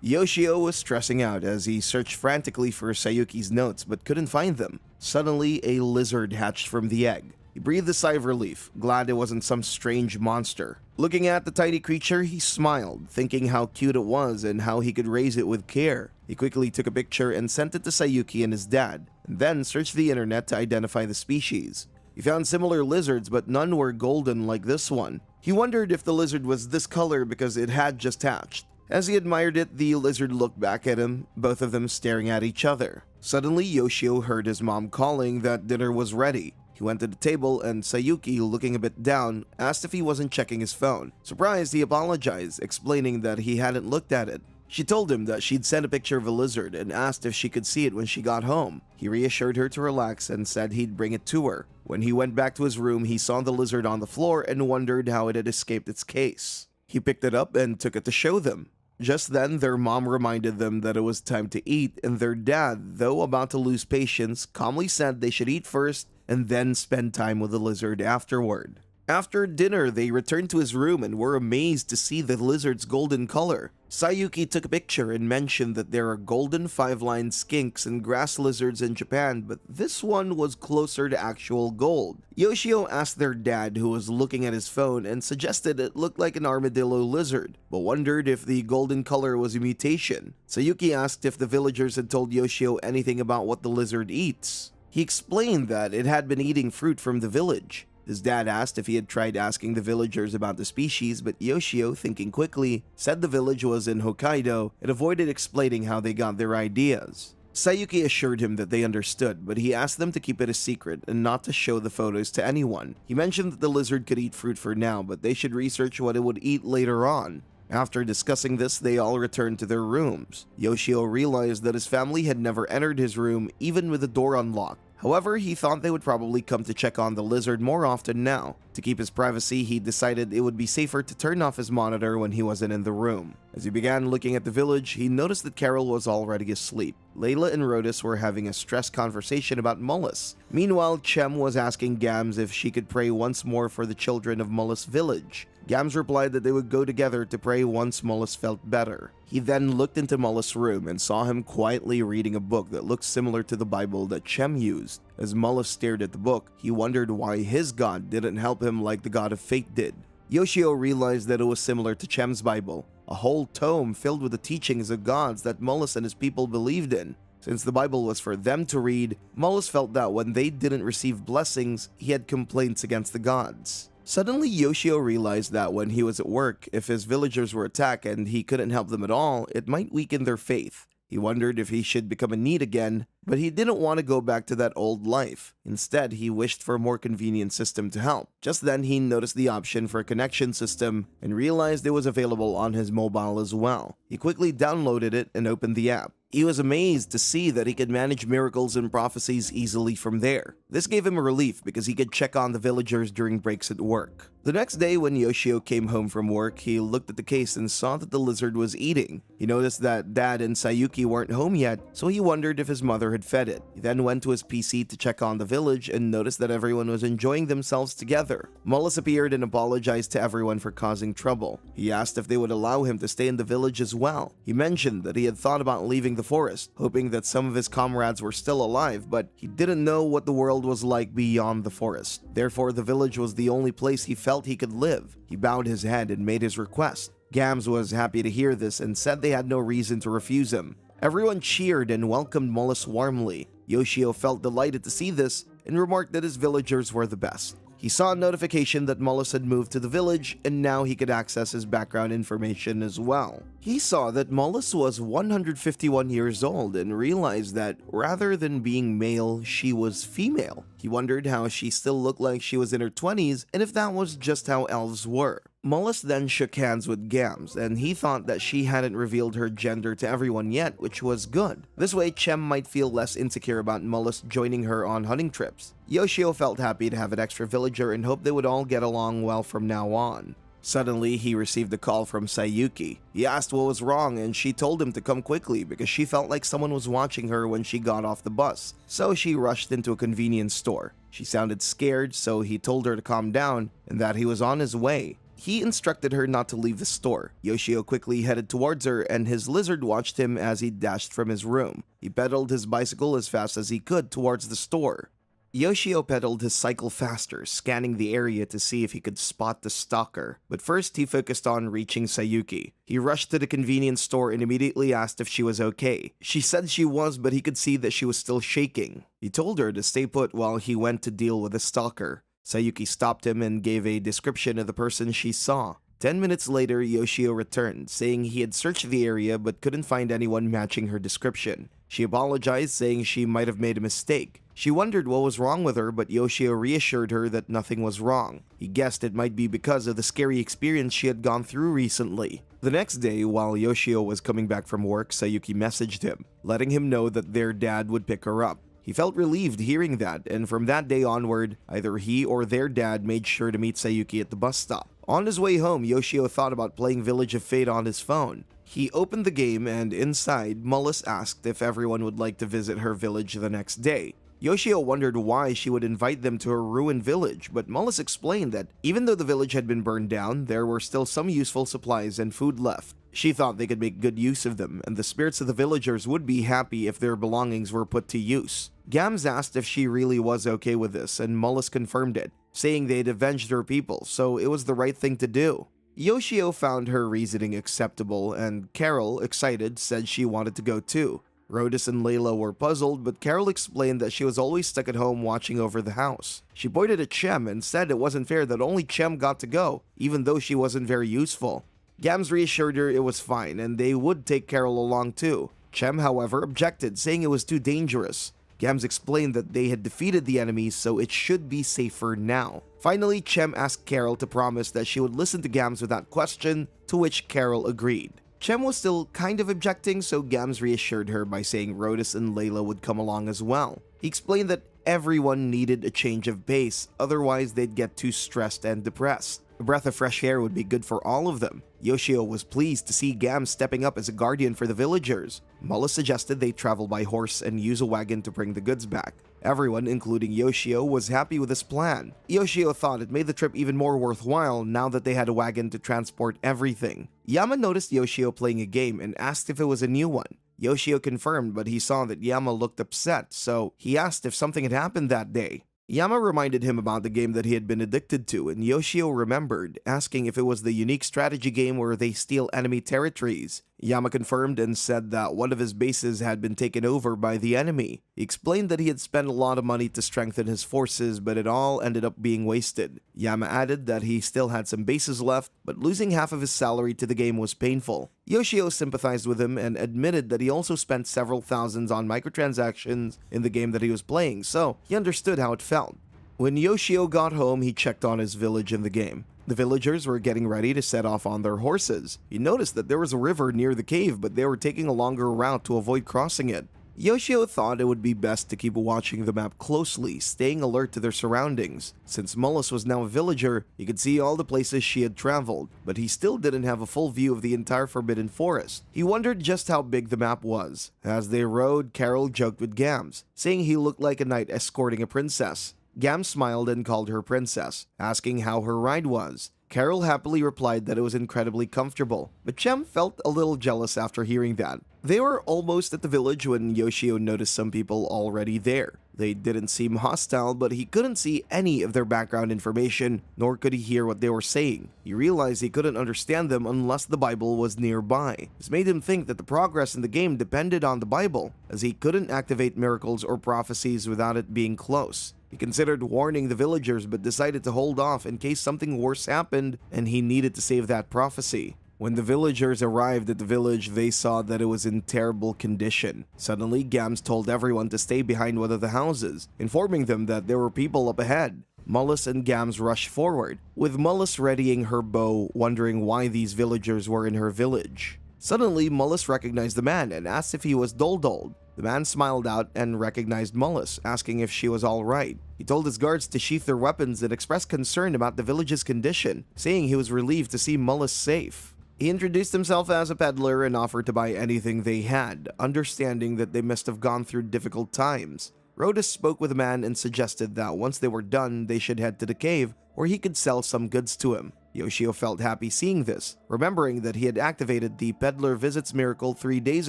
Yoshio was stressing out as he searched frantically for Sayuki's notes but couldn't find them. Suddenly, a lizard hatched from the egg. He breathed a sigh of relief, glad it wasn't some strange monster. Looking at the tiny creature, he smiled, thinking how cute it was and how he could raise it with care. He quickly took a picture and sent it to Sayuki and his dad, and then searched the internet to identify the species. He found similar lizards, but none were golden like this one. He wondered if the lizard was this color because it had just hatched. As he admired it, the lizard looked back at him, both of them staring at each other. Suddenly, Yoshio heard his mom calling that dinner was ready. He went to the table and Sayuki, looking a bit down, asked if he wasn't checking his phone. Surprised, he apologized, explaining that he hadn't looked at it. She told him that she'd sent a picture of a lizard and asked if she could see it when she got home. He reassured her to relax and said he'd bring it to her. When he went back to his room, he saw the lizard on the floor and wondered how it had escaped its case. He picked it up and took it to show them. Just then, their mom reminded them that it was time to eat, and their dad, though about to lose patience, calmly said they should eat first and then spend time with the lizard afterward. After dinner, they returned to his room and were amazed to see the lizard's golden color. Sayuki took a picture and mentioned that there are golden 5-lined skinks and grass lizards in Japan, but this one was closer to actual gold. Yoshio asked their dad, who was looking at his phone, and suggested it looked like an armadillo lizard, but wondered if the golden color was a mutation. Sayuki asked if the villagers had told Yoshio anything about what the lizard eats. He explained that it had been eating fruit from the village. His dad asked if he had tried asking the villagers about the species, but Yoshio, thinking quickly, said the village was in Hokkaido and avoided explaining how they got their ideas. Sayuki assured him that they understood, but he asked them to keep it a secret and not to show the photos to anyone. He mentioned that the lizard could eat fruit for now, but they should research what it would eat later on. After discussing this, they all returned to their rooms. Yoshio realized that his family had never entered his room, even with the door unlocked. However, he thought they would probably come to check on the lizard more often now. To keep his privacy, he decided it would be safer to turn off his monitor when he wasn't in the room. As he began looking at the village, he noticed that Carol was already asleep. Layla and Rodis were having a stressed conversation about Mullis. Meanwhile, Chem was asking Gams if she could pray once more for the children of Mullis village. Gams replied that they would go together to pray once Mullis felt better. He then looked into Mullis' room and saw him quietly reading a book that looked similar to the Bible that Chem used. As Mullis stared at the book, he wondered why his god didn't help him like the god of fate did. Yoshio realized that it was similar to Chem's Bible, a whole tome filled with the teachings of gods that Mullis and his people believed in. Since the Bible was for them to read, Mullis felt that when they didn't receive blessings, he had complaints against the gods. Suddenly, Yoshio realized that when he was at work, if his villagers were attacked and he couldn't help them at all, it might weaken their faith. He wondered if he should become a NEET again, but he didn't want to go back to that old life. Instead, he wished for a more convenient system to help. Just then, he noticed the option for a connection system and realized it was available on his mobile as well. He quickly downloaded it and opened the app. He was amazed to see that he could manage miracles and prophecies easily from there. This gave him a relief because he could check on the villagers during breaks at work. The next day, when Yoshio came home from work, he looked at the case and saw that the lizard was eating. He noticed that Dad and Sayuki weren't home yet, so he wondered if his mother had fed it. He then went to his PC to check on the village and noticed that everyone was enjoying themselves together. Mullis appeared and apologized to everyone for causing trouble. He asked if they would allow him to stay in the village as well. He mentioned that he had thought about leaving the forest, hoping that some of his comrades were still alive, but he didn't know what the world was like beyond the forest. Therefore, the village was the only place he felt he could live. He bowed his head and made his request. Gams was happy to hear this and said they had no reason to refuse him. Everyone cheered and welcomed Mullis warmly. Yoshio felt delighted to see this and remarked that his villagers were the best. He saw a notification that Mullis had moved to the village and now he could access his background information as well. He saw that Mullis was 151 years old and realized that rather than being male, she was female. He wondered how she still looked like she was in her 20s and if that was just how elves were. Mullis then shook hands with Gams, and he thought that she hadn't revealed her gender to everyone yet, which was good. This way, Chem might feel less insecure about Mullis joining her on hunting trips. Yoshio felt happy to have an extra villager and hoped they would all get along well from now on. Suddenly, he received a call from Sayuki. He asked what was wrong, and she told him to come quickly because she felt like someone was watching her when she got off the bus. So she rushed into a convenience store. She sounded scared, so he told her to calm down and that he was on his way. He instructed her not to leave the store. Yoshio quickly headed towards her, and his lizard watched him as he dashed from his room. He pedaled his bicycle as fast as he could towards the store. Yoshio pedaled his cycle faster, scanning the area to see if he could spot the stalker. But first, he focused on reaching Sayuki. He rushed to the convenience store and immediately asked if she was okay. She said she was, but he could see that she was still shaking. He told her to stay put while he went to deal with the stalker. Sayuki stopped him and gave a description of the person she saw. 10 minutes later, Yoshio returned, saying he had searched the area but couldn't find anyone matching her description. She apologized, saying she might have made a mistake. She wondered what was wrong with her, but Yoshio reassured her that nothing was wrong. He guessed it might be because of the scary experience she had gone through recently. The next day, while Yoshio was coming back from work, Sayuki messaged him, letting him know that their dad would pick her up. He felt relieved hearing that, and from that day onward, either he or their dad made sure to meet Sayuki at the bus stop. On his way home, Yoshio thought about playing Village of Fate on his phone. He opened the game, and inside, Mullis asked if everyone would like to visit her village the next day. Yoshio wondered why she would invite them to her ruined village, but Mullis explained that even though the village had been burned down, there were still some useful supplies and food left. She thought they could make good use of them, and the spirits of the villagers would be happy if their belongings were put to use. Gams asked if she really was okay with this, and Mullis confirmed it, saying they'd avenged her people, so it was the right thing to do. Yoshio found her reasoning acceptable, and Carol, excited, said she wanted to go too. Rhodus and Layla were puzzled, but Carol explained that she was always stuck at home watching over the house. She pointed at Chem and said it wasn't fair that only Chem got to go, even though she wasn't very useful. Gams reassured her it was fine and they would take Carol along too. Chem, however, objected, saying it was too dangerous. Gams explained that they had defeated the enemies, so it should be safer now. Finally, Chem asked Carol to promise that she would listen to Gams without question, to which Carol agreed. Chem was still kind of objecting, so Gams reassured her by saying Rhodus and Layla would come along as well. He explained that everyone needed a change of pace, otherwise they'd get too stressed and depressed. A breath of fresh air would be good for all of them. Yoshio was pleased to see Gams stepping up as a guardian for the villagers. Mullis suggested they travel by horse and use a wagon to bring the goods back. Everyone, including Yoshio, was happy with this plan. Yoshio thought it made the trip even more worthwhile now that they had a wagon to transport everything. Yama noticed Yoshio playing a game and asked if it was a new one. Yoshio confirmed, but he saw that Yama looked upset, so he asked if something had happened that day. Yama reminded him about the game that he had been addicted to, and Yoshio remembered, asking if it was the unique strategy game where they steal enemy territories. Yama confirmed and said that one of his bases had been taken over by the enemy. He explained that he had spent a lot of money to strengthen his forces, but it all ended up being wasted. Yama added that he still had some bases left, but losing half of his salary to the game was painful. Yoshio sympathized with him and admitted that he also spent several thousands on microtransactions in the game that he was playing, so he understood how it felt. When Yoshio got home, he checked on his village in the game. The villagers were getting ready to set off on their horses. He noticed that there was a river near the cave, but they were taking a longer route to avoid crossing it. Yoshio thought it would be best to keep watching the map closely, staying alert to their surroundings. Since Mullis was now a villager, he could see all the places she had traveled, but he still didn't have a full view of the entire Forbidden Forest. He wondered just how big the map was. As they rode, Carol joked with Gams, saying he looked like a knight escorting a princess. Gams smiled and called her princess, asking how her ride was. Carol happily replied that it was incredibly comfortable, but Chem felt a little jealous after hearing that. They were almost at the village when Yoshio noticed some people already there. They didn't seem hostile, but he couldn't see any of their background information, nor could he hear what they were saying. He realized he couldn't understand them unless the Bible was nearby. This made him think that the progress in the game depended on the Bible, as he couldn't activate miracles or prophecies without it being close. He considered warning the villagers, but decided to hold off in case something worse happened and he needed to save that prophecy. When the villagers arrived at the village, they saw that it was in terrible condition. Suddenly, Gams told everyone to stay behind one of the houses, informing them that there were people up ahead. Mullis and Gams rushed forward, with Mullis readying her bow, wondering why these villagers were in her village. Suddenly, Mullis recognized the man and asked if he was Doldol. The man smiled out and recognized Mullis, asking if she was alright. He told his guards to sheath their weapons and expressed concern about the village's condition, saying he was relieved to see Mullis safe. He introduced himself as a peddler and offered to buy anything they had, understanding that they must have gone through difficult times. Rhodus spoke with the man and suggested that once they were done, they should head to the cave, where he could sell some goods to him. Yoshio felt happy seeing this, remembering that he had activated the Peddler Visits miracle 3 days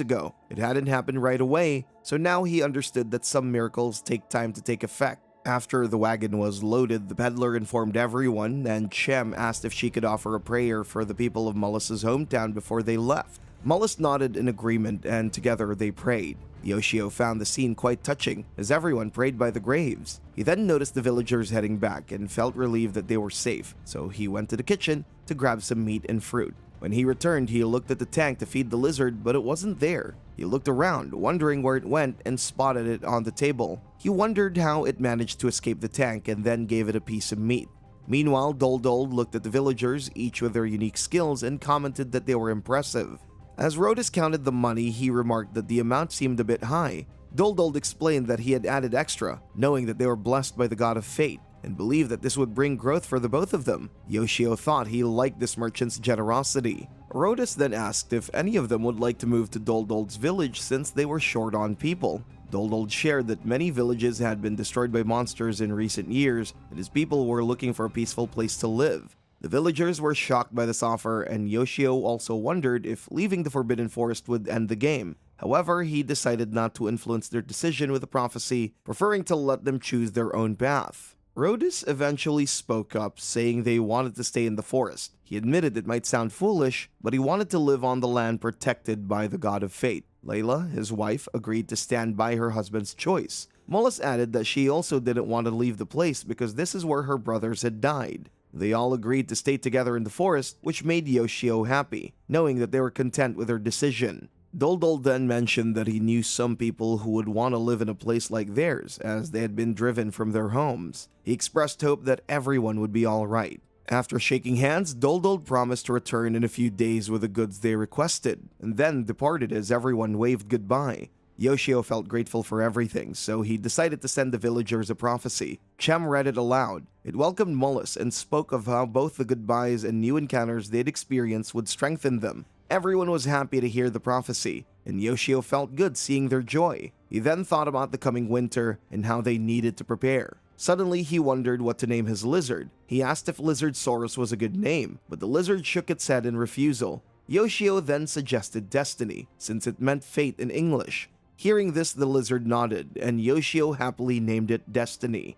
ago. It hadn't happened right away, so now he understood that some miracles take time to take effect. After the wagon was loaded, the peddler informed everyone, and Chem asked if she could offer a prayer for the people of Mullis's hometown before they left. Mullis nodded in agreement, and together they prayed. Yoshio found the scene quite touching, as everyone prayed by the graves. He then noticed the villagers heading back and felt relieved that they were safe, so he went to the kitchen to grab some meat and fruit. When he returned, he looked at the tank to feed the lizard, but it wasn't there. He looked around, wondering where it went, and spotted it on the table. He wondered how it managed to escape the tank and then gave it a piece of meat. Meanwhile, Doldol looked at the villagers, each with their unique skills, and commented that they were impressive. As Rhodus counted the money, he remarked that the amount seemed a bit high. Doldol explained that he had added extra, knowing that they were blessed by the god of fate, and believed that this would bring growth for the both of them. Yoshio thought he liked this merchant's generosity. Rhodus then asked if any of them would like to move to Doldol's village since they were short on people. Doldol shared that many villages had been destroyed by monsters in recent years, and his people were looking for a peaceful place to live. The villagers were shocked by this offer, and Yoshio also wondered if leaving the Forbidden Forest would end the game. However, he decided not to influence their decision with a prophecy, preferring to let them choose their own path. Rhodus eventually spoke up, saying they wanted to stay in the forest. He admitted it might sound foolish, but he wanted to live on the land protected by the god of fate. Layla, his wife, agreed to stand by her husband's choice. Mollis added that she also didn't want to leave the place because this is where her brothers had died. They all agreed to stay together in the forest, which made Yoshio happy, knowing that they were content with their decision. Doldol then mentioned that he knew some people who would want to live in a place like theirs, as they had been driven from their homes. He expressed hope that everyone would be alright. After shaking hands, Doldol promised to return in a few days with the goods they requested, and then departed as everyone waved goodbye. Yoshio felt grateful for everything, so he decided to send the villagers a prophecy. Chem read it aloud. It welcomed Mollis and spoke of how both the goodbyes and new encounters they'd experienced would strengthen them. Everyone was happy to hear the prophecy, and Yoshio felt good seeing their joy. He then thought about the coming winter and how they needed to prepare. Suddenly, he wondered what to name his lizard. He asked if Lizard Saurus was a good name, but the lizard shook its head in refusal. Yoshio then suggested Destiny, since it meant fate in English. Hearing this, the lizard nodded, and Yoshio happily named it Destiny.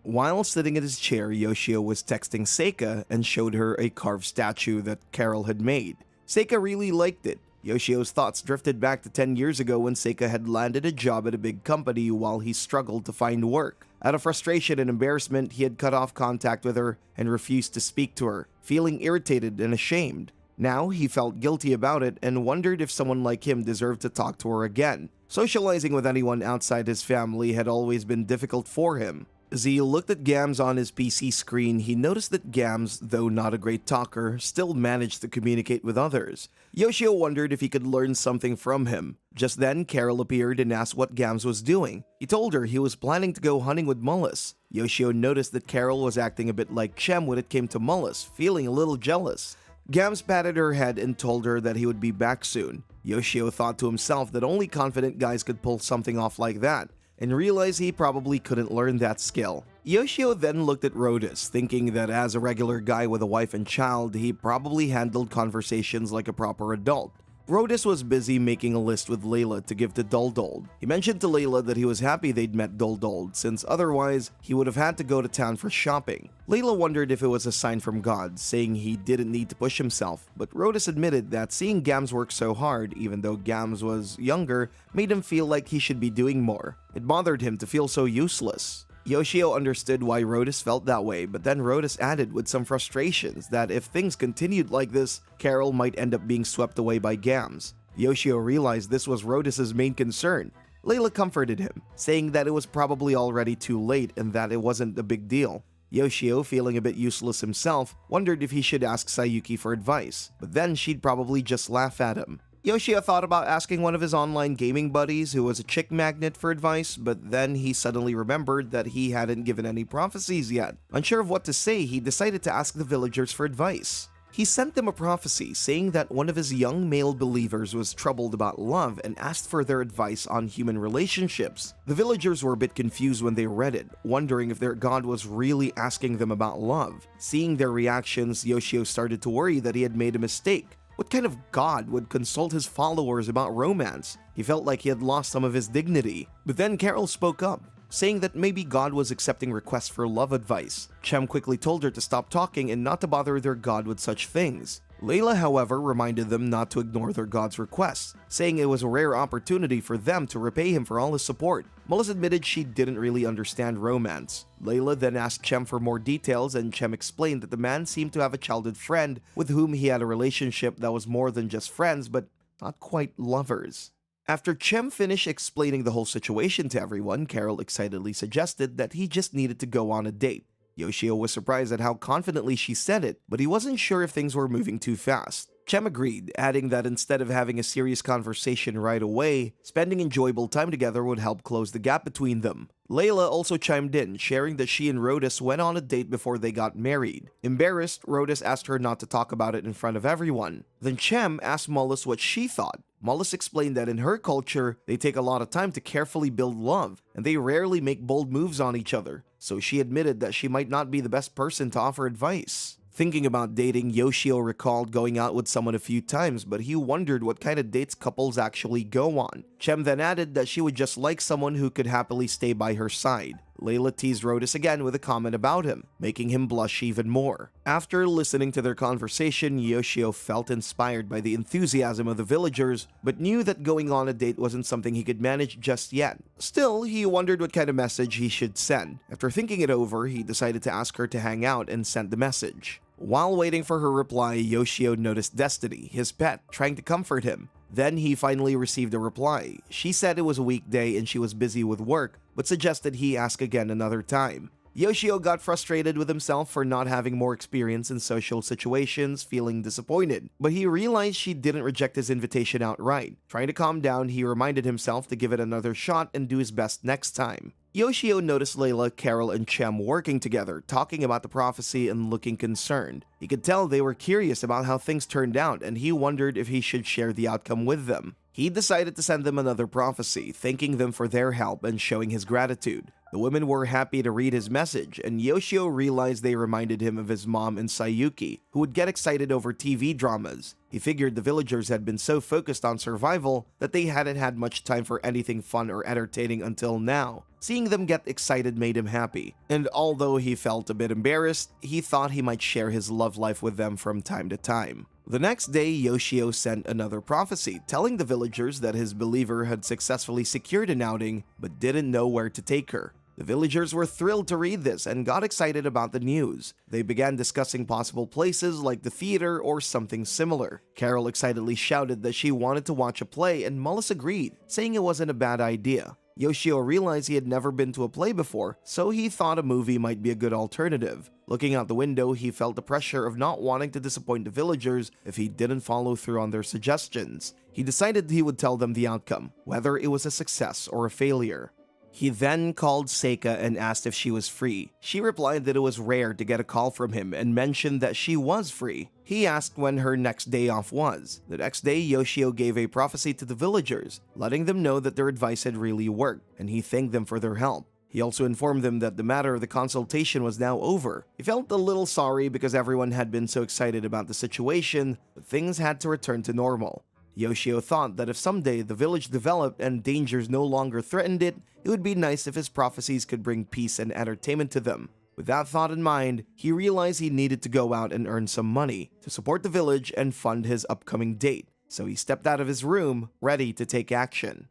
While sitting in his chair, Yoshio was texting Seika and showed her a carved statue that Carol had made. Seika really liked it. Yoshio's thoughts drifted back to 10 years ago when Seika had landed a job at a big company while he struggled to find work. Out of frustration and embarrassment, he had cut off contact with her and refused to speak to her, feeling irritated and ashamed. Now, he felt guilty about it and wondered if someone like him deserved to talk to her again. Socializing with anyone outside his family had always been difficult for him. As he looked at Gams on his PC screen, he noticed that Gams, though not a great talker, still managed to communicate with others. Yoshio wondered if he could learn something from him. Just then, Carol appeared and asked what Gams was doing. He told her he was planning to go hunting with Mollis. Yoshio noticed that Carol was acting a bit like Chem when it came to Mollis, feeling a little jealous. Gams patted her head and told her that he would be back soon. Yoshio thought to himself that only confident guys could pull something off like that, and realized he probably couldn't learn that skill. Yoshio then looked at Rhodus, thinking that as a regular guy with a wife and child, he probably handled conversations like a proper adult. Rhodus was busy making a list with Layla to give to Doldol. He mentioned to Layla that he was happy they'd met Doldol, since otherwise he would have had to go to town for shopping. Layla wondered if it was a sign from God, saying he didn't need to push himself, but Rhodus admitted that seeing Gams work so hard, even though Gams was younger, made him feel like he should be doing more. It bothered him to feel so useless. Yoshio understood why Rhodus felt that way, but then Rhodus added with some frustrations that if things continued like this, Carol might end up being swept away by Gams. Yoshio realized this was Rhodus' main concern. Layla comforted him, saying that it was probably already too late and that it wasn't a big deal. Yoshio, feeling a bit useless himself, wondered if he should ask Sayuki for advice, but then she'd probably just laugh at him. Yoshio thought about asking one of his online gaming buddies who was a chick magnet for advice, but then he suddenly remembered that he hadn't given any prophecies yet. Unsure of what to say, he decided to ask the villagers for advice. He sent them a prophecy saying that one of his young male believers was troubled about love and asked for their advice on human relationships. The villagers were a bit confused when they read it, wondering if their god was really asking them about love. Seeing their reactions, Yoshio started to worry that he had made a mistake. What kind of god would consult his followers about romance? He felt like he had lost some of his dignity. But then Carol spoke up, saying that maybe God was accepting requests for love advice. Chem quickly told her to stop talking and not to bother their god with such things. Layla, however, reminded them not to ignore their god's requests, saying it was a rare opportunity for them to repay him for all his support. Mollis admitted she didn't really understand romance. Layla then asked Chem for more details, and Chem explained that the man seemed to have a childhood friend with whom he had a relationship that was more than just friends but not quite lovers. After Chem finished explaining the whole situation to everyone, Carol excitedly suggested that he just needed to go on a date. Yoshio was surprised at how confidently she said it, but he wasn't sure if things were moving too fast. Chem agreed, adding that instead of having a serious conversation right away, spending enjoyable time together would help close the gap between them. Layla also chimed in, sharing that she and Rhodus went on a date before they got married. Embarrassed, Rhodus asked her not to talk about it in front of everyone. Then Chem asked Mollis what she thought. Mollis explained that in her culture, they take a lot of time to carefully build love, and they rarely make bold moves on each other, so she admitted that she might not be the best person to offer advice. Thinking about dating, Yoshio recalled going out with someone a few times, but he wondered what kind of dates couples actually go on. Chem then added that she would just like someone who could happily stay by her side. Layla teased Rhodus again with a comment about him, making him blush even more. After listening to their conversation, Yoshio felt inspired by the enthusiasm of the villagers, but knew that going on a date wasn't something he could manage just yet. Still, he wondered what kind of message he should send. After thinking it over, he decided to ask her to hang out and sent the message. While waiting for her reply, Yoshio noticed Destiny, his pet, trying to comfort him. Then he finally received a reply. She said it was a weekday and she was busy with work, but suggested he ask again another time. Yoshio got frustrated with himself for not having more experience in social situations, feeling disappointed, but he realized she didn't reject his invitation outright. Trying to calm down, he reminded himself to give it another shot and do his best next time. Yoshio noticed Layla, Carol, and Chem working together, talking about the prophecy and looking concerned. He could tell they were curious about how things turned out, and he wondered if he should share the outcome with them. He decided to send them another prophecy, thanking them for their help and showing his gratitude. The women were happy to read his message, and Yoshio realized they reminded him of his mom and Sayuki, who would get excited over TV dramas. He figured the villagers had been so focused on survival that they hadn't had much time for anything fun or entertaining until now. Seeing them get excited made him happy, and although he felt a bit embarrassed, he thought he might share his love life with them from time to time. The next day, Yoshio sent another prophecy, telling the villagers that his believer had successfully secured an outing, but didn't know where to take her. The villagers were thrilled to read this and got excited about the news. They began discussing possible places like the theater or something similar. Carol excitedly shouted that she wanted to watch a play, and Mollis agreed, saying it wasn't a bad idea. Yoshio realized he had never been to a play before, so he thought a movie might be a good alternative. Looking out the window, he felt the pressure of not wanting to disappoint the villagers if he didn't follow through on their suggestions. He decided he would tell them the outcome, whether it was a success or a failure. He then called Seika and asked if she was free. She replied that it was rare to get a call from him and mentioned that she was free. He asked when her next day off was. The next day, Yoshio gave a prophecy to the villagers, letting them know that their advice had really worked, and he thanked them for their help. He also informed them that the matter of the consultation was now over. He felt a little sorry because everyone had been so excited about the situation, but things had to return to normal. Yoshio thought that if someday the village developed and dangers no longer threatened it, it would be nice if his prophecies could bring peace and entertainment to them. With that thought in mind, he realized he needed to go out and earn some money to support the village and fund his upcoming date, so he stepped out of his room, ready to take action.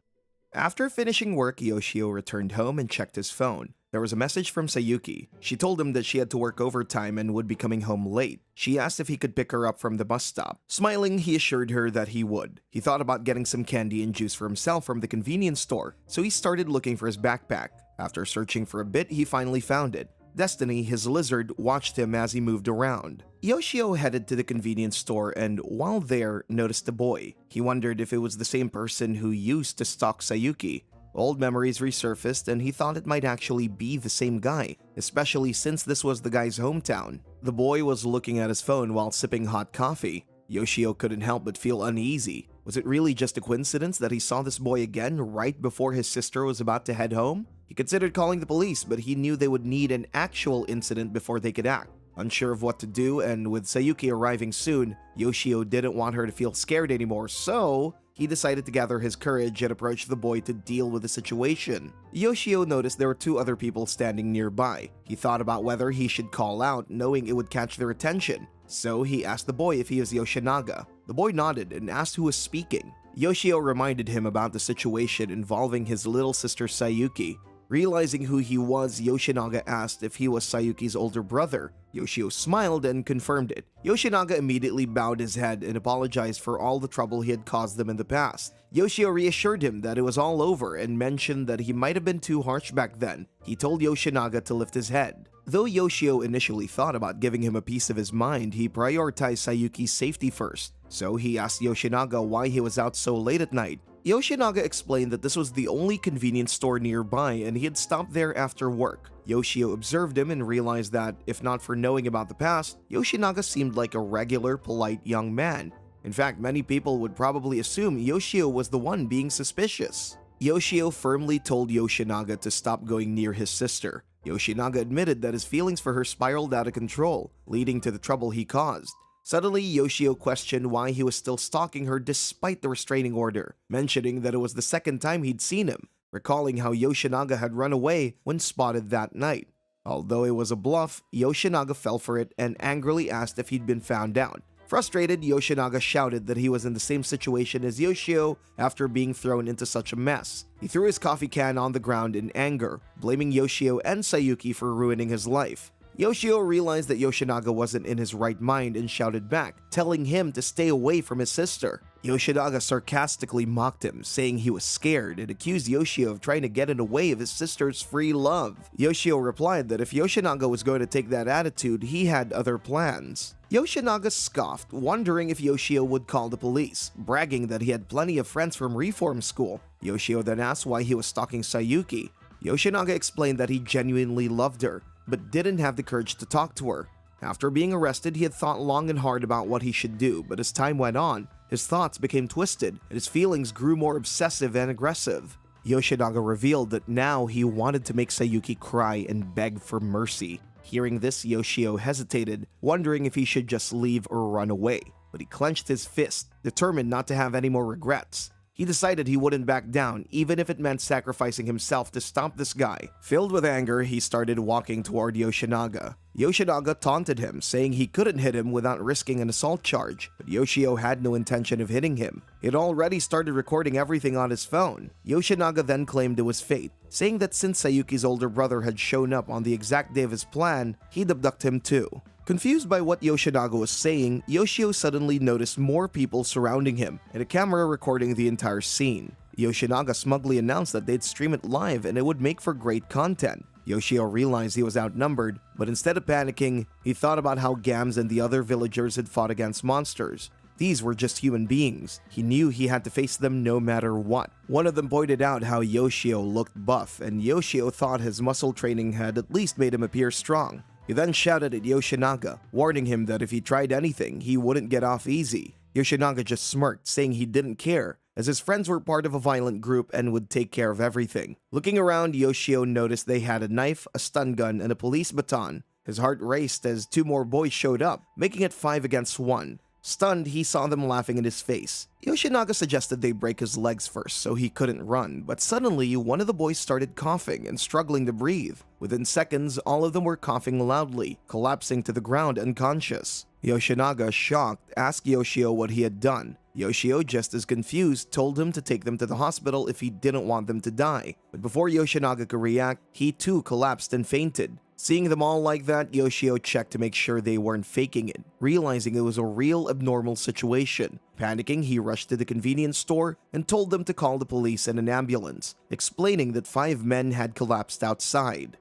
After finishing work, Yoshio returned home and checked his phone. There was a message from Sayuki. She told him that she had to work overtime and would be coming home late. She asked if he could pick her up from the bus stop. Smiling, he assured her that he would. He thought about getting some candy and juice for himself from the convenience store, so he started looking for his backpack. After searching for a bit, he finally found it. Destiny, his lizard, watched him as he moved around. Yoshio headed to the convenience store and, while there, noticed a boy. He wondered if it was the same person who used to stalk Sayuki. Old memories resurfaced and he thought it might actually be the same guy, especially since this was the guy's hometown. The boy was looking at his phone while sipping hot coffee. Yoshio couldn't help but feel uneasy. Was it really just a coincidence that he saw this boy again right before his sister was about to head home? He considered calling the police, but he knew they would need an actual incident before they could act. Unsure of what to do, and with Sayuki arriving soon, Yoshio didn't want her to feel scared anymore, so he decided to gather his courage and approach the boy to deal with the situation. Yoshio noticed there were two other people standing nearby. He thought about whether he should call out, knowing it would catch their attention. So he asked the boy if he was Yoshinaga. The boy nodded and asked who was speaking. Yoshio reminded him about the situation involving his little sister Sayuki. Realizing who he was, Yoshinaga asked if he was Sayuki's older brother. Yoshio smiled and confirmed it. Yoshinaga immediately bowed his head and apologized for all the trouble he had caused them in the past. Yoshio reassured him that it was all over and mentioned that he might have been too harsh back then. He told Yoshinaga to lift his head. Though Yoshio initially thought about giving him a piece of his mind, he prioritized Sayuki's safety first. So he asked Yoshinaga why he was out so late at night. Yoshinaga explained that this was the only convenience store nearby and he had stopped there after work. Yoshio observed him and realized that, if not for knowing about the past, Yoshinaga seemed like a regular, polite young man. In fact, many people would probably assume Yoshio was the one being suspicious. Yoshio firmly told Yoshinaga to stop going near his sister. Yoshinaga admitted that his feelings for her spiraled out of control, leading to the trouble he caused. Suddenly, Yoshio questioned why he was still stalking her despite the restraining order, mentioning that it was the second time he'd seen him, recalling how Yoshinaga had run away when spotted that night. Although it was a bluff, Yoshinaga fell for it and angrily asked if he'd been found out. Frustrated, Yoshinaga shouted that he was in the same situation as Yoshio after being thrown into such a mess. He threw his coffee can on the ground in anger, blaming Yoshio and Sayuki for ruining his life. Yoshio realized that Yoshinaga wasn't in his right mind and shouted back, telling him to stay away from his sister. Yoshinaga sarcastically mocked him, saying he was scared, and accused Yoshio of trying to get in the way of his sister's free love. Yoshio replied that if Yoshinaga was going to take that attitude, he had other plans. Yoshinaga scoffed, wondering if Yoshio would call the police, bragging that he had plenty of friends from reform school. Yoshio then asked why he was stalking Sayuki. Yoshinaga explained that he genuinely loved her, but didn't have the courage to talk to her. After being arrested, he had thought long and hard about what he should do, but as time went on, his thoughts became twisted, and his feelings grew more obsessive and aggressive. Yoshinaga revealed that now he wanted to make Sayuki cry and beg for mercy. Hearing this, Yoshio hesitated, wondering if he should just leave or run away, but he clenched his fist, determined not to have any more regrets. He decided he wouldn't back down, even if it meant sacrificing himself to stop this guy. Filled with anger, he started walking toward Yoshinaga. Yoshinaga taunted him, saying he couldn't hit him without risking an assault charge, but Yoshio had no intention of hitting him. He had already started recording everything on his phone. Yoshinaga then claimed it was fate, saying that since Sayuki's older brother had shown up on the exact day of his plan, he'd abduct him too. Confused by what Yoshinaga was saying, Yoshio suddenly noticed more people surrounding him and a camera recording the entire scene. Yoshinaga smugly announced that they'd stream it live and it would make for great content. Yoshio realized he was outnumbered, but instead of panicking, he thought about how Gams and the other villagers had fought against monsters. These were just human beings. He knew he had to face them no matter what. One of them pointed out how Yoshio looked buff, and Yoshio thought his muscle training had at least made him appear strong. He then shouted at Yoshinaga, warning him that if he tried anything, he wouldn't get off easy. Yoshinaga just smirked, saying he didn't care, as his friends were part of a violent group and would take care of everything. Looking around, Yoshio noticed they had a knife, a stun gun, and a police baton. His heart raced as two more boys showed up, making it 5 against 1. Stunned, he saw them laughing in his face. Yoshinaga suggested they break his legs first so he couldn't run, but suddenly one of the boys started coughing and struggling to breathe. Within seconds, all of them were coughing loudly, collapsing to the ground unconscious. Yoshinaga, shocked, asked Yoshio what he had done. Yoshio, just as confused, told him to take them to the hospital if he didn't want them to die. But before Yoshinaga could react, he too collapsed and fainted. Seeing them all like that, Yoshio checked to make sure they weren't faking it, realizing it was a real abnormal situation. Panicking, he rushed to the convenience store and told them to call the police and an ambulance, explaining that 5 men had collapsed outside.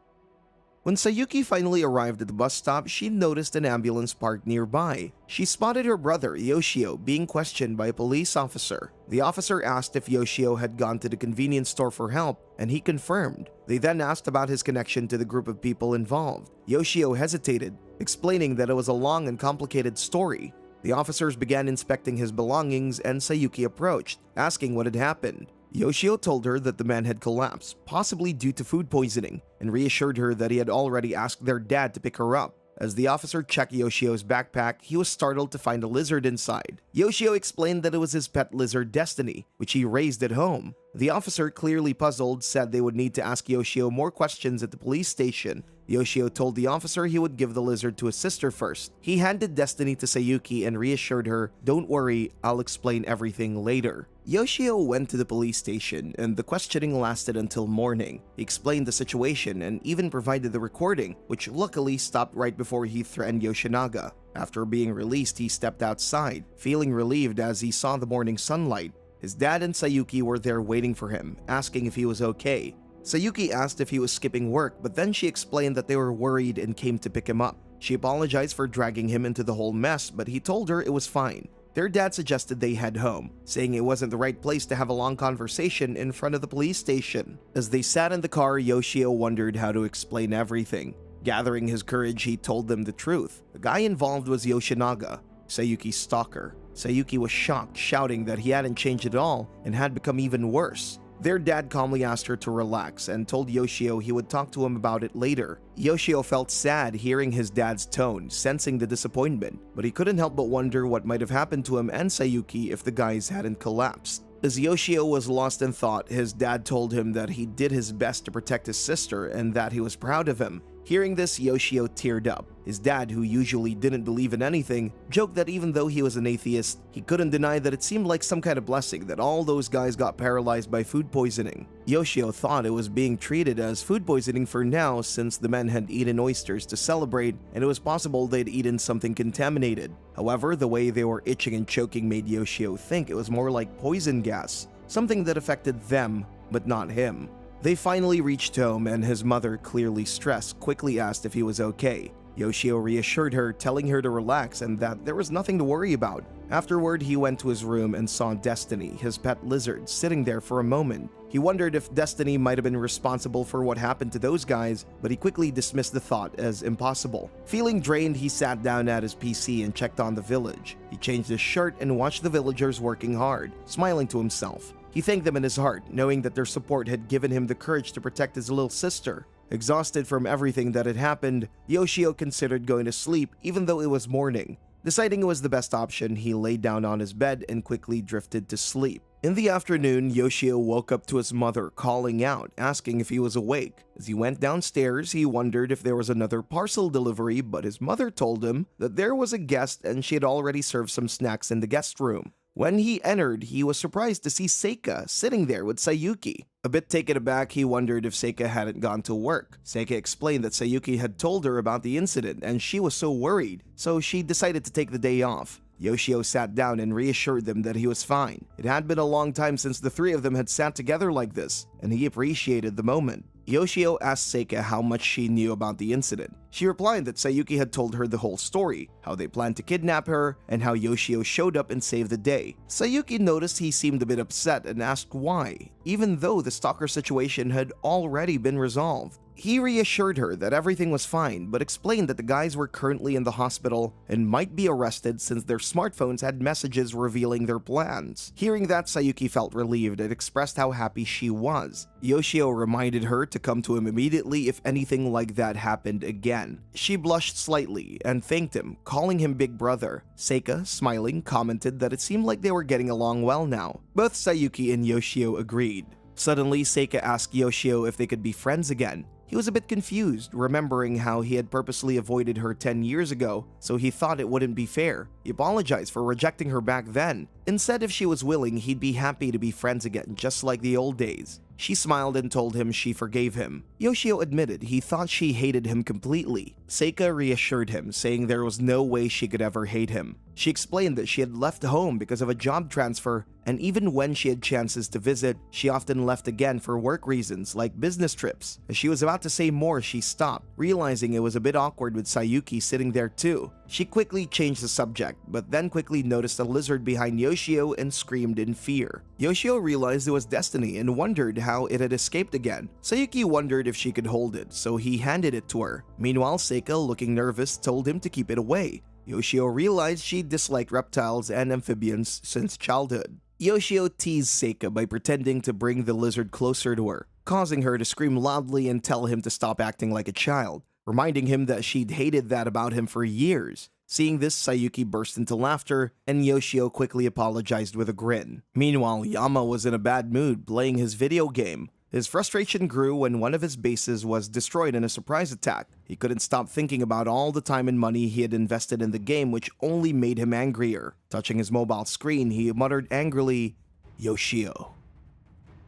When Sayuki finally arrived at the bus stop, she noticed an ambulance parked nearby. She spotted her brother, Yoshio, being questioned by a police officer. The officer asked if Yoshio had gone to the convenience store for help, and he confirmed. They then asked about his connection to the group of people involved. Yoshio hesitated, explaining that it was a long and complicated story. The officers began inspecting his belongings, and Sayuki approached, asking what had happened. Yoshio told her that the man had collapsed, possibly due to food poisoning, and reassured her that he had already asked their dad to pick her up. As the officer checked Yoshio's backpack, he was startled to find a lizard inside. Yoshio explained that it was his pet lizard Destiny, which he raised at home. The officer, clearly puzzled, said they would need to ask Yoshio more questions at the police station. Yoshio told the officer he would give the lizard to his sister first. He handed Destiny to Sayuki and reassured her, "Don't worry, I'll explain everything later." Yoshio went to the police station and the questioning lasted until morning. He explained the situation and even provided the recording, which luckily stopped right before he threatened Yoshinaga. After being released, he stepped outside, feeling relieved as he saw the morning sunlight. His dad and Sayuki were there waiting for him, asking if he was okay. Sayuki asked if he was skipping work, but then she explained that they were worried and came to pick him up. She apologized for dragging him into the whole mess, but he told her it was fine. Their dad suggested they head home, saying it wasn't the right place to have a long conversation in front of the police station. As they sat in the car, Yoshio wondered how to explain everything. Gathering his courage, he told them the truth. The guy involved was Yoshinaga, Sayuki's stalker. Sayuki was shocked, shouting that he hadn't changed at all and had become even worse. Their dad calmly asked her to relax and told Yoshio he would talk to him about it later. Yoshio felt sad hearing his dad's tone, sensing the disappointment, but he couldn't help but wonder what might have happened to him and Sayuki if the guys hadn't collapsed. As Yoshio was lost in thought, his dad told him that he did his best to protect his sister and that he was proud of him. Hearing this, Yoshio teared up. His dad, who usually didn't believe in anything, joked that even though he was an atheist, he couldn't deny that it seemed like some kind of blessing that all those guys got paralyzed by food poisoning. Yoshio thought it was being treated as food poisoning for now since the men had eaten oysters to celebrate and it was possible they'd eaten something contaminated. However, the way they were itching and choking made Yoshio think it was more like poison gas, something that affected them but not him. They finally reached home and his mother, clearly stressed, quickly asked if he was okay. Yoshio reassured her, telling her to relax and that there was nothing to worry about. Afterward, he went to his room and saw Destiny, his pet lizard, sitting there for a moment. He wondered if Destiny might have been responsible for what happened to those guys, but he quickly dismissed the thought as impossible. Feeling drained, he sat down at his PC and checked on the village. He changed his shirt and watched the villagers working hard, smiling to himself. He thanked them in his heart, knowing that their support had given him the courage to protect his little sister. Exhausted from everything that had happened, Yoshio considered going to sleep even though it was morning. Deciding it was the best option, he lay down on his bed and quickly drifted to sleep. In the afternoon, Yoshio woke up to his mother calling out, asking if he was awake. As he went downstairs, he wondered if there was another parcel delivery, but his mother told him that there was a guest and she had already served some snacks in the guest room. When he entered, he was surprised to see Seika sitting there with Sayuki. A bit taken aback, he wondered if Seika hadn't gone to work. Seika explained that Sayuki had told her about the incident and she was so worried, so she decided to take the day off. Yoshio sat down and reassured them that he was fine. It had been a long time since the three of them had sat together like this, and he appreciated the moment. Yoshio asked Seika how much she knew about the incident. She replied that Sayuki had told her the whole story, how they planned to kidnap her, and how Yoshio showed up and saved the day. Sayuki noticed he seemed a bit upset and asked why, even though the stalker situation had already been resolved. He reassured her that everything was fine, but explained that the guys were currently in the hospital and might be arrested since their smartphones had messages revealing their plans. Hearing that, Sayuki felt relieved and expressed how happy she was. Yoshio reminded her to come to him immediately if anything like that happened again. She blushed slightly and thanked him, calling him big brother. Seika, smiling, commented that it seemed like they were getting along well now. Both Sayuki and Yoshio agreed. Suddenly, Seika asked Yoshio if they could be friends again. He was a bit confused, remembering how he had purposely avoided her 10 years ago, so he thought it wouldn't be fair. He apologized for rejecting her back then. Instead, if she was willing, he'd be happy to be friends again, just like the old days. She smiled and told him she forgave him. Yoshio admitted he thought she hated him completely. Seika reassured him, saying there was no way she could ever hate him. She explained that she had left home because of a job transfer, and even when she had chances to visit, she often left again for work reasons like business trips. As she was about to say more, she stopped, realizing it was a bit awkward with Sayuki sitting there too. She quickly changed the subject, but then quickly noticed a lizard behind Yoshio and screamed in fear. Yoshio realized it was Destiny and wondered how it had escaped again. Sayuki wondered if she could hold it, so he handed it to her. Meanwhile, Seika, looking nervous, told him to keep it away. Yoshio realized she disliked reptiles and amphibians since childhood. Yoshio teased Seika by pretending to bring the lizard closer to her, causing her to scream loudly and tell him to stop acting like a child, reminding him that she'd hated that about him for years. Seeing this, Sayuki burst into laughter, and Yoshio quickly apologized with a grin. Meanwhile, Yama was in a bad mood playing his video game. His frustration grew when one of his bases was destroyed in a surprise attack. He couldn't stop thinking about all the time and money he had invested in the game, which only made him angrier. Touching his mobile screen, he muttered angrily, Yoshio.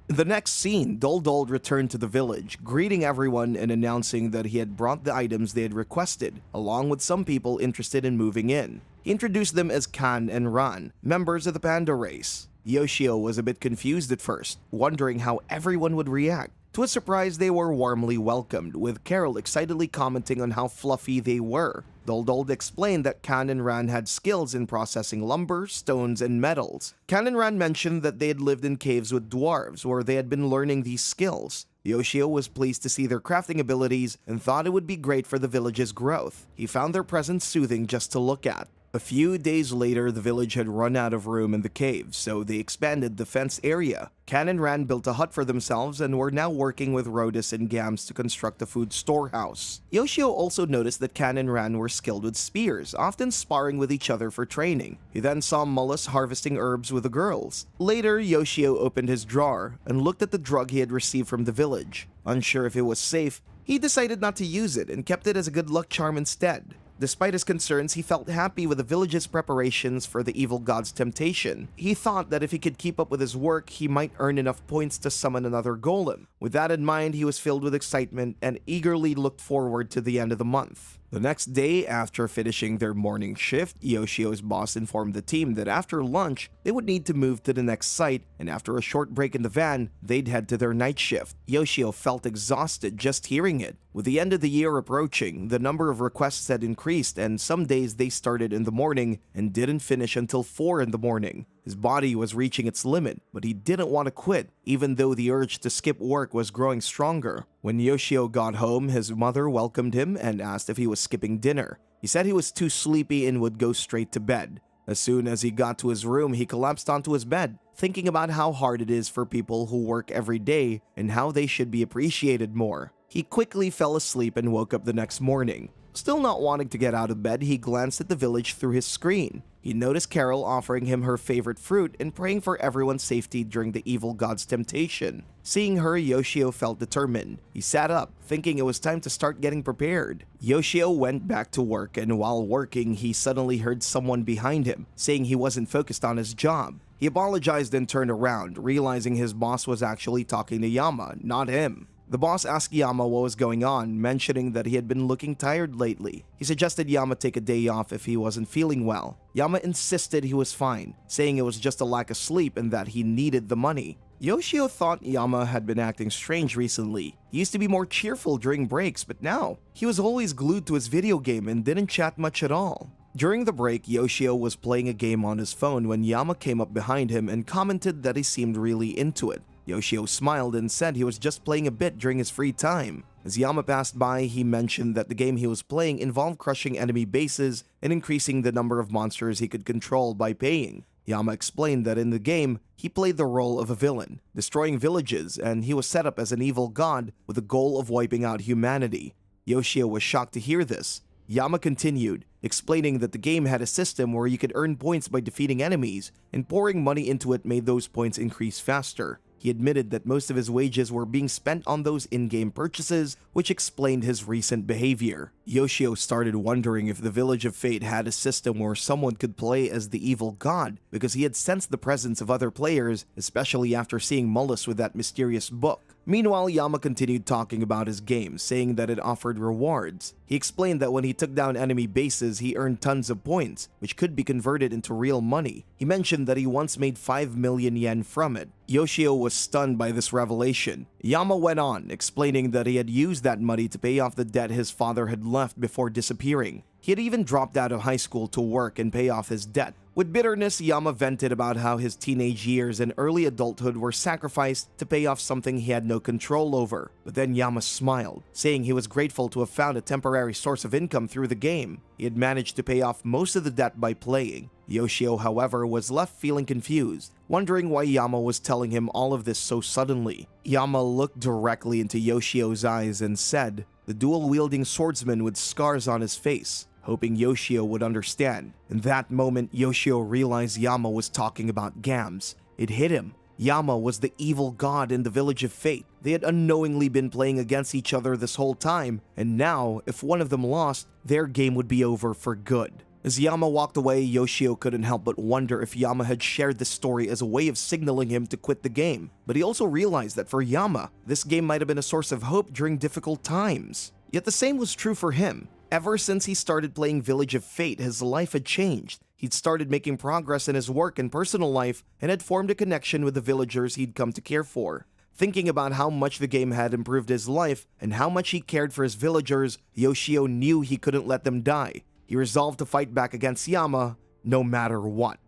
In the next scene, Dol returned to the village, greeting everyone and announcing that he had brought the items they had requested, along with some people interested in moving in. He introduced them as Kan and Ran, members of the panda race. Yoshio was a bit confused at first, wondering how everyone would react. To his surprise, they were warmly welcomed, with Carol excitedly commenting on how fluffy they were. Dol explained that Kan and Ran had skills in processing lumber, stones, and metals. Kan and Ran mentioned that they had lived in caves with dwarves, where they had been learning these skills. Yoshio was pleased to see their crafting abilities and thought it would be great for the village's growth. He found their presence soothing just to look at. A few days later, the village had run out of room in the caves, so they expanded the fenced area. Kan and Ran built a hut for themselves and were now working with Rhodus and Gams to construct a food storehouse. Yoshio also noticed that Kan and Ran were skilled with spears, often sparring with each other for training. He then saw Mullis harvesting herbs with the girls. Later, Yoshio opened his drawer and looked at the drug he had received from the village. Unsure if it was safe, he decided not to use it and kept it as a good luck charm instead. Despite his concerns, he felt happy with the village's preparations for the evil god's temptation. He thought that if he could keep up with his work, he might earn enough points to summon another golem. With that in mind, he was filled with excitement and eagerly looked forward to the end of the month. The next day, after finishing their morning shift, Yoshio's boss informed the team that after lunch, they would need to move to the next site, and after a short break in the van, they'd head to their night shift. Yoshio felt exhausted just hearing it. With the end of the year approaching, the number of requests had increased, and some days they started in the morning and didn't finish until 4 in the morning. His body was reaching its limit, but he didn't want to quit, even though the urge to skip work was growing stronger. When Yoshio got home, his mother welcomed him and asked if he was skipping dinner. He said he was too sleepy and would go straight to bed. As soon as he got to his room, he collapsed onto his bed, thinking about how hard it is for people who work every day and how they should be appreciated more. He quickly fell asleep and woke up the next morning. Still not wanting to get out of bed, he glanced at the village through his screen. He noticed Carol offering him her favorite fruit and praying for everyone's safety during the evil god's temptation. Seeing her, Yoshio felt determined. He sat up, thinking it was time to start getting prepared. Yoshio went back to work, and while working, he suddenly heard someone behind him, saying he wasn't focused on his job. He apologized and turned around, realizing his boss was actually talking to Yama, not him. The boss asked Yama what was going on, mentioning that he had been looking tired lately. He suggested Yama take a day off if he wasn't feeling well. Yama insisted he was fine, saying it was just a lack of sleep and that he needed the money. Yoshio thought Yama had been acting strange recently. He used to be more cheerful during breaks, but now he was always glued to his video game and didn't chat much at all. During the break, Yoshio was playing a game on his phone when Yama came up behind him and commented that he seemed really into it. Yoshio smiled and said he was just playing a bit during his free time. As Yama passed by, he mentioned that the game he was playing involved crushing enemy bases and increasing the number of monsters he could control by paying. Yama explained that in the game, he played the role of a villain, destroying villages, and he was set up as an evil god with the goal of wiping out humanity. Yoshio was shocked to hear this. Yama continued, explaining that the game had a system where you could earn points by defeating enemies, and pouring money into it made those points increase faster. He admitted that most of his wages were being spent on those in-game purchases, which explained his recent behavior. Yoshio started wondering if the Village of Fate had a system where someone could play as the evil god, because he had sensed the presence of other players, especially after seeing Mullis with that mysterious book. Meanwhile, Yama continued talking about his game, saying that it offered rewards. He explained that when he took down enemy bases, he earned tons of points, which could be converted into real money. He mentioned that he once made 5 million yen from it. Yoshio was stunned by this revelation. Yama went on, explaining that he had used that money to pay off the debt his father had left before disappearing. He had even dropped out of high school to work and pay off his debt. With bitterness, Yama vented about how his teenage years and early adulthood were sacrificed to pay off something he had no control over. But then Yama smiled, saying he was grateful to have found a temporary source of income through the game. He had managed to pay off most of the debt by playing. Yoshio, however, was left feeling confused, wondering why Yama was telling him all of this so suddenly. Yama looked directly into Yoshio's eyes and said, the dual-wielding swordsman with scars on his face, hoping Yoshio would understand. In that moment, Yoshio realized Yama was talking about Gams. It hit him. Yama was the evil god in the Village of Fate. They had unknowingly been playing against each other this whole time, and now, if one of them lost, their game would be over for good. As Yama walked away, Yoshio couldn't help but wonder if Yama had shared this story as a way of signaling him to quit the game. But he also realized that for Yama, this game might have been a source of hope during difficult times. Yet the same was true for him. Ever since he started playing Village of Fate, his life had changed. He'd started making progress in his work and personal life and had formed a connection with the villagers he'd come to care for. Thinking about how much the game had improved his life and how much he cared for his villagers, Yoshio knew he couldn't let them die. He resolved to fight back against Yama, no matter what.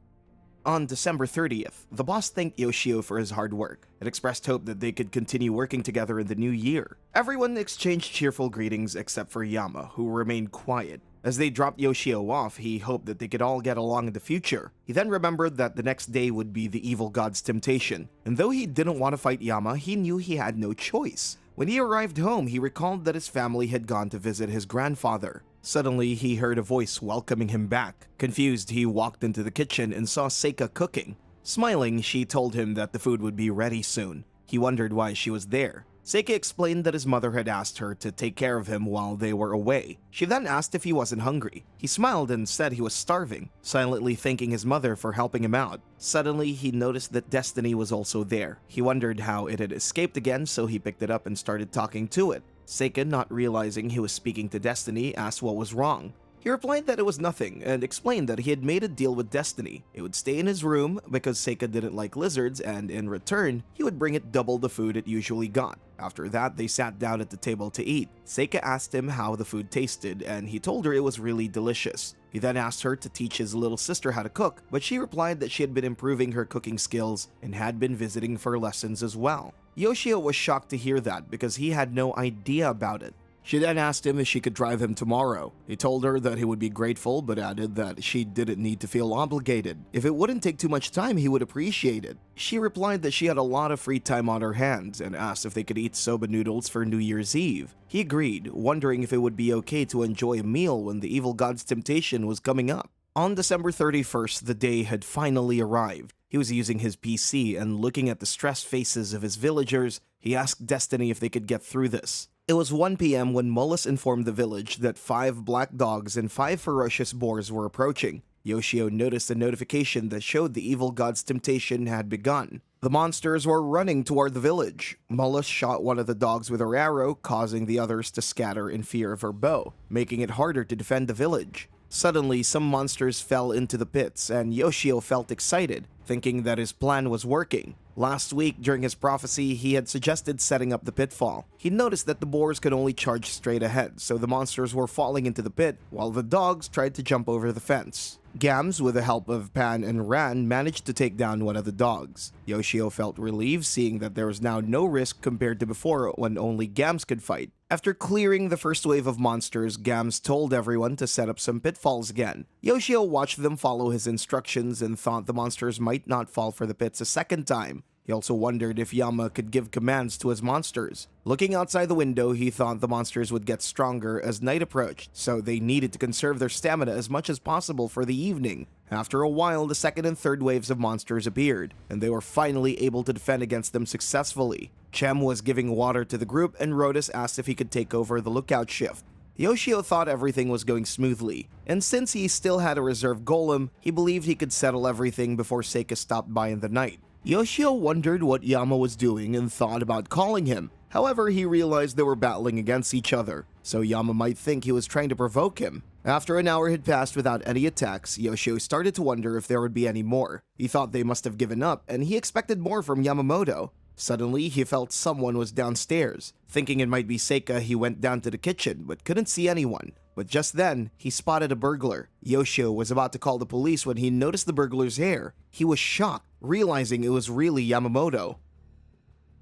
On December 30th, the boss thanked Yoshio for his hard work and expressed hope that they could continue working together in the new year. Everyone exchanged cheerful greetings except for Yama, who remained quiet. As they dropped Yoshio off, he hoped that they could all get along in the future. He then remembered that the next day would be the evil god's temptation, and though he didn't want to fight Yama, he knew he had no choice. When he arrived home, he recalled that his family had gone to visit his grandfather. Suddenly, he heard a voice welcoming him back. Confused, he walked into the kitchen and saw Seika cooking. Smiling, she told him that the food would be ready soon. He wondered why she was there. Seika explained that his mother had asked her to take care of him while they were away. She then asked if he wasn't hungry. He smiled and said he was starving, silently thanking his mother for helping him out. Suddenly, he noticed that Destiny was also there. He wondered how it had escaped again, so he picked it up and started talking to it. Seika, not realizing he was speaking to Destiny, asked what was wrong. He replied that it was nothing and explained that he had made a deal with Destiny. It would stay in his room because Seika didn't like lizards, and in return, he would bring it double the food it usually got. After that, they sat down at the table to eat. Seika asked him how the food tasted, and he told her it was really delicious. He then asked her to teach his little sister how to cook, but she replied that she had been improving her cooking skills and had been visiting for lessons as well. Yoshio was shocked to hear that because he had no idea about it. She then asked him if she could drive him tomorrow. He told her that he would be grateful, but added that she didn't need to feel obligated. If it wouldn't take too much time, he would appreciate it. She replied that she had a lot of free time on her hands and asked if they could eat soba noodles for New Year's Eve. He agreed, wondering if it would be okay to enjoy a meal when the evil god's temptation was coming up. On December 31st, the day had finally arrived. He was using his PC and looking at the stressed faces of his villagers, he asked Destiny if they could get through this. It was 1 p.m. when Mullis informed the village that 5 black dogs and 5 ferocious boars were approaching. Yoshio noticed a notification that showed the evil god's temptation had begun. The monsters were running toward the village. Mullis shot one of the dogs with her arrow, causing the others to scatter in fear of her bow, making it harder to defend the village. Suddenly, some monsters fell into the pits, and Yoshio felt excited, thinking that his plan was working. Last week, during his prophecy, he had suggested setting up the pitfall. He noticed that the boars could only charge straight ahead, so the monsters were falling into the pit, while the dogs tried to jump over the fence. Gams, with the help of Pan and Ran, managed to take down one of the dogs. Yoshio felt relieved seeing that there was now no risk compared to before when only Gams could fight. After clearing the first wave of monsters, Gams told everyone to set up some pitfalls again. Yoshio watched them follow his instructions and thought the monsters might not fall for the pits a second time. He also wondered if Yama could give commands to his monsters. Looking outside the window, he thought the monsters would get stronger as night approached, so they needed to conserve their stamina as much as possible for the evening. After a while, the second and third waves of monsters appeared, and they were finally able to defend against them successfully. Chem was giving water to the group, and Rodus asked if he could take over the lookout shift. Yoshio thought everything was going smoothly, and since he still had a reserve golem, he believed he could settle everything before Seika stopped by in the night. Yoshio wondered what Yama was doing and thought about calling him. However, he realized they were battling against each other, so Yama might think he was trying to provoke him. After an hour had passed without any attacks, Yoshio started to wonder if there would be any more. He thought they must have given up, and he expected more from Yamamoto. Suddenly, he felt someone was downstairs. Thinking it might be Seika, he went down to the kitchen, but couldn't see anyone. But just then, he spotted a burglar. Yoshio was about to call the police when he noticed the burglar's hair. He was shocked, realizing it was really Yamamoto.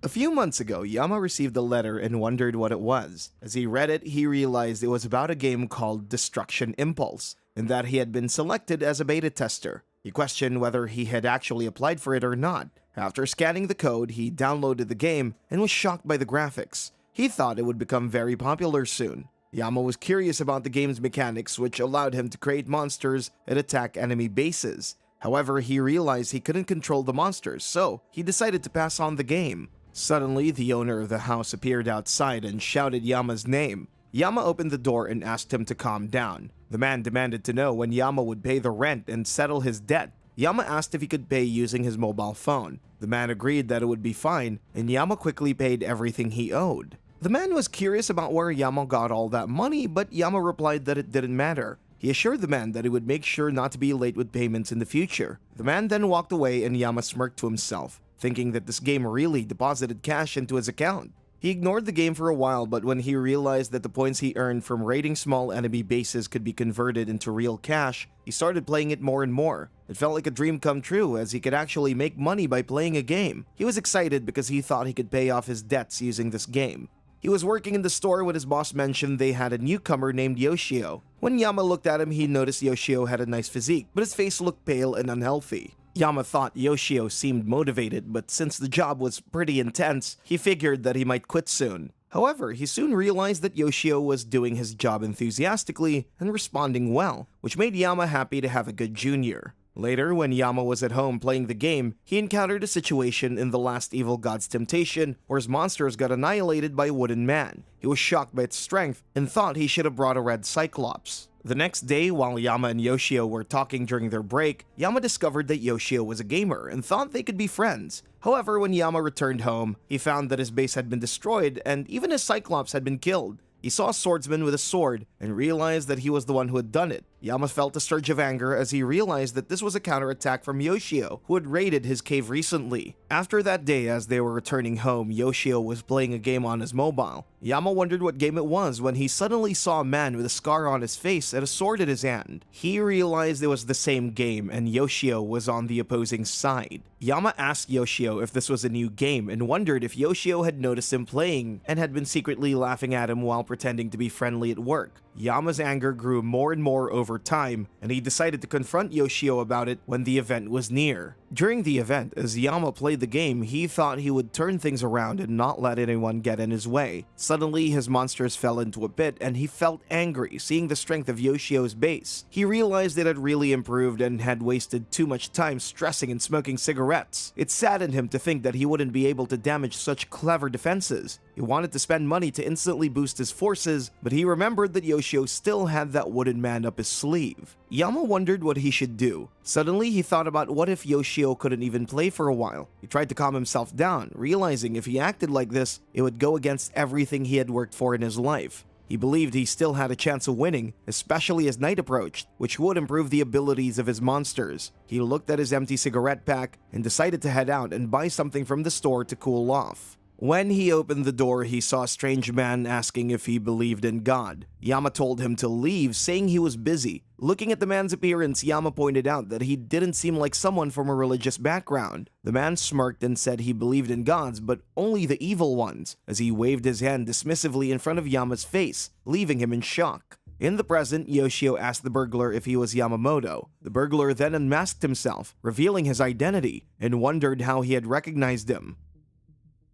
A few months ago, Yama received a letter and wondered what it was. As he read it, he realized it was about a game called Destruction Impulse, and that he had been selected as a beta tester. He questioned whether he had actually applied for it or not. After scanning the code, he downloaded the game and was shocked by the graphics. He thought it would become very popular soon. Yama was curious about the game's mechanics, which allowed him to create monsters and attack enemy bases. However, he realized he couldn't control the monsters, so he decided to pass on the game. Suddenly, the owner of the house appeared outside and shouted Yama's name. Yama opened the door and asked him to calm down. The man demanded to know when Yama would pay the rent and settle his debt. Yama asked if he could pay using his mobile phone. The man agreed that it would be fine, and Yama quickly paid everything he owed. The man was curious about where Yama got all that money, but Yama replied that it didn't matter. He assured the man that he would make sure not to be late with payments in the future. The man then walked away, and Yama smirked to himself, thinking that this game really deposited cash into his account. He ignored the game for a while, but when he realized that the points he earned from raiding small enemy bases could be converted into real cash, he started playing it more and more. It felt like a dream come true, as he could actually make money by playing a game. He was excited because he thought he could pay off his debts using this game. He was working in the store when his boss mentioned they had a newcomer named Yoshio. When Yama looked at him, he noticed Yoshio had a nice physique, but his face looked pale and unhealthy. Yama thought Yoshio seemed motivated, but since the job was pretty intense, he figured that he might quit soon. However, he soon realized that Yoshio was doing his job enthusiastically and responding well, which made Yama happy to have a good junior. Later, when Yama was at home playing the game, he encountered a situation in the last Evil God's Temptation where his monsters got annihilated by a wooden man. He was shocked by its strength and thought he should have brought a red Cyclops. The next day, while Yama and Yoshio were talking during their break, Yama discovered that Yoshio was a gamer and thought they could be friends. However, when Yama returned home, he found that his base had been destroyed and even his Cyclops had been killed. He saw a swordsman with a sword and realized that he was the one who had done it. Yama felt a surge of anger as he realized that this was a counterattack from Yoshio, who had raided his cave recently. After that day, as they were returning home, Yoshio was playing a game on his mobile. Yama wondered what game it was when he suddenly saw a man with a scar on his face and a sword in his hand. He realized it was the same game and Yoshio was on the opposing side. Yama asked Yoshio if this was a new game and wondered if Yoshio had noticed him playing and had been secretly laughing at him while pretending to be friendly at work. Yama's anger grew more and more over time, and he decided to confront Yoshio about it when the event was near. During the event, as Yama played the game, he thought he would turn things around and not let anyone get in his way. Suddenly, his monsters fell into a pit, and he felt angry seeing the strength of Yoshio's base. He realized it had really improved and had wasted too much time stressing and smoking cigarettes. It saddened him to think that he wouldn't be able to damage such clever defenses. He wanted to spend money to instantly boost his forces, but he remembered that Yoshio still had that wooden man up his sleeve. Yama wondered what he should do. Suddenly, he thought about what if Yoshio couldn't even play for a while. He tried to calm himself down, realizing if he acted like this, it would go against everything he had worked for in his life. He believed he still had a chance of winning, especially as night approached, which would improve the abilities of his monsters. He looked at his empty cigarette pack and decided to head out and buy something from the store to cool off. When he opened the door, he saw a strange man asking if he believed in God. Yama told him to leave, saying he was busy. Looking at the man's appearance, Yama pointed out that he didn't seem like someone from a religious background. The man smirked and said he believed in gods, but only the evil ones, as he waved his hand dismissively in front of Yama's face, leaving him in shock. In the present, Yoshio asked the burglar if he was Yamamoto. The burglar then unmasked himself, revealing his identity, and wondered how he had recognized him.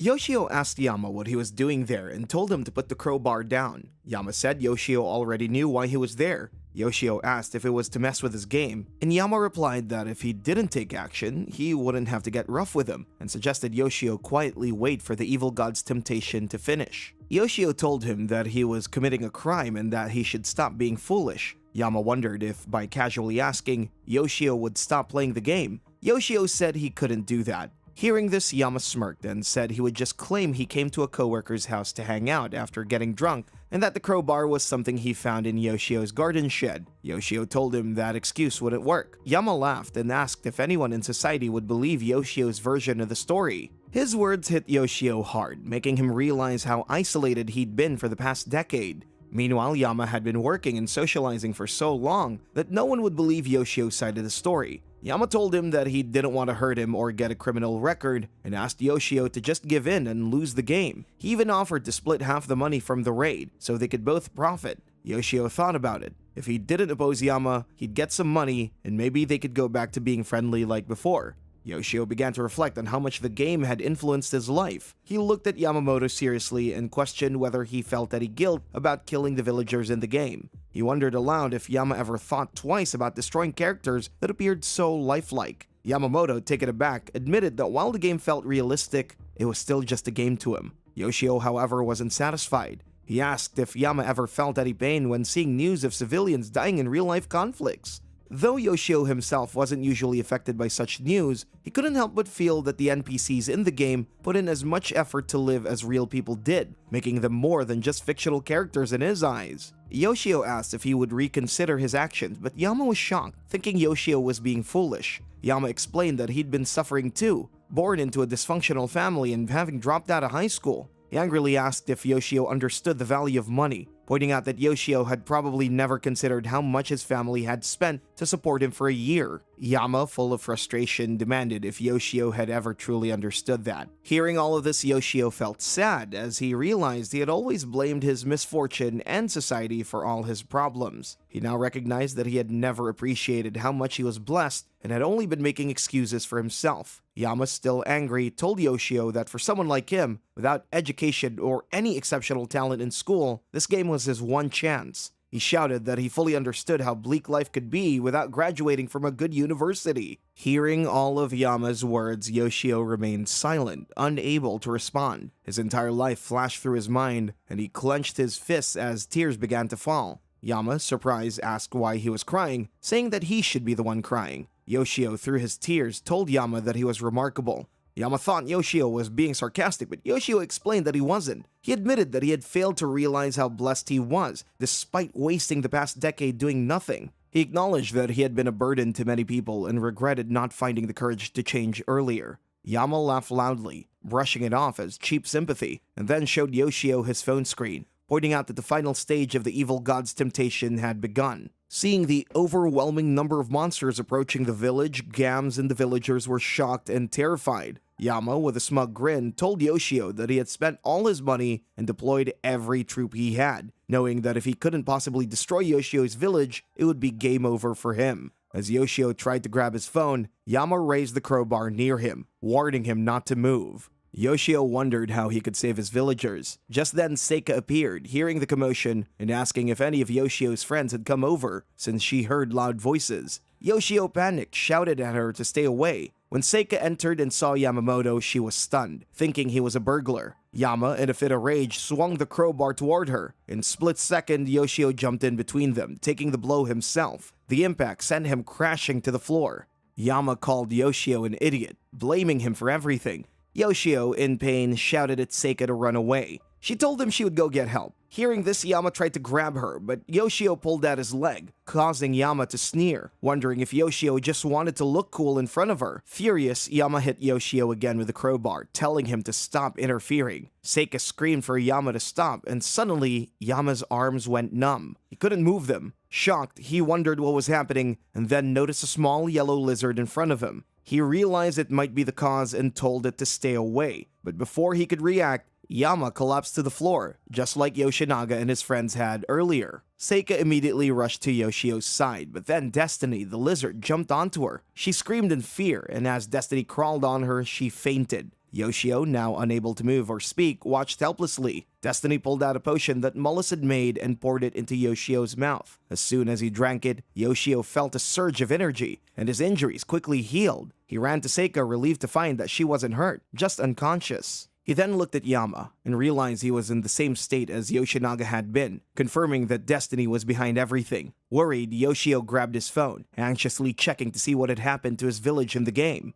Yoshio asked Yama what he was doing there and told him to put the crowbar down. Yama said Yoshio already knew why he was there. Yoshio asked if it was to mess with his game, and Yama replied that if he didn't take action, he wouldn't have to get rough with him, and suggested Yoshio quietly wait for the evil god's temptation to finish. Yoshio told him that he was committing a crime and that he should stop being foolish. Yama wondered if, by casually asking, Yoshio would stop playing the game. Yoshio said he couldn't do that. Hearing this, Yama smirked and said he would just claim he came to a coworker's house to hang out after getting drunk, and that the crowbar was something he found in Yoshio's garden shed. Yoshio told him that excuse wouldn't work. Yama laughed and asked if anyone in society would believe Yoshio's version of the story. His words hit Yoshio hard, making him realize how isolated he'd been for the past decade. Meanwhile, Yama had been working and socializing for so long that no one would believe Yoshio's side of the story. Yama told him that he didn't want to hurt him or get a criminal record and asked Yoshio to just give in and lose the game. He even offered to split half the money from the raid so they could both profit. Yoshio thought about it. If he didn't oppose Yama, he'd get some money and maybe they could go back to being friendly like before. Yoshio began to reflect on how much the game had influenced his life. He looked at Yamamoto seriously and questioned whether he felt any guilt about killing the villagers in the game. He wondered aloud if Yama ever thought twice about destroying characters that appeared so lifelike. Yamamoto, taken aback, admitted that while the game felt realistic, it was still just a game to him. Yoshio, however, wasn't satisfied. He asked if Yama ever felt any pain when seeing news of civilians dying in real-life conflicts. Though Yoshio himself wasn't usually affected by such news, he couldn't help but feel that the NPCs in the game put in as much effort to live as real people did, making them more than just fictional characters in his eyes. Yoshio asked if he would reconsider his actions, but Yama was shocked, thinking Yoshio was being foolish. Yama explained that he'd been suffering too, born into a dysfunctional family and having dropped out of high school. He angrily asked if Yoshio understood the value of money, pointing out that Yoshio had probably never considered how much his family had spent to support him for a year. Yama, full of frustration, demanded if Yoshio had ever truly understood that. Hearing all of this, Yoshio felt sad as he realized he had always blamed his misfortune and society for all his problems. He now recognized that he had never appreciated how much he was blessed and had only been making excuses for himself. Yama, still angry, told Yoshio that for someone like him, without education or any exceptional talent in school, this game was his one chance. He shouted that he fully understood how bleak life could be without graduating from a good university. Hearing all of Yama's words, Yoshio remained silent, unable to respond. His entire life flashed through his mind, and he clenched his fists as tears began to fall. Yama, surprised, asked why he was crying, saying that he should be the one crying. Yoshio, through his tears, told Yama that he was remarkable. Yama thought Yoshio was being sarcastic, but Yoshio explained that he wasn't. He admitted that he had failed to realize how blessed he was, despite wasting the past decade doing nothing. He acknowledged that he had been a burden to many people and regretted not finding the courage to change earlier. Yama laughed loudly, brushing it off as cheap sympathy, and then showed Yoshio his phone screen, pointing out that the final stage of the evil god's temptation had begun. Seeing the overwhelming number of monsters approaching the village, Gams and the villagers were shocked and terrified. Yama, with a smug grin, told Yoshio that he had spent all his money and deployed every troop he had, knowing that if he couldn't possibly destroy Yoshio's village, it would be game over for him. As Yoshio tried to grab his phone, Yama raised the crowbar near him, warning him not to move. Yoshio wondered how he could save his villagers. Just then, Seika appeared, hearing the commotion and asking if any of Yoshio's friends had come over, since she heard loud voices. Yoshio panicked, shouted at her to stay away. When Seika entered and saw Yamamoto, she was stunned, thinking he was a burglar. Yama, in a fit of rage, swung the crowbar toward her. In a split second, Yoshio jumped in between them, taking the blow himself. The impact sent him crashing to the floor. Yama called Yoshio an idiot, blaming him for everything. Yoshio, in pain, shouted at Seika to run away. She told him she would go get help. Hearing this, Yama tried to grab her, but Yoshio pulled at his leg, causing Yama to sneer, wondering if Yoshio just wanted to look cool in front of her. Furious, Yama hit Yoshio again with a crowbar, telling him to stop interfering. Seika screamed for Yama to stop, and suddenly, Yama's arms went numb. He couldn't move them. Shocked, he wondered what was happening, and then noticed a small yellow lizard in front of him. He realized it might be the cause and told it to stay away, but before he could react, Yama collapsed to the floor, just like Yoshinaga and his friends had earlier. Seika immediately rushed to Yoshio's side, but then Destiny, the lizard, jumped onto her. She screamed in fear, and as Destiny crawled on her, she fainted. Yoshio, now unable to move or speak, watched helplessly. Destiny pulled out a potion that Mullis had made and poured it into Yoshio's mouth. As soon as he drank it, Yoshio felt a surge of energy, and his injuries quickly healed. He ran to Seika, relieved to find that she wasn't hurt, just unconscious. He then looked at Yama and realized he was in the same state as Yoshinaga had been, confirming that Destiny was behind everything. Worried, Yoshio grabbed his phone, anxiously checking to see what had happened to his village in the game.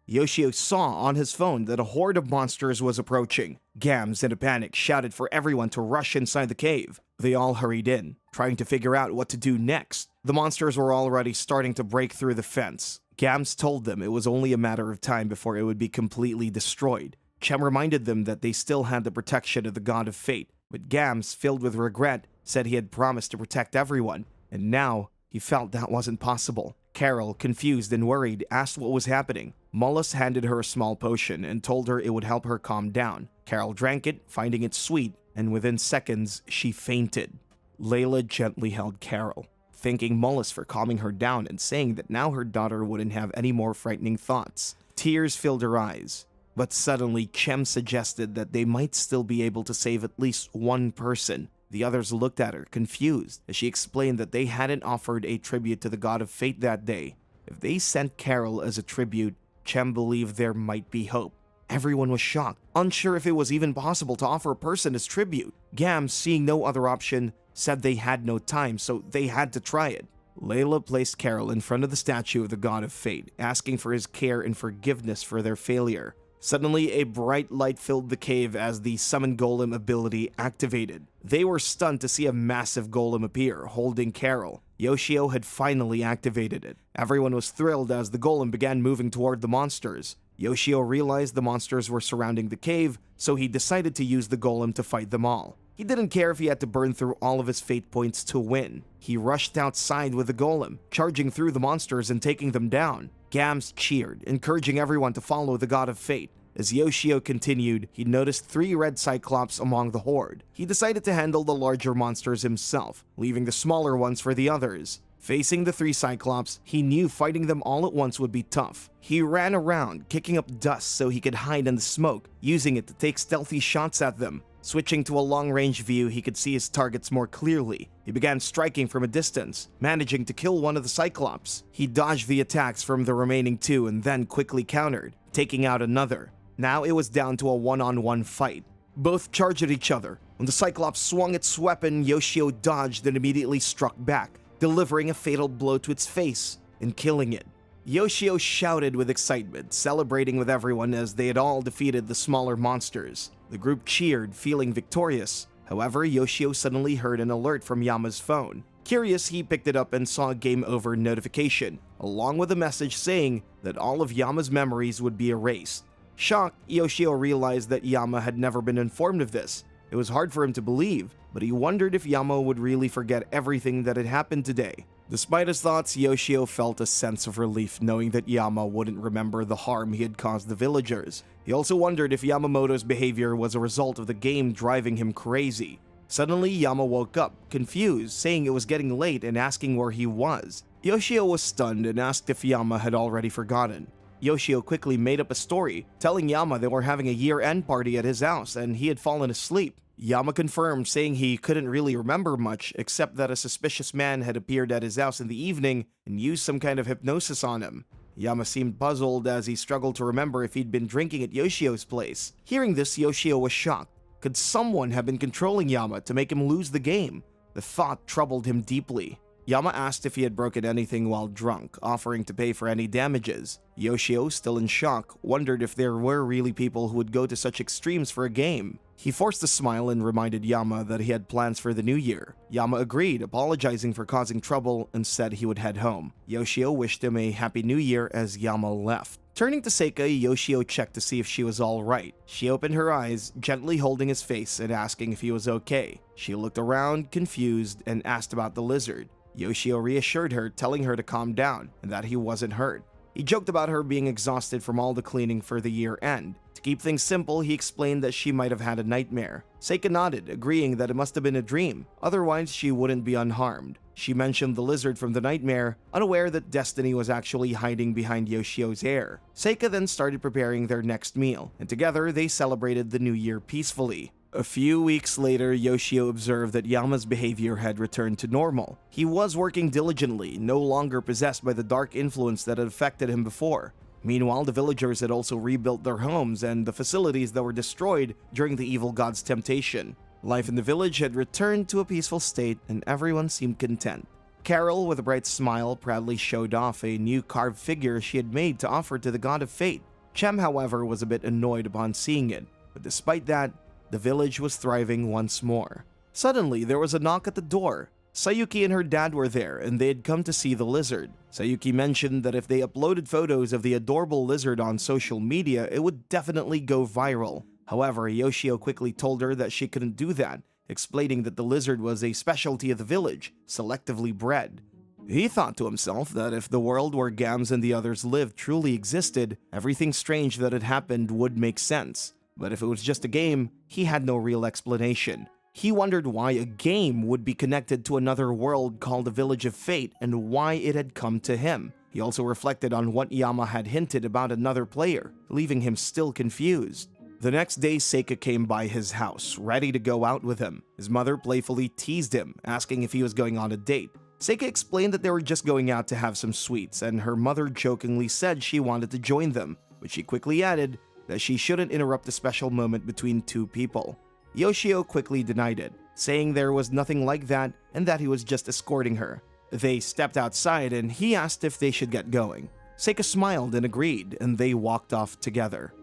Yoshio saw on his phone that a horde of monsters was approaching. Gams, in a panic, shouted for everyone to rush inside the cave. They all hurried in, trying to figure out what to do next. The monsters were already starting to break through the fence. Gams told them it was only a matter of time before it would be completely destroyed. Chem reminded them that they still had the protection of the God of Fate, but Gams, filled with regret, said he had promised to protect everyone, and now he felt that wasn't possible. Carol, confused and worried, asked what was happening. Mullis handed her a small potion and told her it would help her calm down. Carol drank it, finding it sweet, and within seconds, she fainted. Layla gently held Carol, thanking Mullis for calming her down and saying that now her daughter wouldn't have any more frightening thoughts. Tears filled her eyes. But suddenly, Chem suggested that they might still be able to save at least one person. The others looked at her, confused, as she explained that they hadn't offered a tribute to the God of Fate that day. If they sent Carol as a tribute, Chem believed there might be hope. Everyone was shocked, unsure if it was even possible to offer a person as tribute. Gams, seeing no other option, said they had no time, so they had to try it. Layla placed Carol in front of the statue of the god of fate, asking for his care and forgiveness for their failure. Suddenly, a bright light filled the cave as the summon golem ability activated. They were stunned to see a massive golem appear, holding Carol. Yoshio had finally activated it. Everyone was thrilled as the golem began moving toward the monsters. Yoshio realized the monsters were surrounding the cave, so he decided to use the golem to fight them all. He didn't care if he had to burn through all of his fate points to win. He rushed outside with the golem, charging through the monsters and taking them down. Gams cheered, encouraging everyone to follow the god of fate. As Yoshio continued, he noticed 3 red cyclops among the horde. He decided to handle the larger monsters himself, leaving the smaller ones for the others. Facing the 3 cyclops, he knew fighting them all at once would be tough. He ran around, kicking up dust so he could hide in the smoke, using it to take stealthy shots at them. Switching to a long-range view, he could see his targets more clearly. He began striking from a distance, managing to kill one of the cyclops. He dodged the attacks from the remaining 2 and then quickly countered, taking out another. Now it was down to a one-on-one fight. Both charged at each other. When the cyclops swung its weapon, Yoshio dodged and immediately struck back, delivering a fatal blow to its face and killing it. Yoshio shouted with excitement, celebrating with everyone as they had all defeated the smaller monsters. The group cheered, feeling victorious. However, Yoshio suddenly heard an alert from Yama's phone. Curious, he picked it up and saw a game over notification, along with a message saying that all of Yama's memories would be erased. Shocked, Yoshio realized that Yama had never been informed of this. It was hard for him to believe, but he wondered if Yama would really forget everything that had happened today. Despite his thoughts, Yoshio felt a sense of relief knowing that Yama wouldn't remember the harm he had caused the villagers. He also wondered if Yamamoto's behavior was a result of the game driving him crazy. Suddenly, Yama woke up, confused, saying it was getting late and asking where he was. Yoshio was stunned and asked if Yama had already forgotten. Yoshio quickly made up a story, telling Yama they were having a year-end party at his house and he had fallen asleep. Yama confirmed, saying he couldn't really remember much except that a suspicious man had appeared at his house in the evening and used some kind of hypnosis on him. Yama seemed puzzled as he struggled to remember if he'd been drinking at Yoshio's place. Hearing this, Yoshio was shocked. Could someone have been controlling Yama to make him lose the game? The thought troubled him deeply. Yama asked if he had broken anything while drunk, offering to pay for any damages. Yoshio, still in shock, wondered if there were really people who would go to such extremes for a game. He forced a smile and reminded Yama that he had plans for the new year. Yama agreed, apologizing for causing trouble, and said he would head home. Yoshio wished him a happy new year as Yama left. Turning to Seika, Yoshio checked to see if she was alright. She opened her eyes, gently holding his face and asking if he was okay. She looked around, confused, and asked about the lizard. Yoshio reassured her, telling her to calm down and that he wasn't hurt. He joked about her being exhausted from all the cleaning for the year end. To keep things simple, he explained that she might have had a nightmare. Seika nodded, agreeing that it must have been a dream, otherwise she wouldn't be unharmed. She mentioned the lizard from the nightmare, unaware that Destiny was actually hiding behind Yoshio's hair. Seika then started preparing their next meal, and together they celebrated the new year peacefully. A few weeks later, Yoshio observed that Yama's behavior had returned to normal. He was working diligently, no longer possessed by the dark influence that had affected him before. Meanwhile, the villagers had also rebuilt their homes and the facilities that were destroyed during the evil god's temptation. Life in the village had returned to a peaceful state and everyone seemed content. Carol, with a bright smile, proudly showed off a new carved figure she had made to offer to the god of fate. Chem, however, was a bit annoyed upon seeing it, but despite that, the village was thriving once more. Suddenly, there was a knock at the door. Sayuki and her dad were there, and they had come to see the lizard. Sayuki mentioned that if they uploaded photos of the adorable lizard on social media, it would definitely go viral. However, Yoshio quickly told her that she couldn't do that, explaining that the lizard was a specialty of the village, selectively bred. He thought to himself that if the world where Gams and the others lived truly existed, everything strange that had happened would make sense. But if it was just a game, he had no real explanation. He wondered why a game would be connected to another world called the Village of Fate and why it had come to him. He also reflected on what Yama had hinted about another player, leaving him still confused. The next day, Seika came by his house, ready to go out with him. His mother playfully teased him, asking if he was going on a date. Seika explained that they were just going out to have some sweets, and her mother jokingly said she wanted to join them, but she quickly added that she shouldn't interrupt the special moment between two people. Yoshio quickly denied it, saying there was nothing like that and that he was just escorting her. They stepped outside and he asked if they should get going. Seika smiled and agreed, and they walked off together.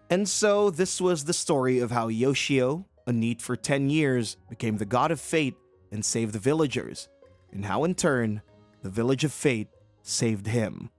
And so this was the story of how Yoshio, a NEET for 10 years, became the god of fate and saved the villagers, and how in turn, the village of fate saved him.